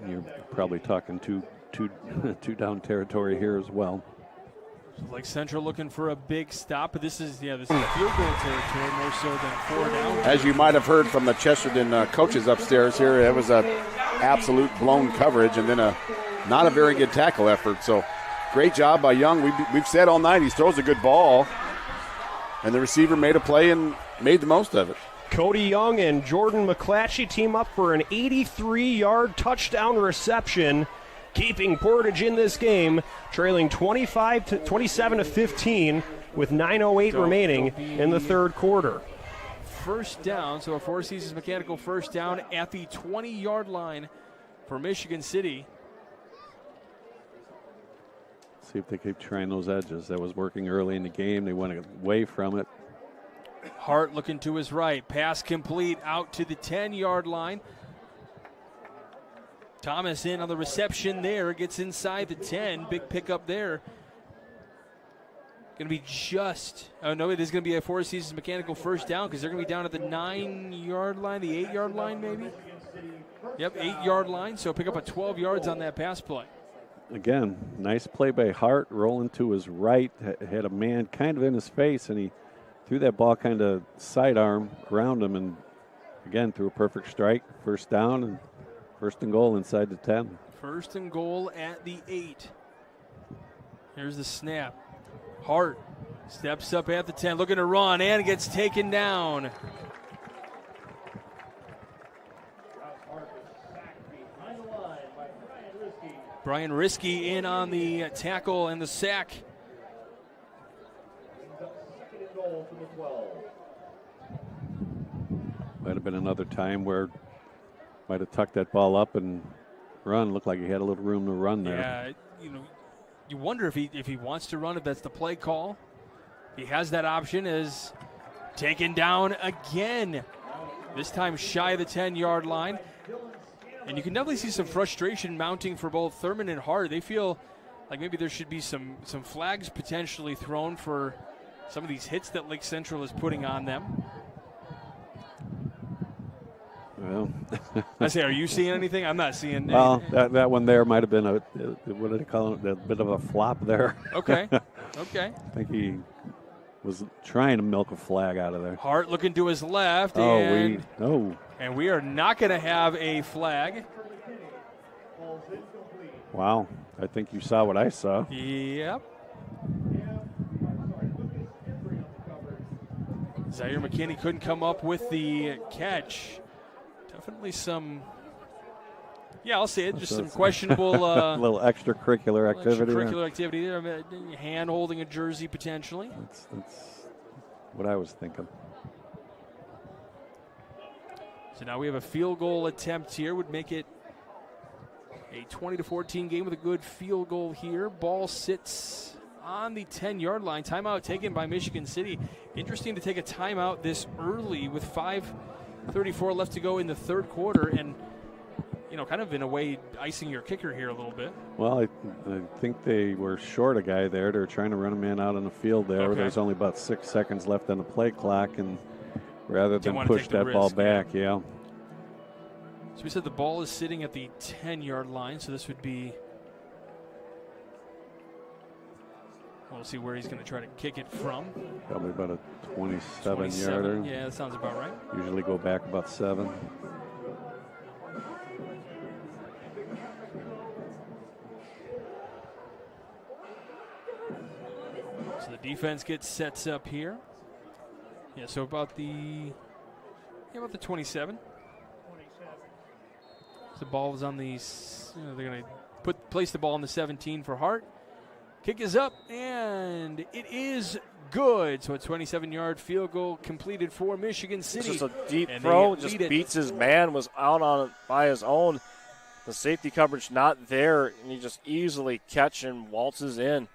You're probably talking two down territory here as well. So Lake Central looking for a big stop, but this is field goal territory more so than 4 down. As you might have heard from the Chesterton coaches upstairs here, it was a absolute blown coverage and then not a very good tackle effort. So great job by Young. We've said all night he throws a good ball, and the receiver made a play and made the most of it. Cody Young and Jordan McClatchy team up for an 83-yard touchdown reception, keeping Portage in this game, trailing 27-15 with 9:08 remaining in the third quarter. First down, so a Four Seasons Mechanical first down at the 20-yard line for Michigan City. See if they keep trying those edges. That was working early in the game. They went away from it. Hart looking to his right. Pass complete out to the 10-yard line. Thomas in on the reception there. Gets inside the 10. Big pickup there. Going to be just. Oh, no, it is going to be a Four Seasons Mechanical first down because they're going to be down at the 9-yard line, the 8-yard line maybe. Yep, 8-yard line. So pick up a 12 yards on that pass play. Again, nice play by Hart, rolling to his right. Had a man kind of in his face, and he threw that ball kind of sidearm around him, and again, threw a perfect strike. First down and first and goal inside the 10. First and goal at the 8. Here's the snap. Hart steps up at the 10, looking to run, and gets taken down. Brian Risky in on the tackle and the sack. Might have been another time where might have tucked that ball up and run. Looked like he had a little room to run there. Yeah, you wonder if he wants to run, if that's the play call. He has that option, is taken down again. This time shy of the 10-yard line. And you can definitely see some frustration mounting for both Thurman and Hart. They feel like maybe there should be some flags potentially thrown for some of these hits that Lake Central is putting on them. Well, I say, are you seeing anything? I'm not seeing. Well, that one there might have been what did they call it? A bit of a flop there. Okay. Okay. I think he was trying to milk a flag out of there. Hart looking to his left. And we are not going to have a flag. Wow. I think you saw what I saw. Yep. Zaire McKinney couldn't come up with the catch. Definitely some, I'll say it, just some questionable. A little extracurricular activity. Extracurricular activity there. Hand holding a jersey potentially. That's what I was thinking. So now we have a field goal attempt here. Would make it a 20-14 game with a good field goal here. Ball sits on the 10-yard line. Timeout taken by Michigan City. Interesting to take a timeout this early with 5:34 left to go in the third quarter, and kind of in a way icing your kicker here a little bit. Well, I think they were short a guy there. They're trying to run a man out on the field there. Okay. There's only about 6 seconds left on the play clock, and rather than push that ball back, So we said the ball is sitting at the 10-yard line, so this would be. We'll see where he's going to try to kick it from. Probably about a 27-yarder. Yeah, that sounds about right. Usually go back about 7. So the defense gets sets up here. Yeah, so about the 27. So the ball is on the. They're going to place the ball on the 17 for Hart. Kick is up, and it is good. So a 27-yard field goal completed for Michigan City. Just a deep throw, just beats his man, was out on it by his own. The safety coverage not there, and he just easily catch and waltzes in.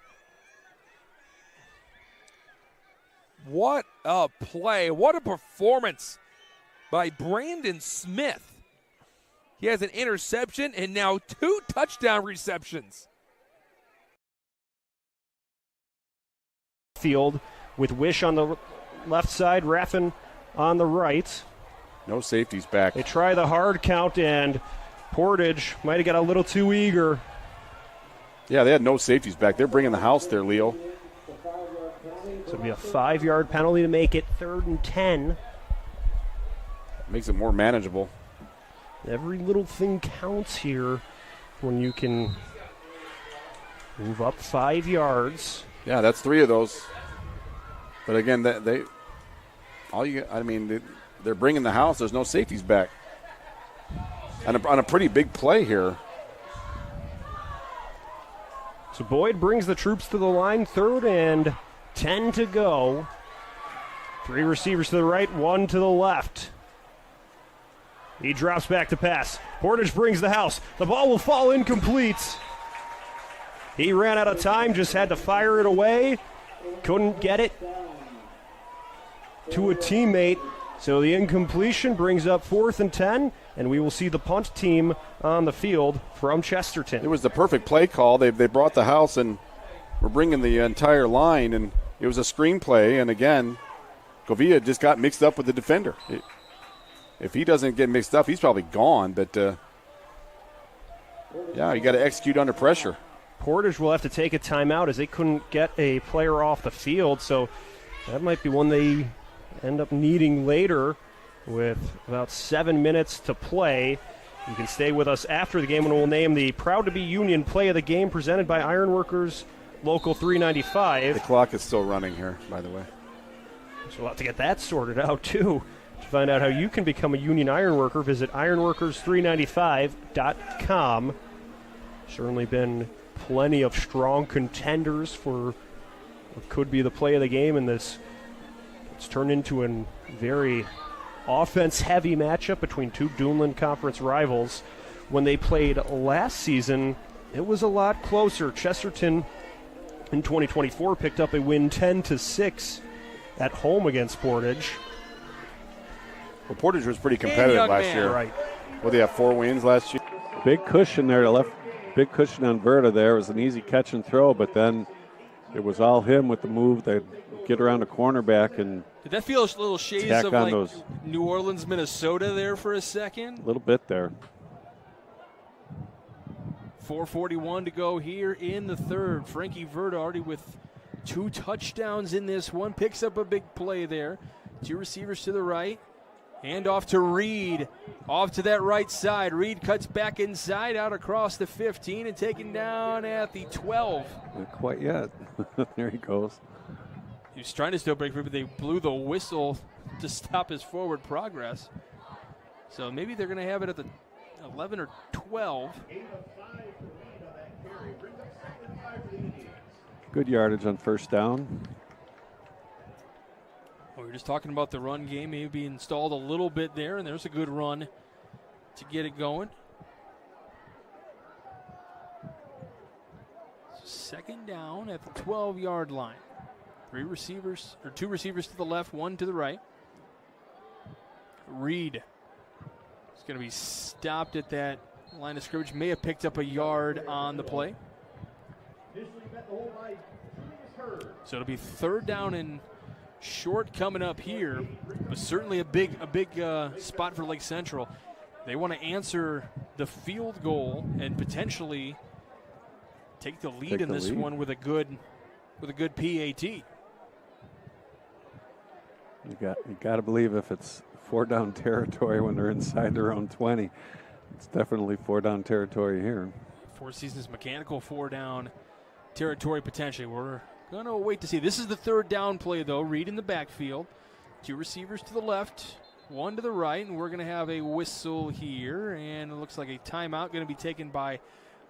What a play. What a performance by Brandon Smith. He has an interception and now 2 touchdown receptions. Field with Wish on the left side, Raffin on the right. No safeties back. They try the hard count, and Portage might have got a little too eager. Yeah, they had no safeties back. They're bringing the house there, Leo. So it'll be a 5-yard penalty to make it 3rd and 10. Makes it more manageable. Every little thing counts here when you can move up 5 yards. Yeah, that's 3 of those. But again, they're bringing the house. There's no safeties back. On a pretty big play here. So Boyd brings the troops to the line, 3rd and 10 to go. 3 receivers to the right, 1 to the left. He drops back to pass. Portage brings the house. The ball will fall incomplete. He ran out of time, just had to fire it away. Couldn't get it to a teammate. So the incompletion brings up 4th and 10, and we will see the punt team on the field from Chesterton. It was the perfect play call. They brought the house and were bringing the entire line, and it was a screen play. And again, Govia just got mixed up with the defender. If he doesn't get mixed up, he's probably gone. But, yeah, you got to execute under pressure. Portage will have to take a timeout as they couldn't get a player off the field, so that might be one they end up needing later with about 7 minutes to play. You can stay with us after the game when we'll name the Proud to be Union play of the game presented by Ironworkers Local 395. The clock is still running here, by the way. So we'll have to get that sorted out, too. To find out how you can become a Union Ironworker, visit ironworkers395.com. Certainly been plenty of strong contenders for what could be the play of the game in this. It's turned into a very offense-heavy matchup between 2 Duneland Conference rivals. When they played last season, it was a lot closer. Chesterton in 2024 picked up a win 10-6 at home against Portage. Well, Portage was pretty competitive last year. Right. Well, they have 4 wins last year. Big cushion there to left. Big cushion on Verta there. It was an easy catch and throw, but then it was all him with the move. They'd get around the cornerback and did that feel a little shades of like those. New Orleans, Minnesota there for a second? A little bit there. 4:41 to go here in the 3rd. Frankie Verta already with 2 touchdowns in this one. Picks up a big play there. 2 receivers to the right. Hand off to Reed. Off to that right side. Reed cuts back inside, out across the 15, and taken down at the 12. Not quite yet. There he goes. He was trying to still break free, but they blew the whistle to stop his forward progress. So maybe they're going to have it at the 11 or 12. Good yardage on 1st down. We were just talking about the run game maybe installed a little bit there, and there's a good run to get it going. So 2nd down at the 12-yard line. 2 receivers to the left, 1 to the right. Reed is going to be stopped at that line of scrimmage. May have picked up a yard on the play. So it'll be 3rd down and short coming up here, but certainly a big spot for Lake Central. They want to answer the field goal and potentially take the lead in this one with a good PAT. You got to believe if it's 4-down territory when they're inside their own 20, it's definitely 4-down territory here. 4 Seasons mechanical 4-down territory potentially. We're going to wait to see. This is the 3rd down play, though. Reed in the backfield. 2 receivers to the left, 1 to the right, and we're going to have a whistle here, and it looks like a timeout going to be taken by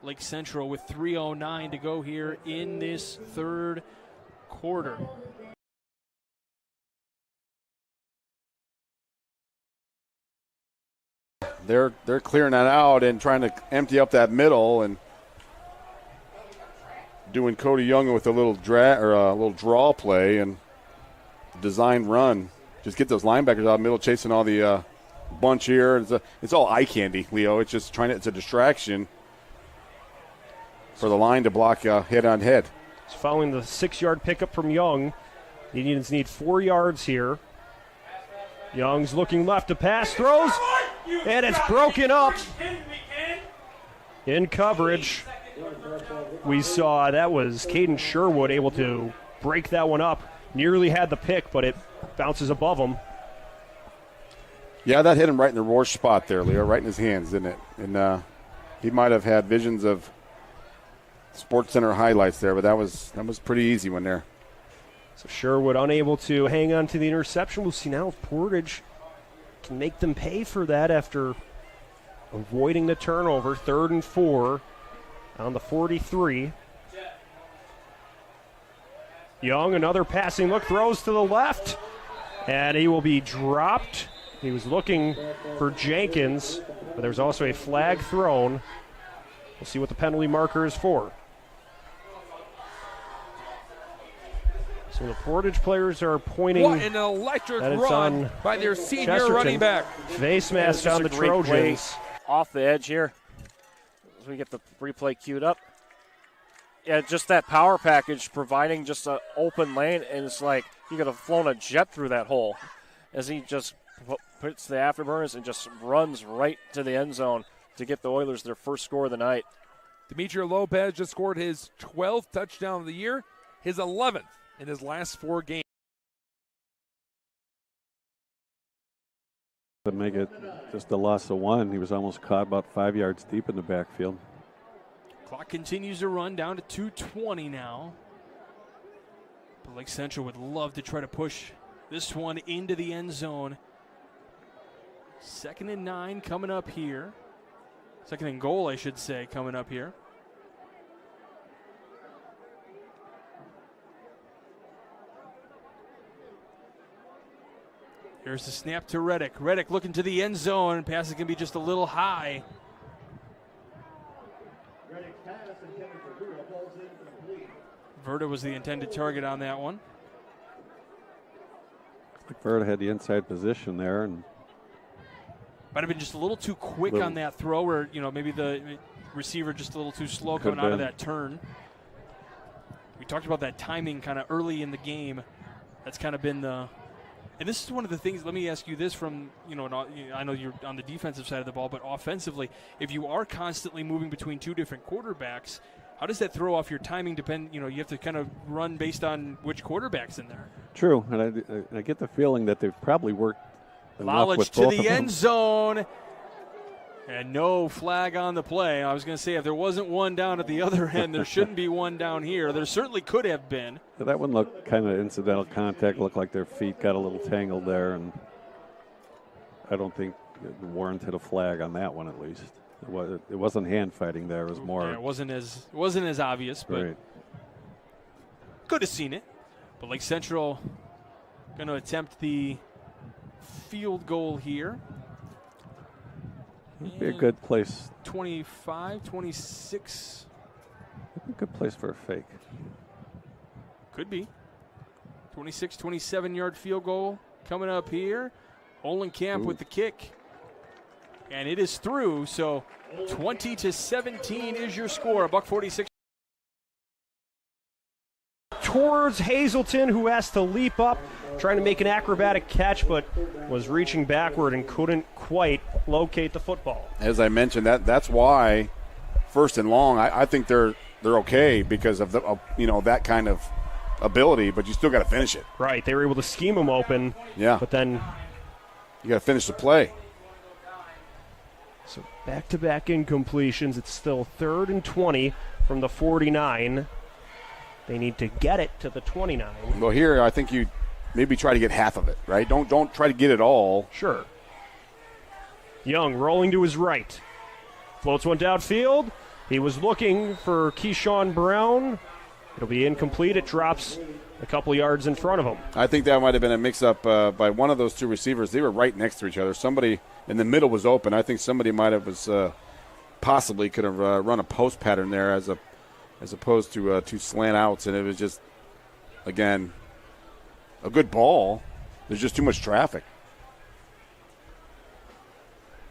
Lake Central with 3:09 to go here in this 3rd quarter. they're clearing that out and trying to empty up that middle and doing Cody Young with a little draw play and design run. Just get those linebackers out of the middle, chasing all the bunch here. It's all eye candy, Leo. It's just it's a distraction for the line to block head on head. It's following the 6-yard pickup from Young. The Indians need 4 yards here. Young's looking left to pass, throws, and it's broken up in coverage. We saw that was Caden Sherwood able to break that one up. Nearly had the pick, but it bounces above him. Yeah, that hit him right in the worst spot there, Leo, right in his hands, didn't it? And he might have had visions of Sports Center highlights there, but that was pretty easy one there. So Sherwood unable to hang on to the interception. We'll see now if Portage can make them pay for that after avoiding the turnover. 3rd and 4 on the 43. Young, another passing look, throws to the left, and he will be dropped. He was looking for Jenkins, but there's also a flag thrown. We'll see what the penalty marker is for. So the Portage players are pointing. What an electric run by their senior Chesterton. running back. Face mask on the Trojans. Off the edge here. As we get the replay queued up. Yeah, just that power package providing just an open lane, and it's like you could have flown a jet through that hole as he just puts the afterburners and just runs right to the end zone to get the Oilers their first score of the night. Demetrio Lopez just scored his 12th touchdown of the year, his 11th in his last 4 games. To make it just a loss of 1, he was almost caught about 5 yards deep in the backfield. Clock continues to run down to 2:20 now. But Lake Central would love to try to push this one into the end zone. 2nd and 9 coming up here. 2nd and goal, I should say, coming up here. Here's the snap to Reddick. Reddick looking to the end zone. Pass is going to be just a little high. Verda was the intended target on that one. Verda had the inside position there, and might have been just a little too quick on that throw, or maybe the receiver just a little too slow coming out of that turn. We talked about that timing kind of early in the game. That's kind of been the. And this is one of the things, let me ask you this from, I know you're on the defensive side of the ball, but offensively, if you are constantly moving between 2 different quarterbacks, how does that throw off your timing? You have to kind of run based on which quarterback's in there. True, and I get the feeling that they've probably worked enough with to both the of end them. zone, and no flag on the play. I was going to say, if there wasn't one down at the other end, there shouldn't be one down here. There certainly could have been. Yeah, that one looked kind of incidental contact. Looked like their feet got a little tangled there, and I don't think it warranted a flag on that one, at least. It wasn't hand fighting there. It was more. Yeah, it wasn't as obvious, but right. Could have seen it. But Lake Central going to attempt the field goal here. It'd be a good place. 25, 26. A good place for a fake. Could be. 26, 27-yard field goal coming up here. Olenkamp with the kick. And it is through, so 20-17 is your score. $1.46. Towards Hazelton, who has to leap up, trying to make an acrobatic catch, but was reaching backward and couldn't quite locate the football. As I mentioned, that's why 1st and long, I think they're okay because of the that kind of ability, but you still got to finish it. Right, they were able to scheme him open. Yeah, but then you got to finish the play. So back-to-back incompletions. It's still 3rd and 20 from the 49. They need to get it to the 29. Well, here I think you maybe try to get half of it, right? Don't try to get it all. Sure. Young rolling to his right. Floats one downfield. He was looking for Keyshawn Brown. It'll be incomplete. It drops a couple yards in front of him. I think that might have been a mix-up by one of those two receivers. They were right next to each other. Somebody in the middle was open. I think somebody might have possibly could have run a post pattern there as opposed to two slant outs, and it was just, again, a good ball. There's just too much traffic.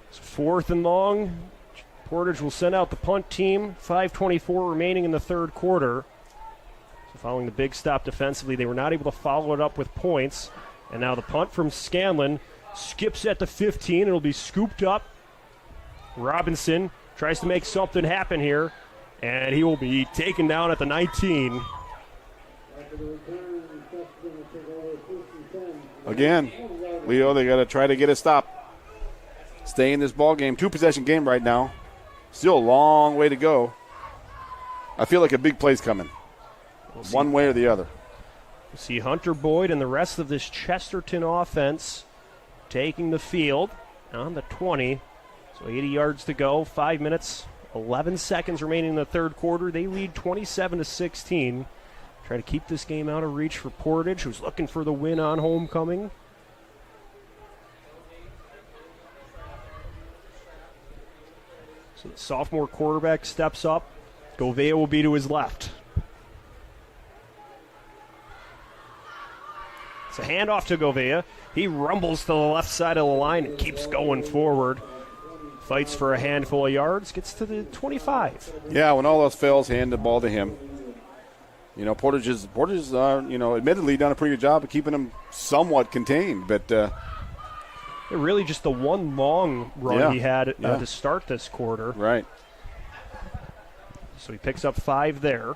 It's 4th and long. Portage will send out the punt team. 5:24 remaining in the third quarter. So following the big stop defensively, they were not able to follow it up with points. And now the punt from Scanlon skips at the 15. It'll be scooped up. Robinson tries to make something happen here, and he will be taken down at the 19. Again, Leo, they got to try to get a stop. Stay in this ball game. 2-possession game right now. Still a long way to go. I feel like a big play's coming. One way or the other. We'll see Hunter Boyd and the rest of this Chesterton offense taking the field on the 20. So 80 yards to go, 5 minutes, 11 seconds remaining in the third quarter. They lead 27-16. Try to keep this game out of reach for Portage, who's looking for the win on homecoming. So the sophomore quarterback steps up. Gouveia will be to his left. It's a handoff to Gouveia. He rumbles to the left side of the line and keeps going forward. Fights for a handful of yards, gets to the 25. Yeah, when all else fails, hand the ball to him. You know, Portage is admittedly done a pretty good job of keeping them somewhat contained, but really just the one long run he had to start this quarter. Right. So he picks up 5 there.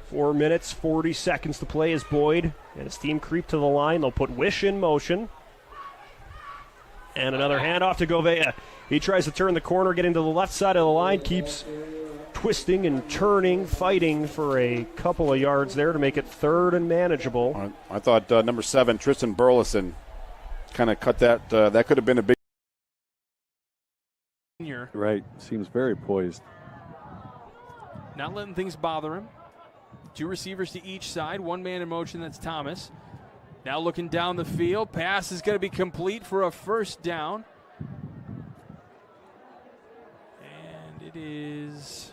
4 minutes, 40 seconds to play as Boyd and his team creep to the line. They'll put Wish in motion. And another handoff to Gouveia. He tries to turn the corner, getting to the left side of the line, keeps twisting and turning, fighting for a couple of yards there to make it third and manageable. I thought number 7, Tristan Burleson, kind of cut that. That could have been a big. Right. Seems very poised. Not letting things bother him. 2 receivers to each side. 1 man in motion, that's Thomas. Now looking down the field. Pass is going to be complete for a first down. And it is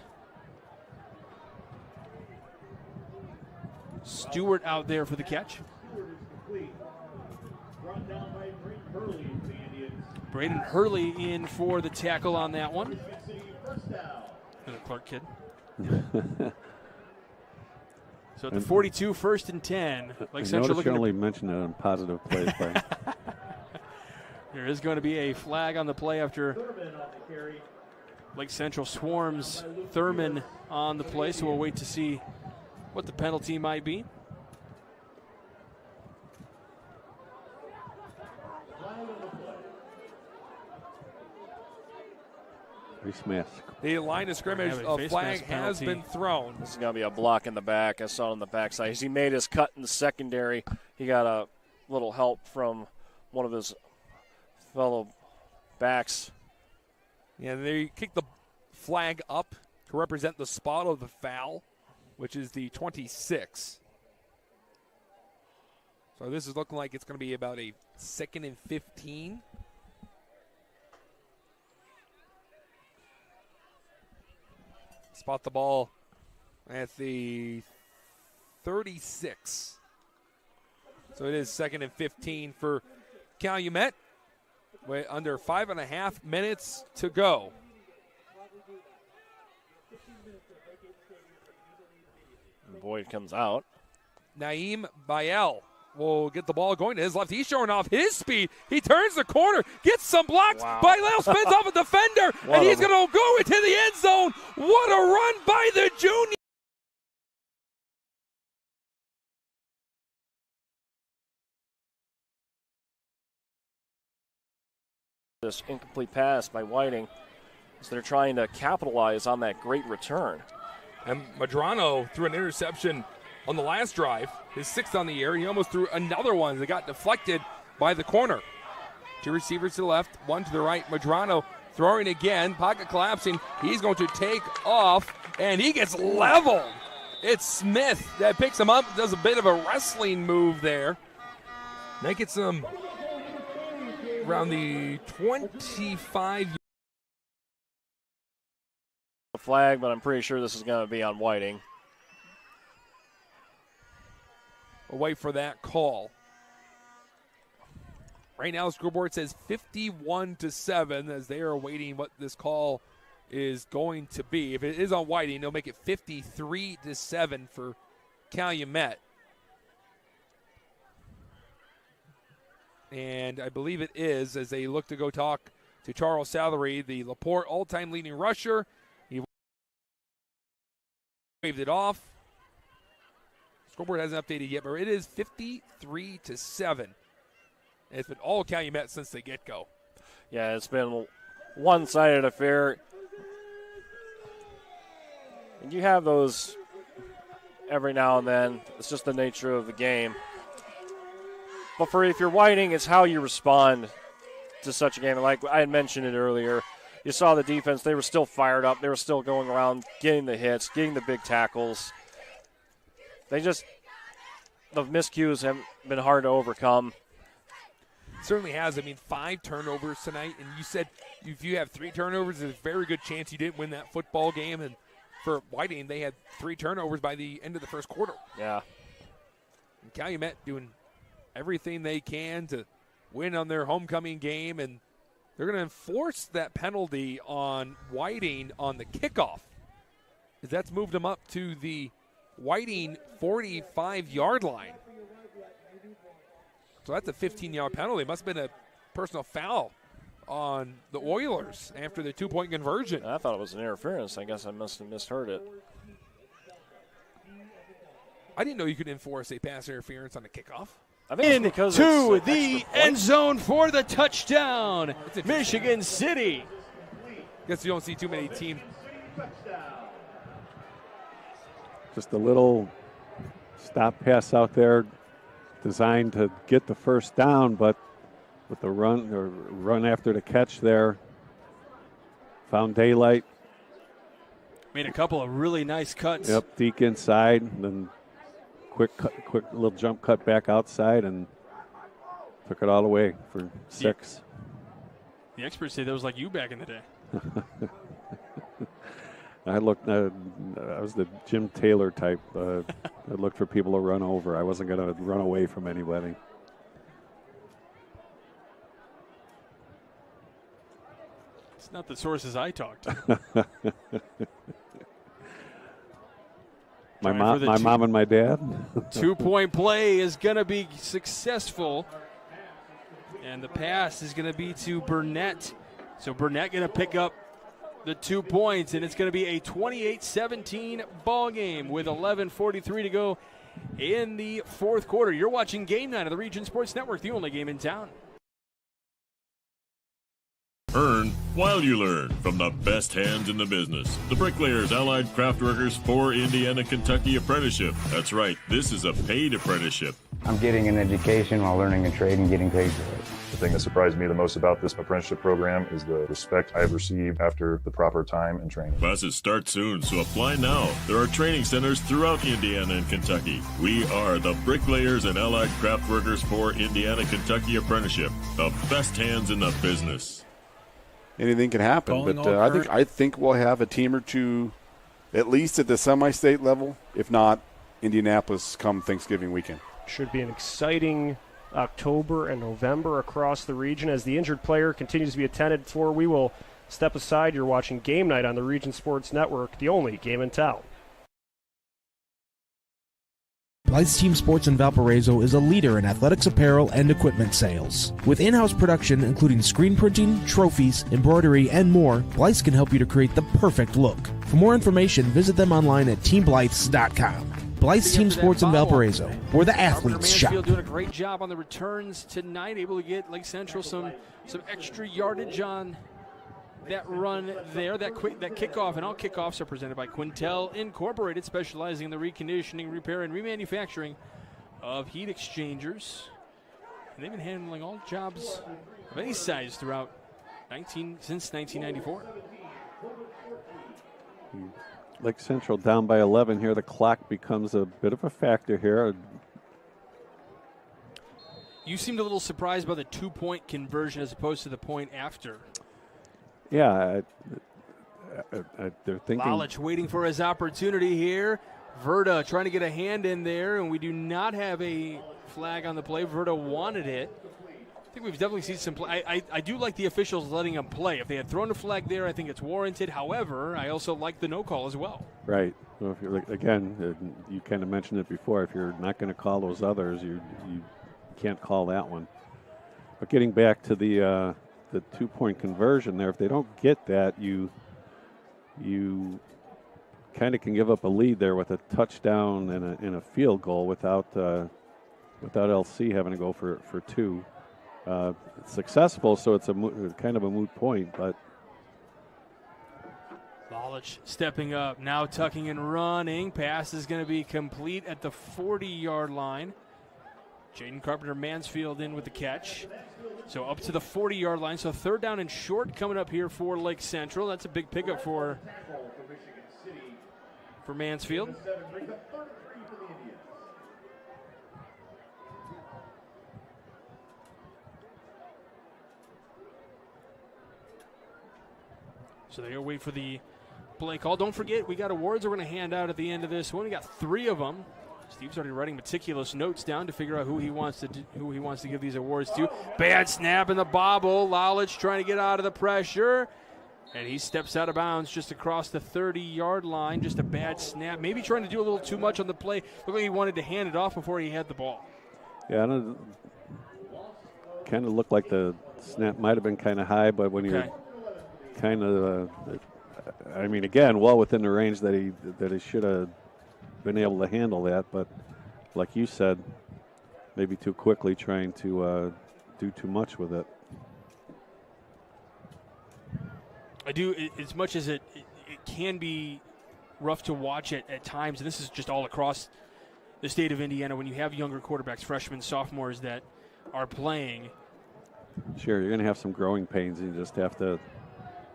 Stewart out there for the catch. Braden Hurley in for the tackle on that one. And a Clark kid. So at the 42, 1st and 10. Lake Central notice you only mentioned it on positive plays. There is going to be a flag on the play after Lake Central swarms Thurman on the play, so we'll wait to see what the penalty might be. The line of scrimmage, a flag has been thrown. This is going to be a block in the back. I saw it on the backside. As he made his cut in the secondary, he got a little help from one of his fellow backs. Yeah, they kicked the flag up to represent the spot of the foul, which is the 26. So this is looking like it's going to be about a 2nd and 15. Spot the ball at the 36. So it is 2nd and 15 for Calumet. Under 5.5 minutes to go. Boyd comes out. Naeem Bayel will get the ball going to his left. He's showing off his speed. He turns the corner, gets some blocks. Bayel spins off a defender, and he's going to go into the end zone. What a run by the junior. This incomplete pass by Whiting, so they're trying to capitalize on that great return. And Madrano threw an interception on the last drive, his 6th on the year. He almost threw another one that got deflected by the corner. 2 receivers to the left, 1 to the right. Madrano throwing again, pocket collapsing. He's going to take off, and he gets leveled It's Smith that picks him up, does a bit of a wrestling move there. That gets him around the 25. The flag, but I'm pretty sure this is going to be on Whiting. We'll wait for that call. Right now, the scoreboard says 51-7 as they are awaiting what this call is going to be. If it is on Whiting, they'll make it 53-7 for Calumet. And I believe it is as they look to go talk to Charles Sallery, the LaPorte all-time leading rusher. He waved it off. Scoreboard hasn't updated yet, but it is 53-7. It's been all Calumet since the get-go. Yeah, it's been a one-sided affair. And you have those every now and then. It's just the nature of the game. But if you're Whiting, it's how you respond to such a game. Like I had mentioned it earlier, you saw the defense. They were still fired up. They were still going around, getting the hits, getting the big tackles. The miscues have been hard to overcome. Certainly has. 5 turnovers tonight, and you said if you have 3 turnovers, there's a very good chance you didn't win that football game. And for Whiting, they had 3 turnovers by the end of the first quarter. Yeah. And Calumet doing everything they can to win on their homecoming game, and they're going to enforce that penalty on Whiting on the kickoff. That's moved them up to the Whiting 45-yard line. So that's a 15-yard penalty. It must have been a personal foul on the Oilers after the 2-point conversion. I thought it was an interference. I guess I must have misheard it. I didn't know you could enforce a pass interference on a kickoff. I think because to the end zone for the touchdown, Michigan City. Guess you don't see too many teams. Just a little stop pass out there designed to get the first down, but with the run after the catch there, found daylight. Made a couple of really nice cuts. Yep, deke inside, and then quick little jump cut back outside, and took it all the way for 6. The experts say that was like you back in the day. I was the Jim Taylor type. I looked for people to run over. I wasn't going to run away from anybody. It's not the sources I talked to. my mom and my dad. 2-point play is going to be successful. And the pass is going to be to Burnett. So Burnett going to pick up the 2 points, and it's going to be a 28-17 ball game with 11:43 to go in the fourth quarter. You're watching Game Night of the Region Sports Network, the only game in town. Earn while you learn from the best hands in the business. The Bricklayers Allied Craft Workers for Indiana, Kentucky Apprenticeship. That's right, this is a paid apprenticeship. I'm getting an education while learning a trade and getting paid for it. The thing that surprised me the most about this apprenticeship program is the respect I've received after the proper time and training. Classes start soon, so apply now. There are training centers throughout Indiana and Kentucky. We are the Bricklayers and Allied Craft Workers for Indiana, Kentucky Apprenticeship. The best hands in the business. Anything can happen, but I think we'll have a team or two, at least at the semi-state level, if not Indianapolis, come Thanksgiving weekend. Should be an exciting October and November across the region as the injured player continues to be attended for. We will step aside. You're watching Game Night on the Region Sports Network, the only game in town. Blythe's Team Sports in Valparaiso is a leader in athletics apparel and equipment sales. With in-house production including screen printing, trophies, embroidery, and more, Blythe's can help you to create the perfect look. For more information, visit them online at teamblythes.com. Blythe's Team Sports in Valparaiso, where the athletes shop. Doing a great job on the returns tonight, able to get Lake Central some extra yardage on that run there, that kickoff. And all kickoffs are presented by Quintel Incorporated, specializing in the reconditioning, repair, and remanufacturing of heat exchangers. And they've been handling all jobs of any size throughout since 1994. Lake Central down by 11 here. The clock becomes a bit of a factor here. You seemed a little surprised by the 2-point conversion as opposed to the point after. Yeah, they're thinking. Lalich waiting for his opportunity here. Verda trying to get a hand in there, and we do not have a flag on the play. Verda wanted it. I think we've definitely seen some play. I do like the officials letting them play. If they had thrown a flag there, I think it's warranted. However, I also like the no call as well. Right. So if you're, again, you kind of mentioned it before. If you're not going to call those others, you can't call that one. But getting back to the 2-point conversion there, if they don't get that, you kind of can give up a lead there with a touchdown and a field goal without LC having to go for 2. It's successful, so it's kind of a moot point. But Lalich stepping up, now tucking and running. Pass is going to be complete at the 40-yard line. Jaden Carpenter-Mansfield in with the catch. So up to the 40-yard line. So 3rd down and short coming up here for Lake Central. That's a big pickup for Mansfield. So they'll wait for the play call. Don't forget, we got awards we're going to hand out at the end of this one. We got 3 of them. Steve's already writing meticulous notes down to figure out who he wants to give these awards to. Bad snap in the bobble. Lalich trying to get out of the pressure. And he steps out of bounds just across the 30-yard line. Just a bad snap. Maybe trying to do a little too much on the play. Looked like he wanted to hand it off before he had the ball. Yeah, kind of looked like the snap might have been kind of high, but when you're kind of, again, well within the range that he should have been able to handle that. But like you said, maybe too quickly trying to do too much with it. I do, as much as it can be rough to watch at times, and this is just all across the state of Indiana, when you have younger quarterbacks, freshmen, sophomores that are playing. Sure, you're going to have some growing pains, and you just have to.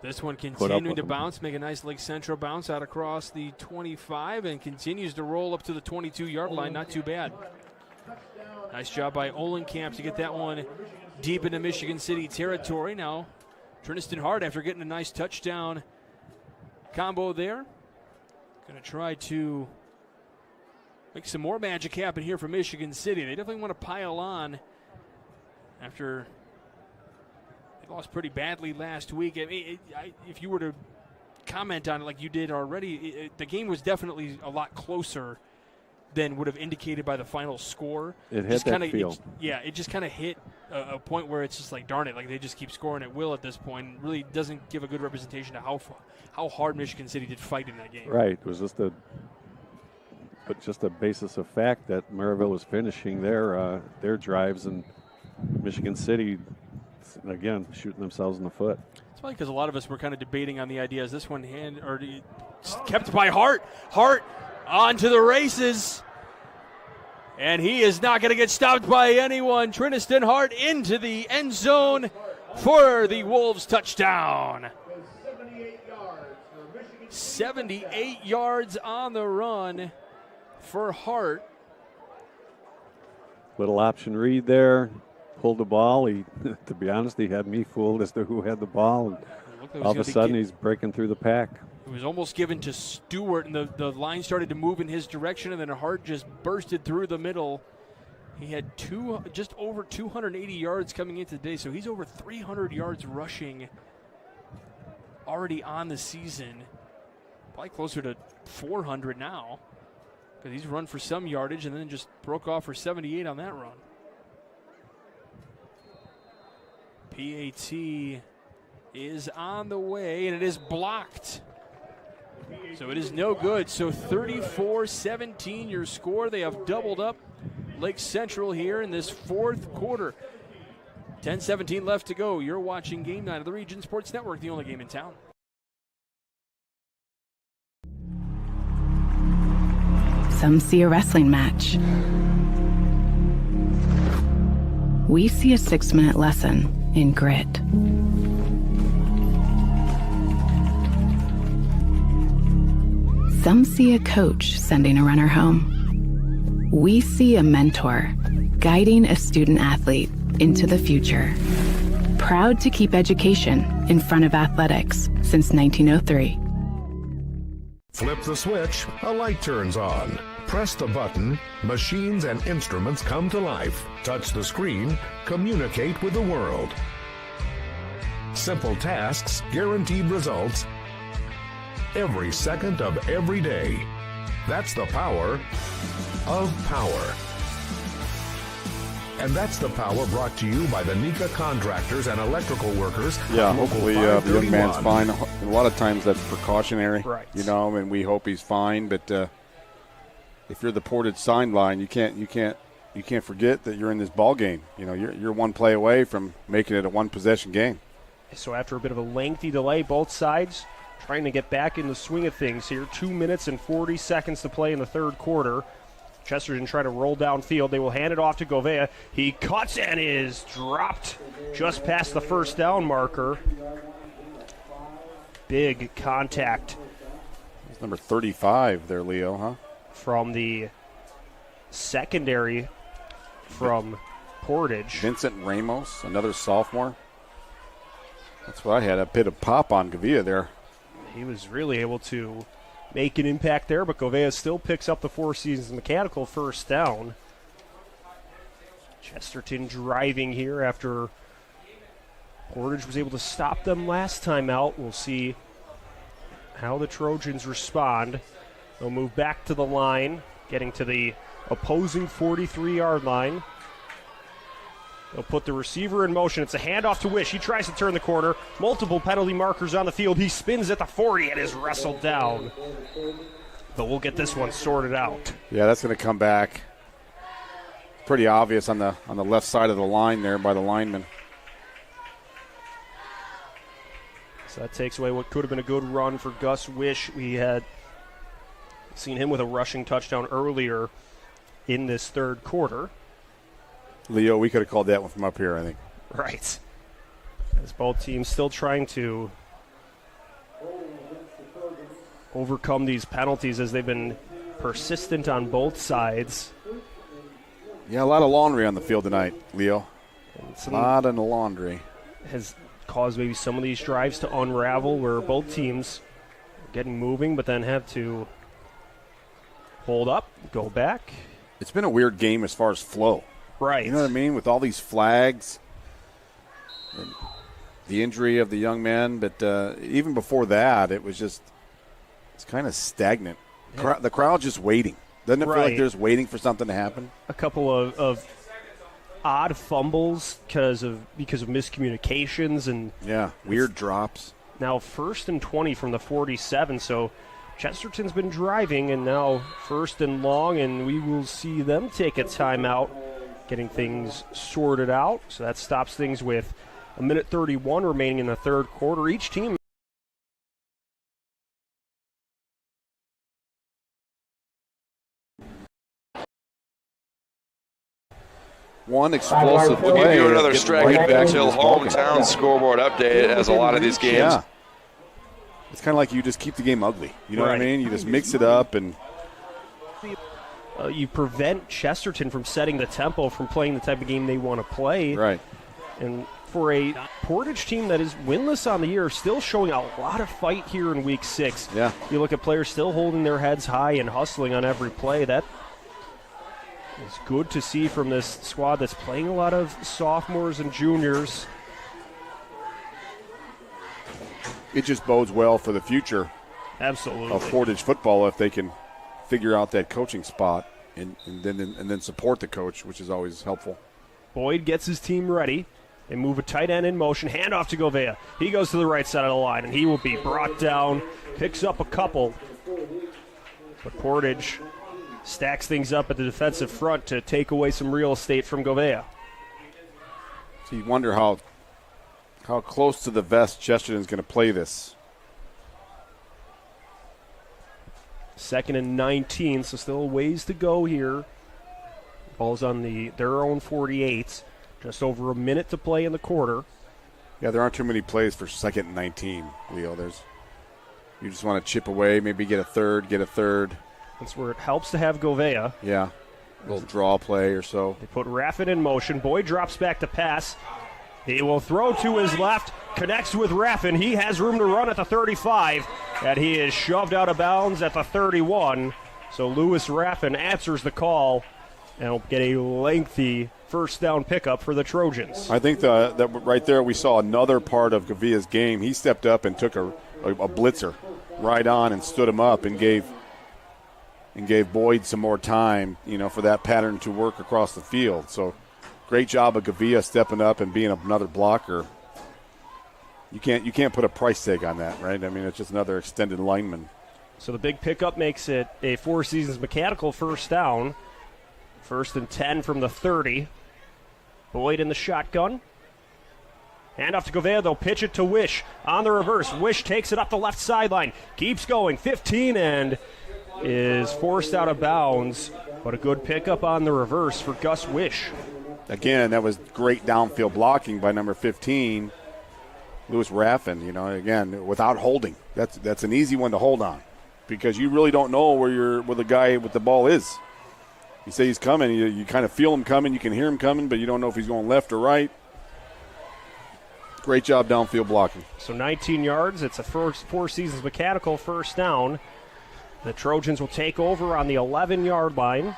This one continuing to bounce, make a nice Lake Central bounce out across the 25 and continues to roll up to the 22-yard line. Not too bad. Nice job by Olenkamp to get that one deep into Michigan City territory. Now, Trinniston Hart, after getting a nice touchdown combo there, going to try to make some more magic happen here for Michigan City. They definitely want to pile on after they lost pretty badly last week. If you were to comment on it like you did already, the game was definitely a lot closer than would have indicated by the final score. It hit that field. It just kind of hit a point where it's just like, darn it, like they just keep scoring at will at this point. It really doesn't give a good representation of how hard Michigan City did fight in that game. Right. It was just a basis of fact that Maryville was finishing their drives, and Michigan City, again, shooting themselves in the foot. It's funny because a lot of us were kind of debating on the idea, is this one kept by Hart? Hart on to the races. And he is not going to get stopped by anyone. Trinniston Hart into the end zone for the Wolves touchdown. 78 yards on the run for Hart. Little option read there. Pulled the ball. To be honest, he had me fooled as to who had the ball. And all of a sudden, he's breaking through the pack. It was almost given to Stewart, and the line started to move in his direction, and then Hart just bursted through the middle. He had just over 280 yards coming into the day, so he's over 300 yards rushing already on the season. Probably closer to 400 now, because he's run for some yardage and then just broke off for 78 on that run. PAT is on the way, and it is blocked. So it is no good. So 34-17 your score. They have doubled up Lake Central here in this fourth quarter. 10-17 left to go. You're watching Game Night of the Region Sports Network, the only game in town. Some see a wrestling match. We see a 6-minute lesson in grit. Some see a coach sending a runner home. We see a mentor guiding a student athlete into the future. Proud to keep education in front of athletics since 1903. Flip the switch, a light turns on. Press the button, machines and instruments come to life. Touch the screen, communicate with the world. Simple tasks, guaranteed results, every second of every day. That's the power of power. And that's the power brought to you by the NECA contractors and electrical workers. Yeah, hopefully the young man's fine. A lot of times that's precautionary, right? And we hope he's fine. But if you're the Portage sideline, you can't forget that you're in this ball game. You're one play away from making it a one-possession game. So after a bit of a lengthy delay, both sides trying to get back in the swing of things here. 2 minutes and 40 seconds to play in the third quarter. Chesterton trying to roll downfield. They will hand it off to Govea. He cuts and is dropped just past the first down marker. Big contact. It's number 35 there, Leo, huh? From the secondary from Portage. Vincent Ramos, another sophomore. That's what I had, a bit of pop on Govea there. He was really able to make an impact there, but Govea still picks up the Four Seasons mechanical first down. Chesterton driving here after Portage was able to stop them last time out. We'll see how the Trojans respond. They'll move back to the line, getting to the opposing 43-yard line. They'll put the receiver in motion. It's a handoff to Wish. He tries to turn the corner. Multiple penalty markers on the field. He spins at the 40 and is wrestled down. But we'll get this one sorted out. Yeah, that's going to come back. Pretty obvious on the left side of the line there by the lineman. So that takes away what could have been a good run for Gus Wish. We had seen him with a rushing touchdown earlier in this third quarter. Leo, we could have called that one from up here, I think. Right. As both teams still trying to overcome these penalties as they've been persistent on both sides. Yeah, a lot of laundry on the field tonight, Leo. A lot of laundry. Has caused maybe some of these drives to unravel where both teams are getting moving but then have to hold up, go back. It's been a weird game as far as flow. Right. You know what I mean? With all these flags, and the injury of the young men, but even before that, it's kind of stagnant. Yeah. The crowd's just waiting. Doesn't it feel like Right. they're just waiting for something to happen? A couple of odd fumbles because of miscommunications and weird drops. Now 1st and 20 from the 47, so Chesterton's been driving and now 1st and long, and we will see them take a timeout, getting things sorted out. So that stops things with 1:31 remaining in the third quarter. Each team one explosive We'll play. give you another Strachan Right back to Bechtel this ball game. hometown scoreboard update as a lot of these games. Yeah. It's kind of like you just keep the game ugly. You know what I mean? You just mix it up and you prevent Chesterton from setting the tempo, from playing the type of game they want to play. Right. And for a Portage team that is winless on the year, still showing a lot of fight here in Week 6. Yeah. You look at players still holding their heads high and hustling on every play. That is good to see from this squad that's playing a lot of sophomores and juniors. it just bodes well for the future Absolutely. of Portage football if they can figure out that coaching spot and then support the coach, which is always helpful. Boyd gets his team ready. They move a tight end in motion. Handoff to Govea. He goes to the right side of the line, and he will be brought down. Picks up a couple. But Portage stacks things up at the defensive front to take away some real estate from Govea. So you wonder how close to the vest Chesterton's going to play this. 2nd and 19, so still a ways to go here. Ball's on their own 48. Just over a minute to play in the quarter. Yeah, there aren't too many plays for 2nd and 19, Leo. You just want to chip away, maybe get a third. That's where it helps to have Govea. Yeah, a little draw play or so. They put Raffin in motion. Boyd drops back to pass. He will throw to his left, connects with Raffin. He has room to run at the 35, and he is shoved out of bounds at the 31. So Lewis Raffin answers the call, and will get a lengthy first down pickup for the Trojans. I think that right there we saw another part of Gavia's game. He stepped up and took a blitzer right on and stood him up and gave Boyd some more time, for that pattern to work across the field. So great job of Gavia stepping up and being another blocker. You can't put a price tag on that, right? I mean, it's just another extended lineman. So the big pickup makes it a Four Seasons mechanical first down. 1st and 10 from the 30. Boyd in the shotgun. Hand off to Govea. They'll pitch it to Wish on the reverse. Wish takes it up the left sideline. Keeps going. 15 and is forced out of bounds. But a good pickup on the reverse for Gus Wish. Again, that was great downfield blocking by number 15, Lewis Raffin. Again, without holding. That's an easy one to hold on because you really don't know where the guy with the ball is. You say he's coming, you kind of feel him coming, you can hear him coming, but you don't know if he's going left or right. Great job downfield blocking. So 19 yards. It's a Four Seasons mechanical first down. The Trojans will take over on the 11-yard line.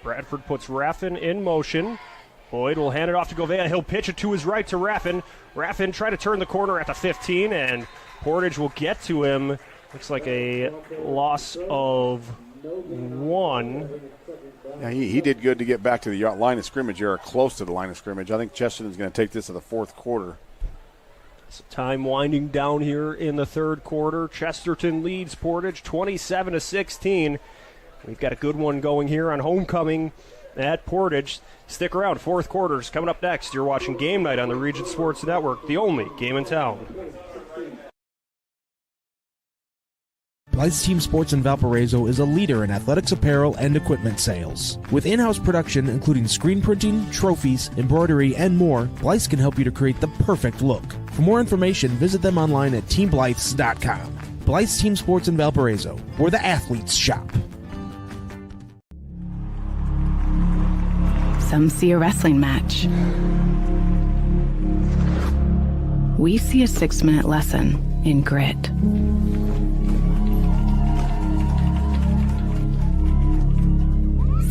Bradford puts Raffin in motion. Boyd will hand it off to Govea. He'll pitch it to his right to Raffin. Raffin try to turn the corner at the 15, and Portage will get to him. Looks like a loss of 1. Yeah, he did good to get back to the line of scrimmage or close to the line of scrimmage. I think Chesterton's going to take this to the fourth quarter. So time winding down here in the third quarter. Chesterton leads Portage 27-16. We've got a good one going here on homecoming at Portage. Stick around. Fourth quarter's coming up next. You're watching Game Night on the Region Sports Network, the only game in town. Blythe's Team Sports in Valparaiso is a leader in athletics apparel and equipment sales. With in-house production including screen printing, trophies, embroidery, and more, Blythe's can help you to create the perfect look. For more information, visit them online at teamblythes.com. Blythe's Team Sports in Valparaiso, where the athletes shop. Some see a wrestling match. We see a 6-minute lesson in grit.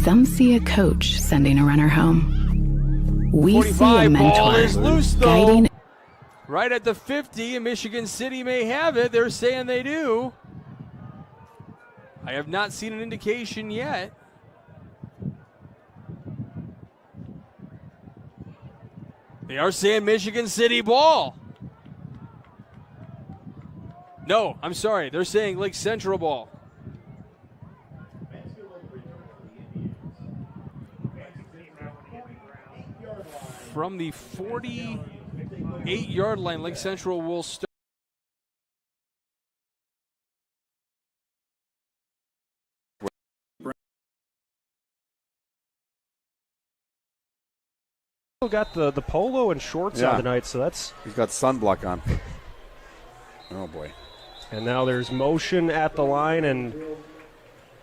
Some see a coach sending a runner home. We see a mentor ball is loose, though. guiding. Right at the 50, and Michigan City may have it. They're saying they do. I have not seen an indication yet. They are saying Michigan City ball. No, I'm sorry. They're saying Lake Central ball. From the 48-yard line, Lake Central will start. Got the polo and shorts on tonight, so that's... He's got sunblock on. Oh, boy. And now there's motion at the line, and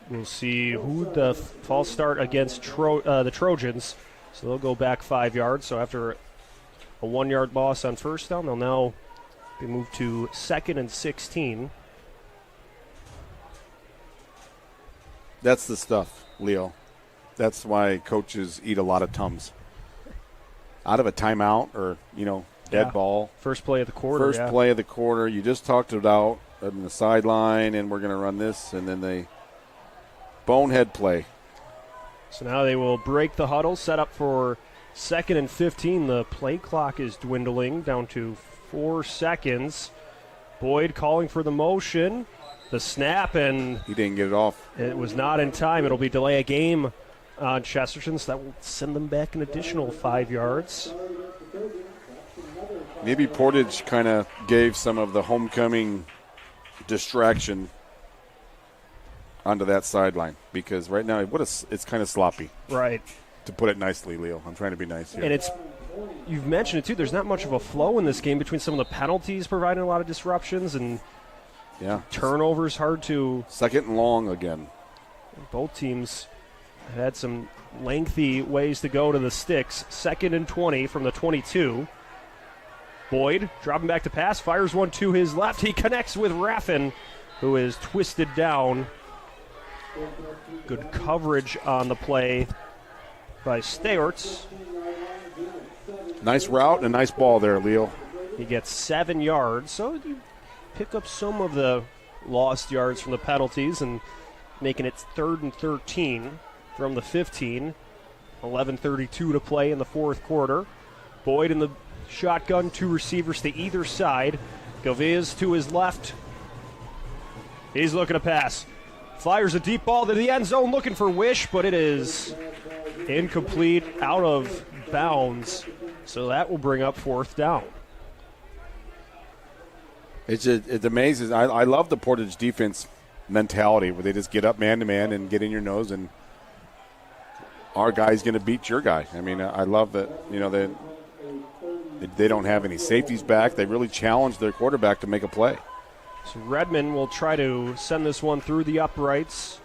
we'll see who the false start against the Trojans. So they'll go back 5 yards. So after a 1-yard loss on first down, they'll now be moved to 2nd and 16. That's the stuff, Leo. That's why coaches eat a lot of Tums. Out of a timeout or, dead ball. First play of the quarter. First play of the quarter. You just talked it out on the sideline, and we're going to run this, and then they bonehead play. So now they will break the huddle, set up for 2nd and 15. The play clock is dwindling down to 4 seconds. Boyd calling for the motion. The snap, and he didn't get it off. It was not in time. It'll be delay a game on Chesterton, so that will send them back an additional 5 yards. Maybe Portage kind of gave some of the homecoming distraction onto that sideline because right now it's kind of sloppy. Right. To put it nicely, Leo. I'm trying to be nice here. And you've mentioned it too, there's not much of a flow in this game between some of the penalties providing a lot of disruptions and Yeah. Turnovers hard to. Second and long again. Both teams had some lengthy ways to go to the sticks. 2nd and 20 from the 22. Boyd dropping back to pass, fires one to his left. He connects with Raffin, who is twisted down. Good coverage on the play by Stewarts. Nice route and a nice ball there, Leo. He gets 7 yards, so you pick up some of the lost yards from the penalties and making it 3rd and 13 from the 15. 11:32 to play in the fourth quarter. Boyd in the shotgun, 2 receivers to either side. Gaviz to his left. He's looking to pass. Fires a deep ball to the end zone, looking for Wish, but it is incomplete, out of bounds. So that will bring up 4th down. It amazes. I love the Portage defense mentality where they just get up man-to-man and get in your nose, and our guy's going to beat your guy. I mean, I love that, they don't have any safeties back. They really challenge their quarterback to make a play. So Redmond will try to send this one through the uprights.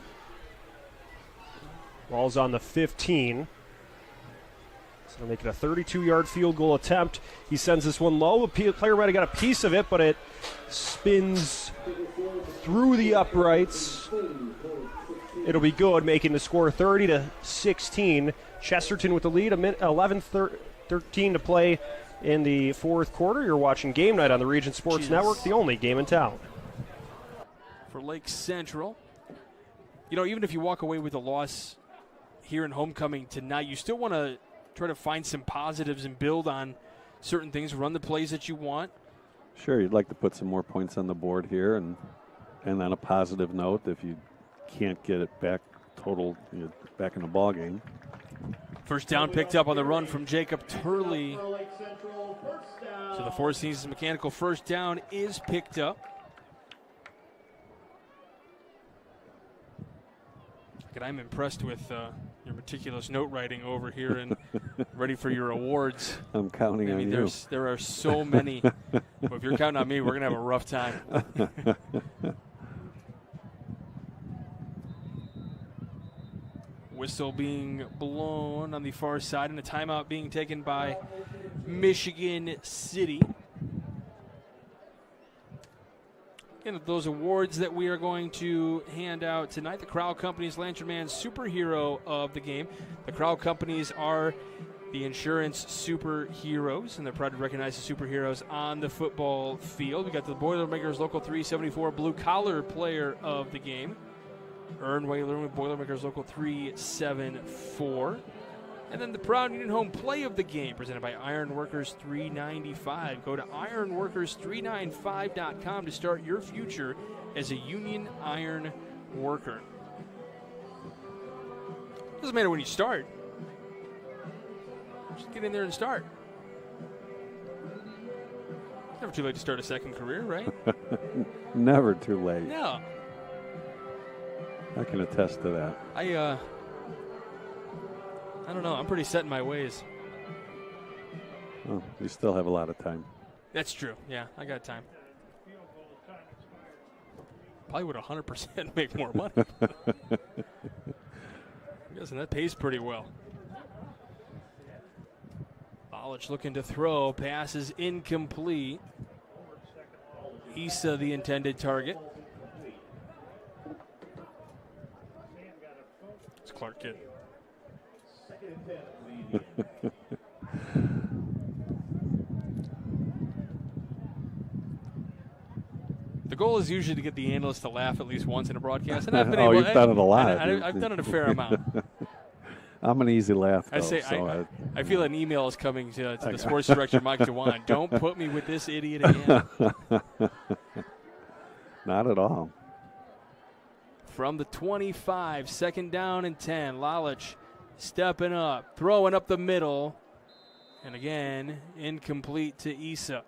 Ball's on the 15. So make it a 32-yard field goal attempt. He sends this one low. The player might have got a piece of it, but it spins through the uprights. It'll be good, making the score 30-16. Chesterton with the lead, 11:13 to play in the fourth quarter. You're watching Game Night on the Region Sports Network, the only game in town. For Lake Central, even if you walk away with a loss here in homecoming tonight, you still want to try to find some positives and build on certain things, run the plays that you want. Sure, you'd like to put some more points on the board here, and on a positive note, if you can't get it back back in the ball game. First down picked up on the run from Jacob Turley. So the Four Seasons Mechanical first down is picked up. And I'm impressed with your meticulous note writing over here and ready for your awards. I'm counting on you. There are so many. But if you're counting on me, we're going to have a rough time. Whistle being blown on the far side and a timeout being taken by Michigan City. And those awards that we are going to hand out tonight, the Crowd Companies Lantern Man Superhero of the Game. The Crowd Companies are the insurance superheroes, and they're proud to recognize the superheroes on the football field. We got the Boilermakers Local 374 Blue Collar Player of the Game. Earn while you learn with Boilermakers Local 374. And then the Proud Union Home Play of the Game, presented by Ironworkers 395. Go to ironworkers395.com to start your future as a union iron worker. Doesn't matter when you start. Just get in there and start. Never too late to start a second career, right? Never too late. No. I can attest to that. I don't know. I'm pretty set in my ways. Oh, you still have a lot of time. That's true. Yeah, I got time. Probably would 100% make more money. I'm guessing that pays pretty well. Bolich looking to throw. Pass is incomplete. Issa the intended target. It's Clark Kidd. The goal is usually to get the analyst to laugh at least once in a broadcast. And I've been you've done it a lot. I've done it a fair amount. I'm an easy laugh, though. I feel an email is coming to the sports director, Mike DeWine. Don't put me with this idiot again. Not at all. From the 25, 2nd down and 10. Lalich stepping up, throwing up the middle. And again, incomplete to Issa.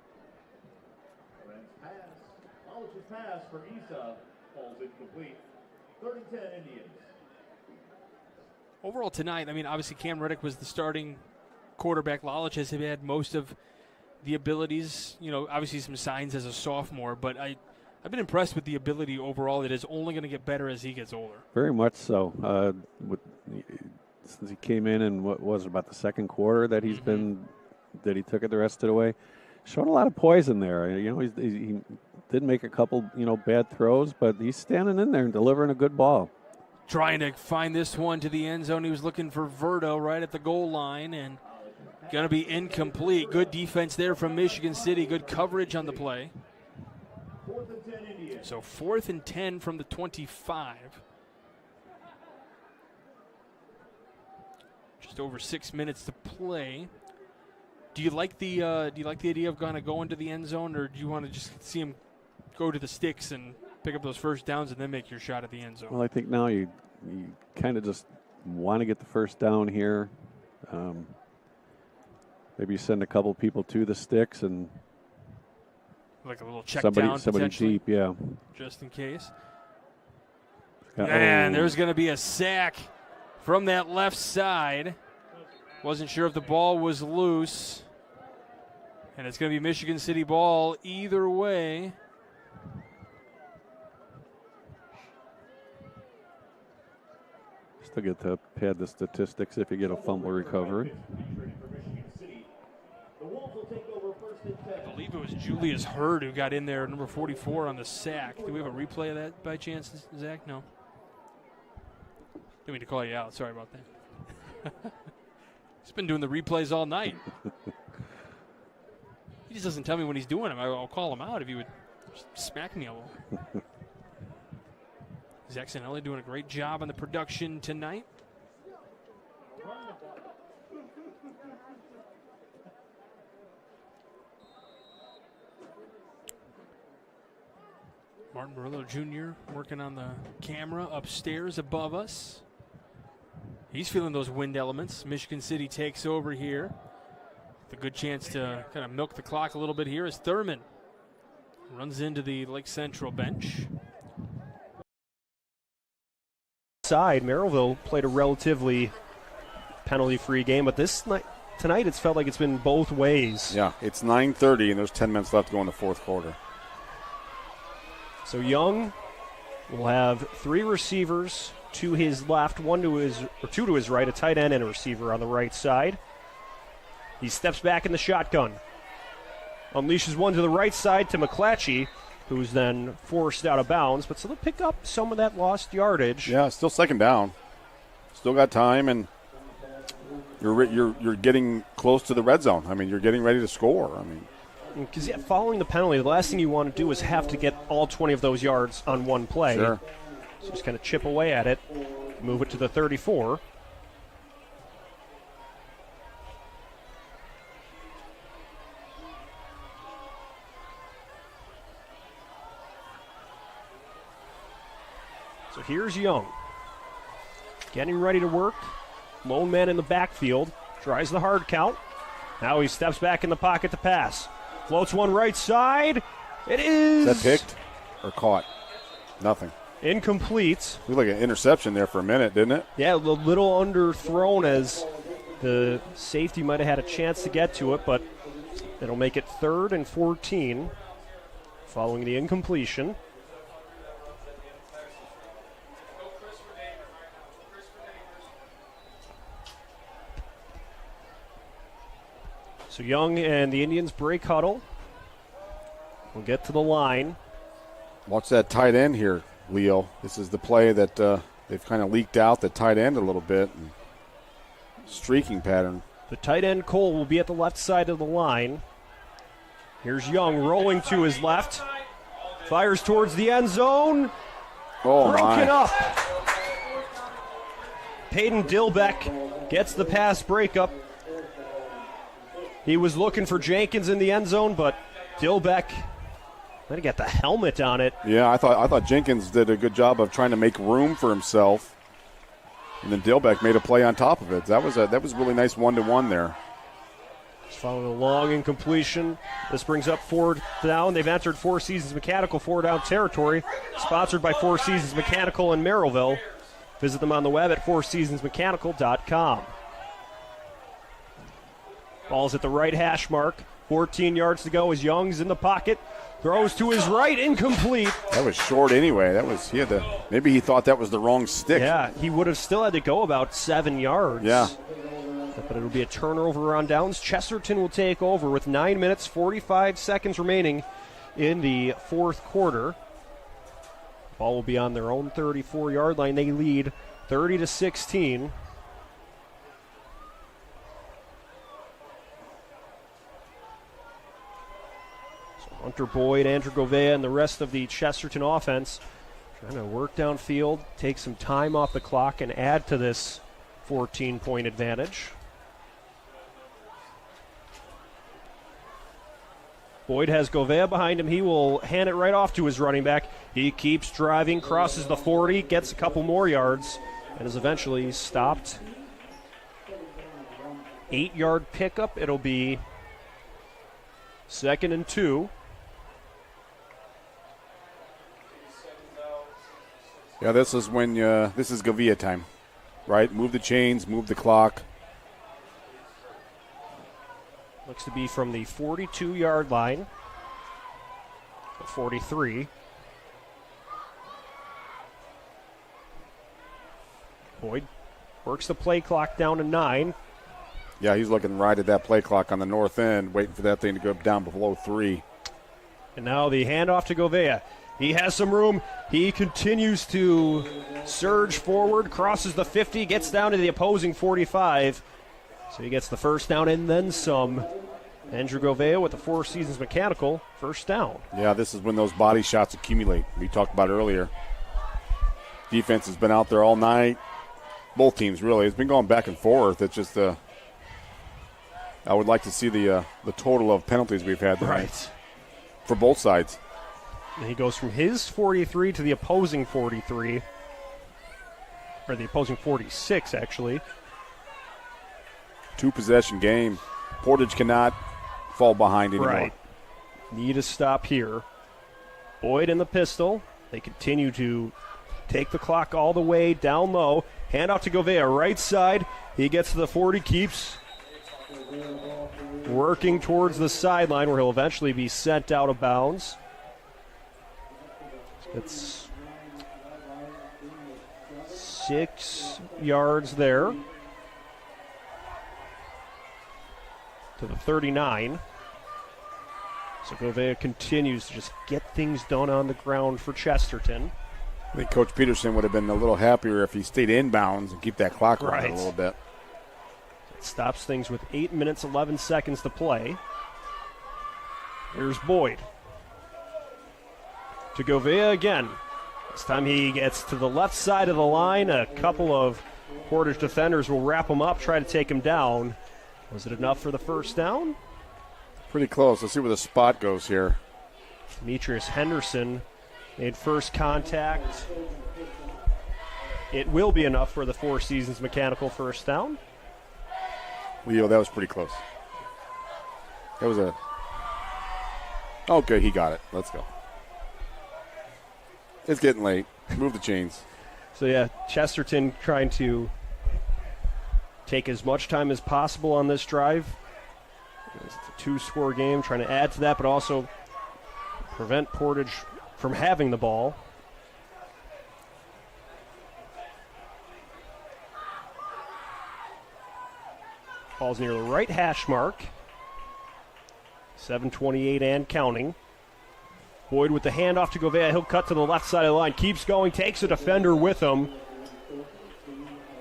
Lalich's pass for Issa falls incomplete. 3rd and 10 Indians. Overall tonight, obviously Cam Reddick was the starting quarterback. Lalich has had most of the abilities, obviously some signs as a sophomore, but I I've been impressed with the ability overall. It is only going to get better as he gets older. Very much so. Since he came in what was it, about the second quarter that he's been, that he took it the rest of the way, showing a lot of poise in there. You know, he did make a couple, bad throws, but he's standing in there and delivering a good ball. Trying to find this one to the end zone. He was looking for Verto right at the goal line, and going to be incomplete. Good defense there from Michigan City. Good coverage on the play. So 4th and 10 from the 25. Just over 6 minutes to play. Do you like the idea of going to the end zone, or do you want to just see him go to the sticks and pick up those first downs and then make your shot at the end zone? Well, I think now you kind of just want to get the first down here. Maybe you send a couple people to the sticks and like a little check down, somebody deep, yeah, just in case. And there's going to be a sack from that left side. Wasn't sure if the ball was loose. And it's going to be Michigan City ball either way. Still get to pad the statistics if you get a fumble recovery. I believe it was Julius Hurd who got in there, number 44 on the sack. Do we have a replay of that by chance, Zach? No. Didn't mean to call you out. Sorry about that. He's been doing the replays all night. He just doesn't tell me when he's doing them. I'll call him out if he would smack me a little. Zach Sanelli doing a great job on the production tonight. Martin Murillo Jr. working on the camera upstairs above us. He's feeling those wind elements. Michigan City takes over here. With a good chance to kind of milk the clock a little bit here as Thurman runs into the Lake Central bench. Side, Merrillville played a relatively penalty-free game, but tonight it's felt like it's been both ways. Yeah, it's 9:30 and there's 10 minutes left to go in the fourth quarter. So Young will have 3 receivers to his left, 2 to his right, a tight end and a receiver on the right side. He steps back in the shotgun. Unleashes one to the right side to McClatchy, who's then forced out of bounds. But so they'll pick up some of that lost yardage. Yeah, still second down. Still got time, and you're getting close to the red zone. I mean, you're getting ready to score. I mean, because following the penalty, the last thing you want to do is have to get all 20 of those yards on one play. Sure. So just kind of chip away at it, move it to the 34. So here's Young, getting ready to work. Lone man in the backfield, tries the hard count. Now he steps back in the pocket to pass. Floats one right side. It is. Is that picked or caught? Nothing. Incomplete. Looked like an interception there for a minute, didn't it? Yeah, a little underthrown as the safety might have had a chance to get to it, but it'll make it 3rd and 14 following the incompletion. So Young and the Indians break huddle. We'll get to the line. Watch that tight end here, Leo. This is the play that they've kind of leaked out the tight end a little bit. And streaking pattern. The tight end, Cole, will be at the left side of the line. Here's Young rolling to his left. Fires towards the end zone. Oh, broken my. up. Peyton Dilbeck gets the pass breakup. He was looking for Jenkins in the end zone, but Dilbeck might have got the helmet on it. Yeah, I thought Jenkins did a good job of trying to make room for himself, and then Dilbeck made a play on top of it. That was really nice 1-to-1 there. Just following a long incompletion. This brings up 4th down. They've entered Four Seasons Mechanical 4-down territory, sponsored by Four Seasons Mechanical in Merrillville. Visit them on the web at fourseasonsmechanical.com. Ball's at the right hash mark. 14 yards to go as Young's in the pocket. Throws to his right, incomplete. That was short anyway. Maybe he thought that was the wrong stick. Yeah, he would have still had to go about 7 yards. Yeah. But it'll be a turnover on downs. Chesterton will take over with 9 minutes, 45 seconds remaining in the fourth quarter. Ball will be on their own 34-yard line. They lead 30-16. So Hunter Boyd, Andrew Govea, and the rest of the Chesterton offense trying to work downfield, take some time off the clock, and add to this 14-point advantage. Boyd has Govea behind him. He will hand it right off to his running back. He keeps driving, crosses the 40, gets a couple more yards, and is eventually stopped. 8-yard pickup. It'll be 2nd and 2. Yeah, this is when this is Govea time, right? Move the chains, move the clock. Looks to be from the 42-yard line. 43. Boyd works the play clock down to 9. Yeah, he's looking right at that play clock on the north end, waiting for that thing to go down below 3. And now the handoff to Govea. He has some room. He continues to surge forward, crosses the 50, gets down to the opposing 45. So he gets the first down and then some. Andrew Govea with the Four Seasons Mechanical first down. Yeah, this is when those body shots accumulate. We talked about earlier. Defense has been out there all night. Both teams, really. It's been going back and forth. It's just I would like to see the total of penalties we've had tonight. Right. For both sides. And he goes from his 43 to the opposing 43. Or the opposing 46, actually. 2-possession game. Portage cannot fall behind anymore. Right. Need a stop here. Boyd in the pistol. They continue to take the clock all the way down low. Hand off to Govea, right side. He gets to the 40, keeps working towards the sideline where he'll eventually be sent out of bounds. It's 6 yards there to the 39. So Govea continues to just get things done on the ground for Chesterton. I think Coach Peterson would have been a little happier if he stayed inbounds and keep that clock running a little bit. It stops things with 8 minutes, 11 seconds to play. Here's Boyd. To Govea again. This time he gets to the left side of the line. A couple of Portage defenders will wrap him up, try to take him down. Was it enough for the first down? Pretty close. Let's see where the spot goes here. Demetrius Henderson made first contact. It will be enough for the Four Seasons Mechanical first down. Leo, that was pretty close. That was Okay, he got it. Let's go. It's getting late. Move the chains. So, yeah, Chesterton trying to take as much time as possible on this drive. It's a 2-score game, trying to add to that, but also prevent Portage from having the ball. Ball's near the right hash mark. 7:28 and counting. Boyd with the handoff to Govea. He'll cut to the left side of the line. Keeps going, takes a defender with him.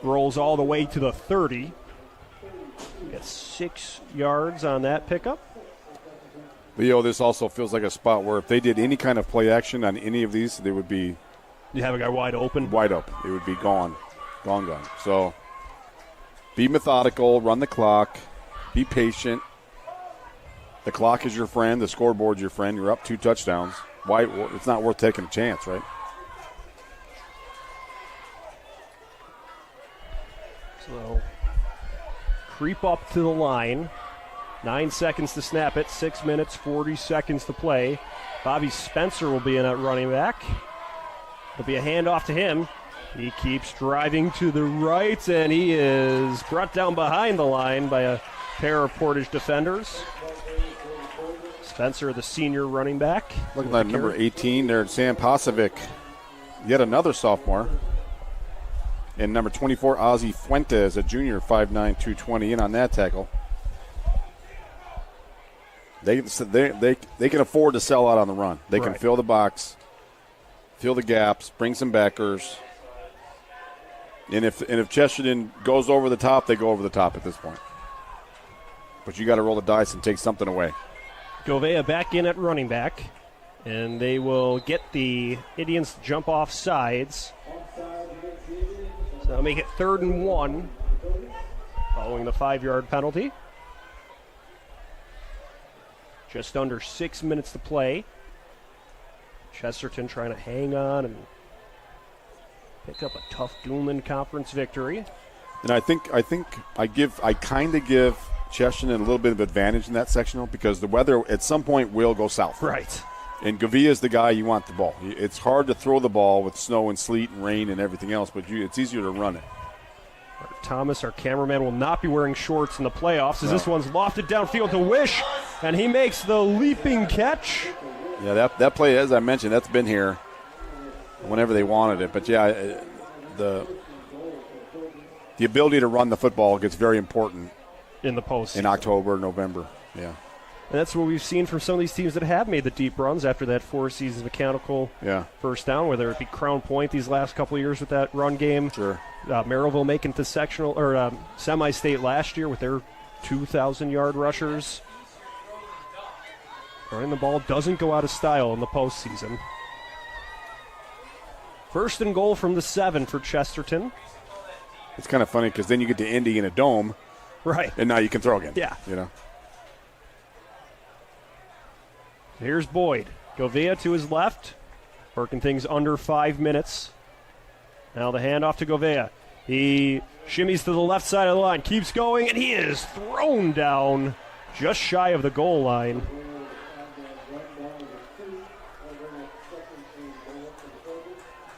Rolls all the way to the 30. Gets 6 yards on that pickup. Leo, this also feels like a spot where if they did any kind of play action on any of these, they would be... You have a guy wide open? Wide open. It would be gone. Gone. So be methodical, run the clock, be patient. The clock is your friend. The scoreboard's your friend. You're up 2 touchdowns. Why? It's not worth taking a chance, right? So creep up to the line. 9 seconds to snap it. 6 minutes, 40 seconds to play. Bobby Spencer will be in at running back. There'll be a handoff to him. He keeps driving to the right, and he is brought down behind the line by a pair of Portage defenders. Spencer, the senior running back. Looking like number 18 there, Sam Pasovic, yet another sophomore. And number 24, Ozzie Fuentes, a junior, 5'9", 220, in on that tackle. They can afford to sell out on the run. They can fill the box, fill the gaps, bring some backers. And if Chesterton goes over the top, they go over the top at this point. But you got to roll the dice and take something away. Govea back in at running back, and they will get the Indians to jump off sides. So they'll make it 3rd and 1 following the 5-yard penalty. Just under 6 minutes to play. Chesterton trying to hang on and pick up a tough Doolman Conference victory. And I think I kind of give Chesterton a little bit of advantage in that sectional because the weather at some point will go south. Right. And Govea is the guy you want the ball. It's hard to throw the ball with snow and sleet and rain and everything else, but it's easier to run it. Thomas, our cameraman, will not be wearing shorts in the playoffs as this one's lofted downfield to Wish, and he makes the leaping catch. Yeah, that play, as I mentioned, that's been here whenever they wanted it. But, yeah, the ability to run the football gets very important in the postseason. In October, November, yeah. And that's what we've seen from some of these teams that have made the deep runs after that 4 seasons mechanical first down, whether it be Crown Point these last couple of years with that run game. Sure. Maryville making it to sectional or semi-state last year with their 2,000-yard rushers. Running the ball doesn't go out of style in the postseason. 1st and goal from the 7 for Chesterton. It's kind of funny because then you get to Indy in a dome. Right. And now you can throw again. Yeah. You know. Here's Boyd. Govea to his left, working things under 5 minutes. Now the handoff to Govea. He shimmies to the left side of the line, keeps going, and he is thrown down just shy of the goal line.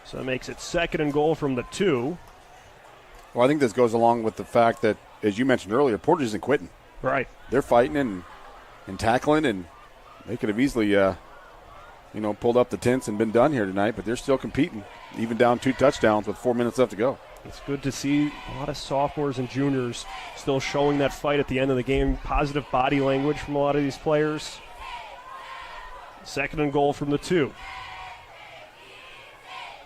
So that makes it 2nd and goal from the 2. Well, I think this goes along with the fact that, as you mentioned earlier, Portage isn't quitting. Right. They're fighting and tackling, and they could have easily, pulled up the tents and been done here tonight, but they're still competing, even down 2 touchdowns with 4 minutes left to go. It's good to see a lot of sophomores and juniors still showing that fight at the end of the game. Positive body language from a lot of these players. 2nd and goal from the 2.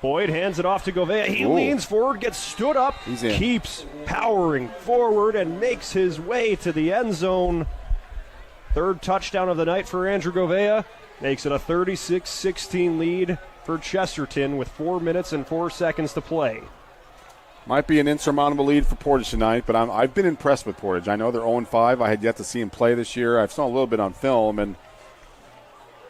Boyd hands it off to Govea. He leans forward, gets stood up, keeps powering forward, and makes his way to the end zone. 3rd touchdown of the night for Andrew Govea. Makes it a 36-16 lead for Chesterton with 4 minutes and 4 seconds to play. Might be an insurmountable lead for Portage tonight, but I've been impressed with Portage. I know they're 0-5. I had yet to see them play this year. I've saw a little bit on film, and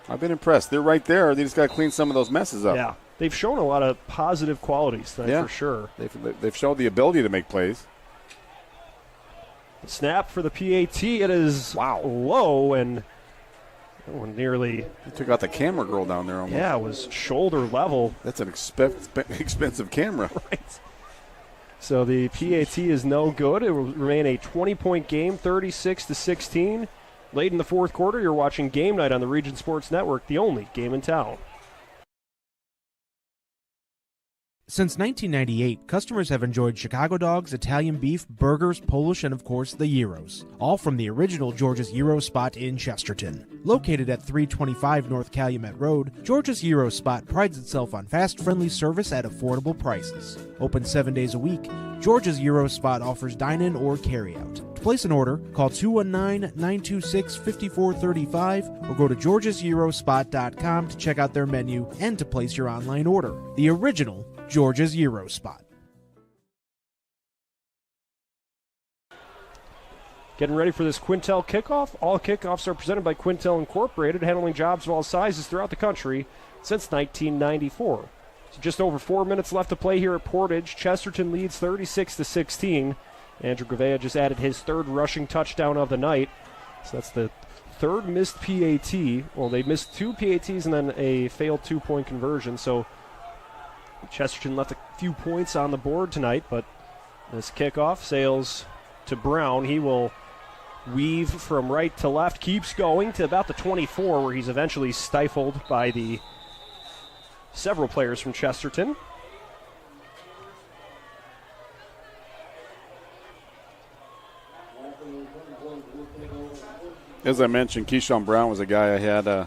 I've been impressed. They're right there. They just got to clean some of those messes up. Yeah, they've shown a lot of positive qualities tonight for sure. They've shown the ability to make plays. The snap for the PAT. It is low, and that one nearly took out the camera girl down there almost. Yeah, it was shoulder level. That's an expensive camera. Right. So the PAT is no good. It will remain a 20-point game, 36-16. Late in the 4th quarter, you're watching Game Night on the Region Sports Network, the only game in town. Since 1998, customers have enjoyed Chicago dogs, Italian beef, burgers, Polish, and of course the gyros, all from the original George's Gyro Spot in Chesterton. Located at 325 North Calumet Road, George's Gyro Spot prides itself on fast, friendly service at affordable prices. Open 7 days a week, George's Gyro Spot offers dine-in or carry-out. To place an order, call 219-926-5435 or go to georgesgyrospot.com to check out their menu and to place your online order. The original George's Gyro Spot. Getting ready for this Quintel kickoff. All kickoffs are presented by Quintel Incorporated, handling jobs of all sizes throughout the country since 1994. So just over 4 minutes left to play here at Portage. Chesterton leads 36-16. Andrew Govea just added his 3rd rushing touchdown of the night. So that's the 3rd missed PAT. Well, they missed 2 PATs and then a failed 2-point conversion. So Chesterton left a few points on the board tonight, but this kickoff sails to Brown. He will weave from right to left, keeps going to about the 24, where he's eventually stifled by the several players from Chesterton. As I mentioned, Keyshawn Brown was a guy I had. I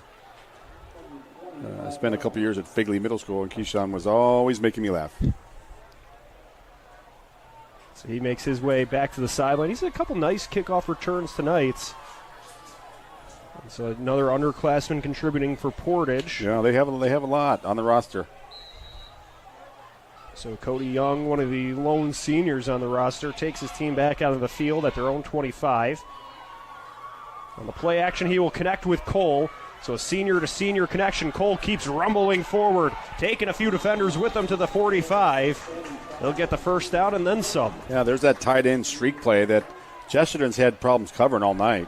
spent a couple years at Figley Middle School, and Keyshawn was always making me laugh. So he makes his way back to the sideline. He's had a couple nice kickoff returns tonight. And so another underclassman contributing for Portage. Yeah, they have a lot on the roster. So Cody Young, one of the lone seniors on the roster, takes his team back out of the field at their own 25. On the play action, he will connect with Cole. So a senior-to-senior connection. Cole keeps rumbling forward, taking a few defenders with him to the 45. They'll get the first down and then some. Yeah, there's that tight end streak play that Chesterton's had problems covering all night.